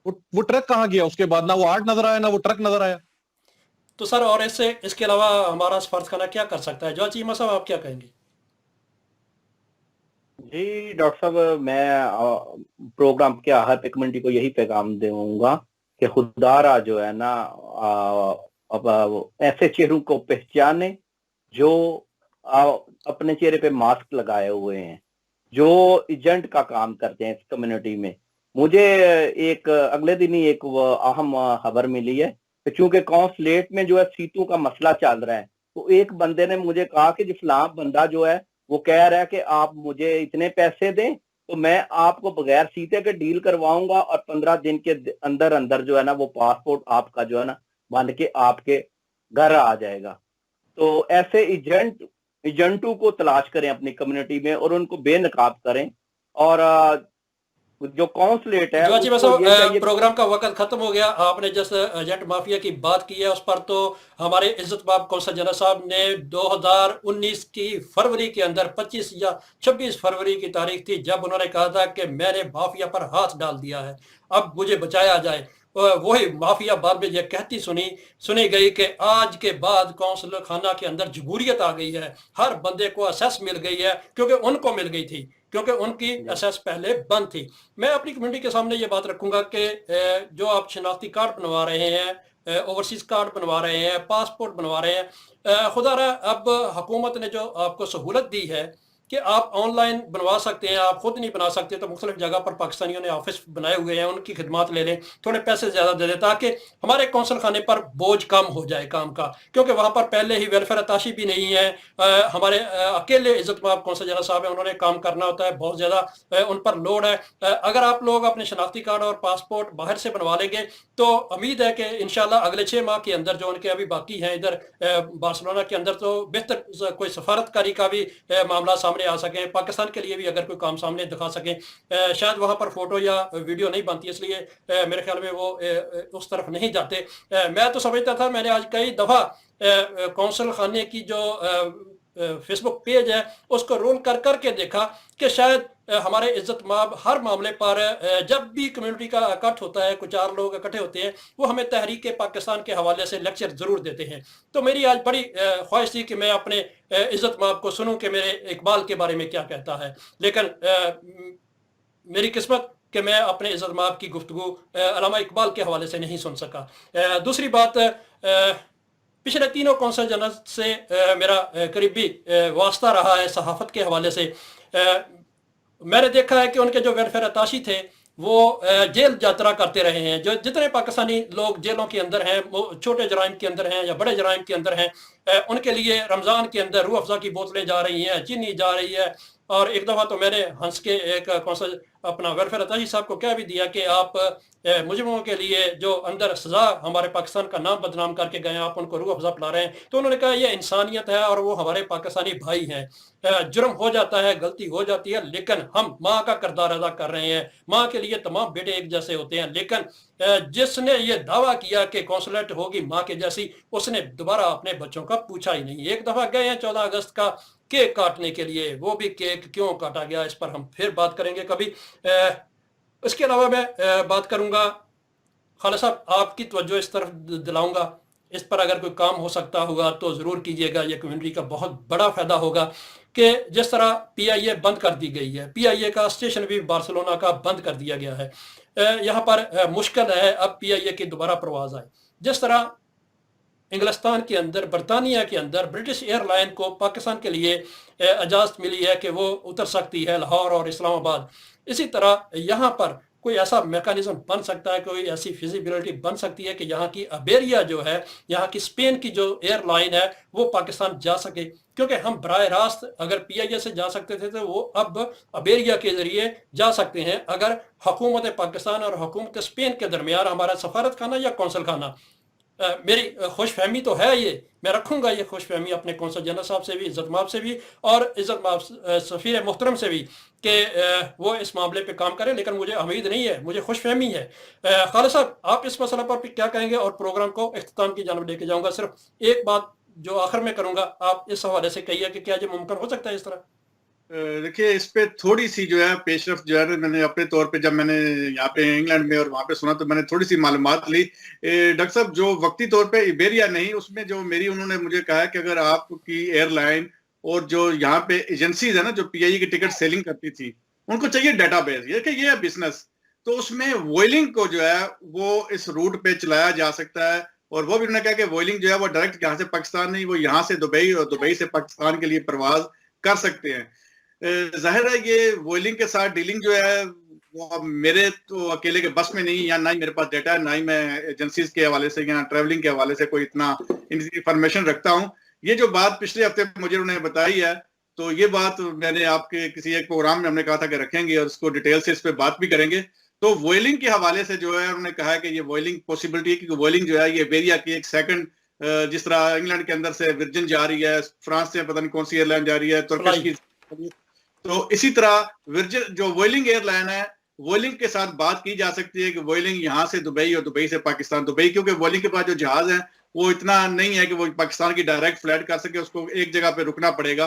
वो ट्रक कहाँ गया? उसके बाद ना वो आर्ट नजर आया ना वो ट्रक नजर आया।
तो सर, और इसके अलावा हमारा फर्ज खाना क्या कर सकता है? जो चीमा साहब, आप क्या कहेंगे?
जी डॉक्टर साहब, मैं प्रोग्राम के आखिर पे कम्युनिटी को यही पैगाम दूंगा कि खुदारा जो है ना अब ऐसे चेहरों को पहचाने जो अपने चेहरे पे मास्क लगाए हुए हैं, जो एजेंट का काम करते हैं इस कम्युनिटी में। मुझे एक अगले दिन ही एक अहम खबर मिली है कि चूंकि कॉन्सुलेट में जो है सीटों का मसला चल रहा है, तो एक बंदे ने मुझे कहा कि फलां बंदा जो है वो कह रहा है कि आप मुझे इतने पैसे दें तो मैं आपको बगैर सीटे के डील करवाऊंगा और 15 दिन के अंदर अंदर जो है ना वो पासपोर्ट आपका जो है ना बन के आपके घर आ जाएगा। तो ऐसे एजेंटों को तलाश करें अपनी कम्युनिटी में और उनको बेनकाब करें। और जो कॉन्सुलेट है,
प्रोग्राम का वक्त खत्म हो गया। आपने जिस एजेंट माफिया की बात की है उस पर तो हमारे इज्जतमाब कौंसल जनरल साहब ने 2019 की फरवरी के अंदर 25 या 26 फरवरी की तारीख थी जब उन्होंने कहा था कि मैंने माफिया पर हाथ डाल दिया है, अब मुझे बचाया जाए। वही माफिया बार में ये कहती सुनी गई कि आज के बाद कौंसल खाना के अंदर जमहूरियत आ गई है, हर बंदे को असेस मिल गई है, क्योंकि उनको मिल गई थी, क्योंकि उनकी असेस पहले बंद थी। मैं अपनी कम्युनिटी के सामने ये बात रखूंगा कि जो आप शनाख्ती कार्ड बनवा रहे हैं, ओवरसीज कार्ड बनवा रहे हैं, पासपोर्ट बनवा रहे हैं, खुदारा अब हुकूमत ने जो आपको सहूलत दी है कि आप ऑनलाइन बनवा सकते हैं, आप खुद नहीं बना सकते तो मुख्तलिफ जगह पर पाकिस्तानियों ने ऑफिस बनाए हुए हैं, उनकी खिदमत ले लें, थोड़े पैसे ज़्यादा दे दें ताकि हमारे कौंसल खाने पर बोझ कम हो जाए काम का, क्योंकि वहाँ पर पहले ही वेलफेयर अताशी भी नहीं है। हमारे अकेले इज़्ज़त माब कौंसल जनरल साहब हैं, उन्होंने काम करना होता है, बहुत ज़्यादा उन पर लोड है। अगर आप लोग अपने शनाख्ती कार्ड और पासपोर्ट बाहर से बनवा लेंगे तो उम्मीद है कि इंशाल्लाह अगले 6 माह के अंदर जो उनके अभी बाकी हैं इधर बार्सिलोना के अंदर, तो बेहतर कोई सफारतकारी का भी मामला सामने आ सकें, पाकिस्तान के लिए भी अगर कोई काम सामने दिखा सकें। शायद वहाँ पर फोटो या वीडियो नहीं बनती, इसलिए मेरे ख्याल में वो उस तरफ नहीं जाते। मैं तो समझता था, मैंने आज कई दफ़ा कौंसल खाने की जो फेसबुक पेज है उसको रोल कर करके देखा कि शायद हमारे इज्जत माब हर मामले पर जब भी कम्युनिटी का इकट्ठ होता है, कुछ 4 लोग इकट्ठे होते हैं, वो हमें तहरीक पाकिस्तान के हवाले से लेक्चर ज़रूर देते हैं। तो मेरी आज बड़ी ख्वाहिश थी कि मैं अपने इज्जत माब को सुनूं कि मेरे इकबाल के बारे में क्या कहता है, लेकिन मेरी किस्मत कि मैं अपने इज्जत माब की गुफ्तगू अल्लामा इकबाल के हवाले से नहीं सुन सका। दूसरी बात, पिछले तीनों कौंसल जनरल से मेरा करीबी वास्ता रहा है सहाफ़त के हवाले से। मैंने देखा है कि उनके जो वेलफेयर अताशी थे वो जेल यात्रा करते रहे हैं। जो जितने पाकिस्तानी लोग जेलों के अंदर हैं, वो छोटे जराइम के अंदर हैं या बड़े जराइम के अंदर हैं, उनके लिए रमज़ान के अंदर रूह अफ़ज़ा की बोतलें जा रही हैं, चीनी जा रही है। और एक दफ़ा तो मैंने हंस के एक कौंसल अपना वेलफेयर अताशी साहब को कह भी दिया कि आप मुजरिमों के लिए जो अंदर सज़ा हमारे पाकिस्तान का नाम बदनाम करके गए, आप उनको रूह अफ़ज़ा पिला रहे हैं। तो उन्होंने कहा ये इंसानियत है और वो हमारे पाकिस्तानी भाई हैं। जुर्म हो जाता है, गलती हो जाती है, लेकिन हम माँ का किरदार अदा कर रहे हैं। माँ के लिए तमाम बेटे एक जैसे होते हैं, लेकिन जिसने ये दावा किया कि कौंसलेट होगी माँ के जैसी, उसने दोबारा अपने बच्चों का पूछा ही नहीं। एक दफ़ा गए हैं 14 अगस्त का केक काटने के लिए, वो भी केक क्यों काटा गया इस पर हम फिर बात करेंगे कभी। इसके अलावा मैं बात करूंगा, खालिद साहब आपकी तवज्जो इस तरफ दिलाऊंगा, इस पर अगर कोई काम हो सकता होगा तो ज़रूर कीजिएगा। ये कम्युनिटी का बहुत बड़ा फ़ायदा होगा कि जिस तरह PIA बंद कर दी गई है, PIA का स्टेशन भी बार्सिलोना का बंद कर दिया गया है। यहाँ पर मुश्किल है अब PIA की दोबारा परवाज़ आए। जिस तरह इंग्लिस्तान के अंदर, बरतानिया के अंदर ब्रिटिश एयरलाइन को पाकिस्तान के लिए इजाज़त मिली है कि वो उतर सकती है लाहौर और इस्लामाबाद, इसी तरह यहाँ पर कोई ऐसा मैकेनिज्म बन सकता है, कोई ऐसी फिजिबिलिटी बन सकती है कि यहाँ की अबेरिया जो है, यहाँ की स्पेन की जो एयरलाइन है वो पाकिस्तान जा सके, क्योंकि हम बराह रास्त अगर PIA से जा सकते थे तो वो अब अबेरिया के ज़रिए जा सकते हैं अगर हुकूमत पाकिस्तान और हुकूमत स्पेन के दरमियान हमारा सफारत खाना या कौंसल खाना। मेरी खुश फहमी तो है, ये मैं रखूंगा ये खुश फहमी अपने कौंसल जनरल साहब से भी, इज़्ज़त माब से भी और इज़्ज़त माब सफ़ीर मोहतरम से भी कि वो इस मामले पे काम करें, लेकिन मुझे उम्मीद नहीं है, मुझे खुश फहमी है। खालिद साहब आप इस मसला पर क्या कहेंगे और प्रोग्राम को इख्तिताम की जानब लेके जाऊंगा। सिर्फ एक बात जो आखिर में करूंगा, आप इस हवाले से कहिए कि क्या ये मुमकिन हो सकता है इस तरह?
देखिए, इस पे थोड़ी सी जो है पेशरफ जो है मैंने अपने तौर पे, जब मैंने यहाँ पे इंग्लैंड में और वहाँ पे सुना तो मैंने थोड़ी सी मालूमात ली। डॉक्टर साहब, जो वक्ती तौर पे इबेरिया नहीं, उसमें जो मेरी उन्होंने मुझे कहा कि अगर आपकी एयरलाइन और जो यहाँ पे एजेंसीज है ना जो PIA की टिकट सेलिंग करती थी, उनको चाहिए डेटाबेस, ये है बिजनेस, तो उसमें वॉयलिंग को जो है वो इस रूट पे चलाया जा सकता है। और वो भी उन्होंने कहा कि वॉयलिंग जो है वो डायरेक्ट यहाँ से पाकिस्तान नहीं, वो यहाँ से दुबई और दुबई से पाकिस्तान के लिए परवाज कर सकते हैं। जाहिर है ये वॉयलिंग के साथ डीलिंग जो है वो मेरे तो अकेले के बस में नहीं, या ना ही मेरे पास डेटा है, ना ही मैं एजेंसीज के हवाले से या ट्रैवलिंग के हवाले से कोई इतना इंफॉर्मेशन रखता हूँ। ये जो बात पिछले हफ्ते मुझे उन्होंने बताई है, तो ये बात मैंने आपके किसी एक प्रोग्राम में हमने कहा था कि रखेंगे और इसको डिटेल से इस पर बात भी करेंगे। तो वॉयलिंग के हवाले से जो है उन्होंने कहा कि ये वॉयलिंग पॉसिबिलिटी है, क्योंकि वॉयलिंग जो है ये इबेरिया की एक सेकंड, जिस तरह इंग्लैंड के अंदर से वर्जिन जा रही है, फ्रांस से पता नहीं कौन सी एयरलाइन जा रही है, तुर्किश की, तो इसी तरह वर्जिन जो वॉयलिंग एयरलाइन है, वॉयलिंग के साथ बात की जा सकती है कि वॉयलिंग यहाँ से दुबई और दुबई से पाकिस्तान। दुबई क्योंकि वॉयलिंग के पास जो जहाज है वो इतना नहीं है कि वो पाकिस्तान की डायरेक्ट फ्लाइट कर सके, उसको एक जगह पे रुकना पड़ेगा।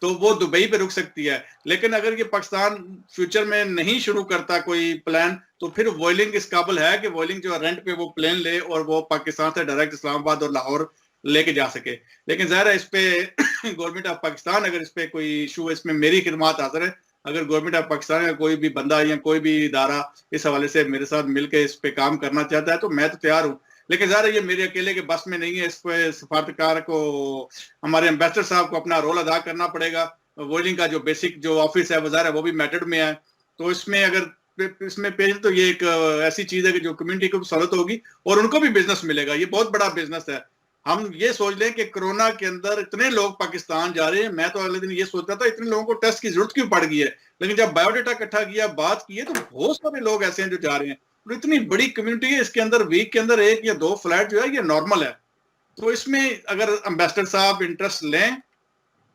تو وہ دبئی پہ رک سکتی ہے. لیکن اگر یہ پاکستان فیوچر میں نہیں شروع کرتا کوئی پلان تو پھر ووئلنگ اس قابل ہے کہ ووئلنگ جو رینٹ پہ وہ پلین لے اور وہ پاکستان سے ڈائریکٹ اسلام آباد اور لاہور لے کے جا سکے. لیکن ظاہر ہے اس پہ گورنمنٹ آف پاکستان اگر اس پہ کوئی ایشو ہے, اس میں میری خدمات حاضر ہے. اگر گورنمنٹ آف پاکستان کا کوئی بھی بندہ یا کوئی بھی ادارہ اس حوالے سے میرے ساتھ مل کے اس پہ کام کرنا چاہتا ہے تو میں تو تیار ہوں. لیکن ظاہر ہے یہ میرے اکیلے کے بس میں نہیں ہے, اس پہ سفارتکار کو, ہمارے ایمبیسڈر صاحب کو اپنا رول ادا کرنا پڑے گا. ووئلنگ کا جو بیسک جو آفس ہے وہ ظاہر ہے وہ بھی میٹڈ میں ہے, تو اس میں اگر اس میں پیش تو یہ ایک ایسی چیز ہے کہ جو کمیونٹی کو سہولت ہوگی اور ان کو بھی بزنس ملے گا. یہ بہت بڑا بزنس ہے. ہم یہ سوچ لیں کہ کرونا کے اندر اتنے لوگ پاکستان جا رہے ہیں, میں تو اگلے دن یہ سوچتا تھا اتنے لوگوں کو ٹیسٹ کی ضرورت کیوں پڑ گئی ہے, لیکن جب بایو ڈیٹا اکٹھا کیا, بات کی ہے, تو بہت سارے لوگ ایسے ہیں جو جا رہے ہیں. اور اتنی بڑی کمیونٹی ہے, اس کے اندر ویک کے اندر 1 یا 2 فلائٹ جو ہے یہ نارمل ہے. تو اس میں اگر امبیسڈر صاحب انٹرسٹ لیں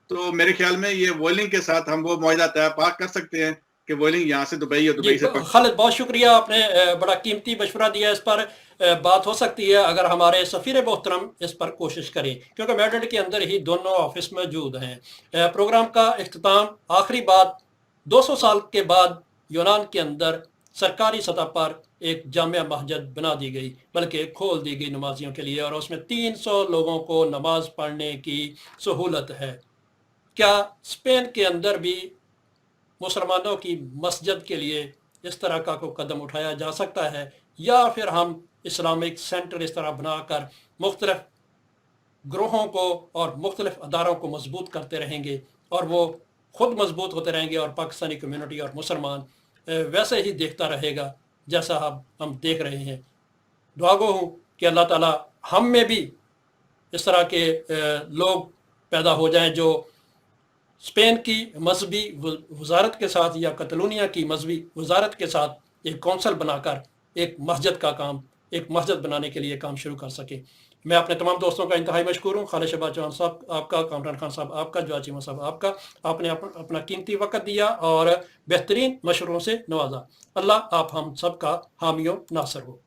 تو میرے خیال میں یہ ووئلنگ کے ساتھ ہم وہ معاہدہ طے پا کر سکتے ہیں کہ ووئلنگ یہاں سے دبئی اور دبئی سے
خالد بہت شکریہ, آپ نے بڑا قیمتی مشورہ دیا. اس پر بات ہو سکتی ہے اگر ہمارے سفیر محترم اس پر کوشش کریں, کیونکہ میڈرڈ کے اندر ہی دونوں آفس موجود ہیں. پروگرام کا اختتام, آخری بات, 200 سال کے بعد یونان کے اندر سرکاری سطح پر ایک جامع مسجد بنا دی گئی, بلکہ کھول دی گئی نمازیوں کے لیے, اور اس میں 300 لوگوں کو نماز پڑھنے کی سہولت ہے. کیا اسپین کے اندر بھی مسلمانوں کی مسجد کے لیے اس طرح کا کوئی قدم اٹھایا جا سکتا ہے, یا پھر ہم اسلامک سینٹر اس طرح بنا کر مختلف گروہوں کو اور مختلف اداروں کو مضبوط کرتے رہیں گے اور وہ خود مضبوط ہوتے رہیں گے, اور پاکستانی کمیونٹی اور مسلمان ویسے ہی دیکھتا رہے گا جیسا ہم دیکھ رہے ہیں. دعا گو ہوں کہ اللہ تعالی ہم میں بھی اس طرح کے لوگ پیدا ہو جائیں جو اسپین کی مذہبی وزارت کے ساتھ یا کتلونیا کی مذہبی وزارت کے ساتھ ایک کونسل بنا کر ایک مسجد کا کام, ایک مسجد بنانے کے لیے کام شروع کر سکے. میں اپنے تمام دوستوں کا انتہائی مشکور ہوں. خالد شہباز چوہان صاحب آپ کا, کامران خان صاحب آپ کا, جو چیمہ صاحب آپ کا. آپ نے اپنا قیمتی وقت دیا اور بہترین مشوروں سے نوازا. اللہ آپ ہم سب کا حامی و ناصر ہو.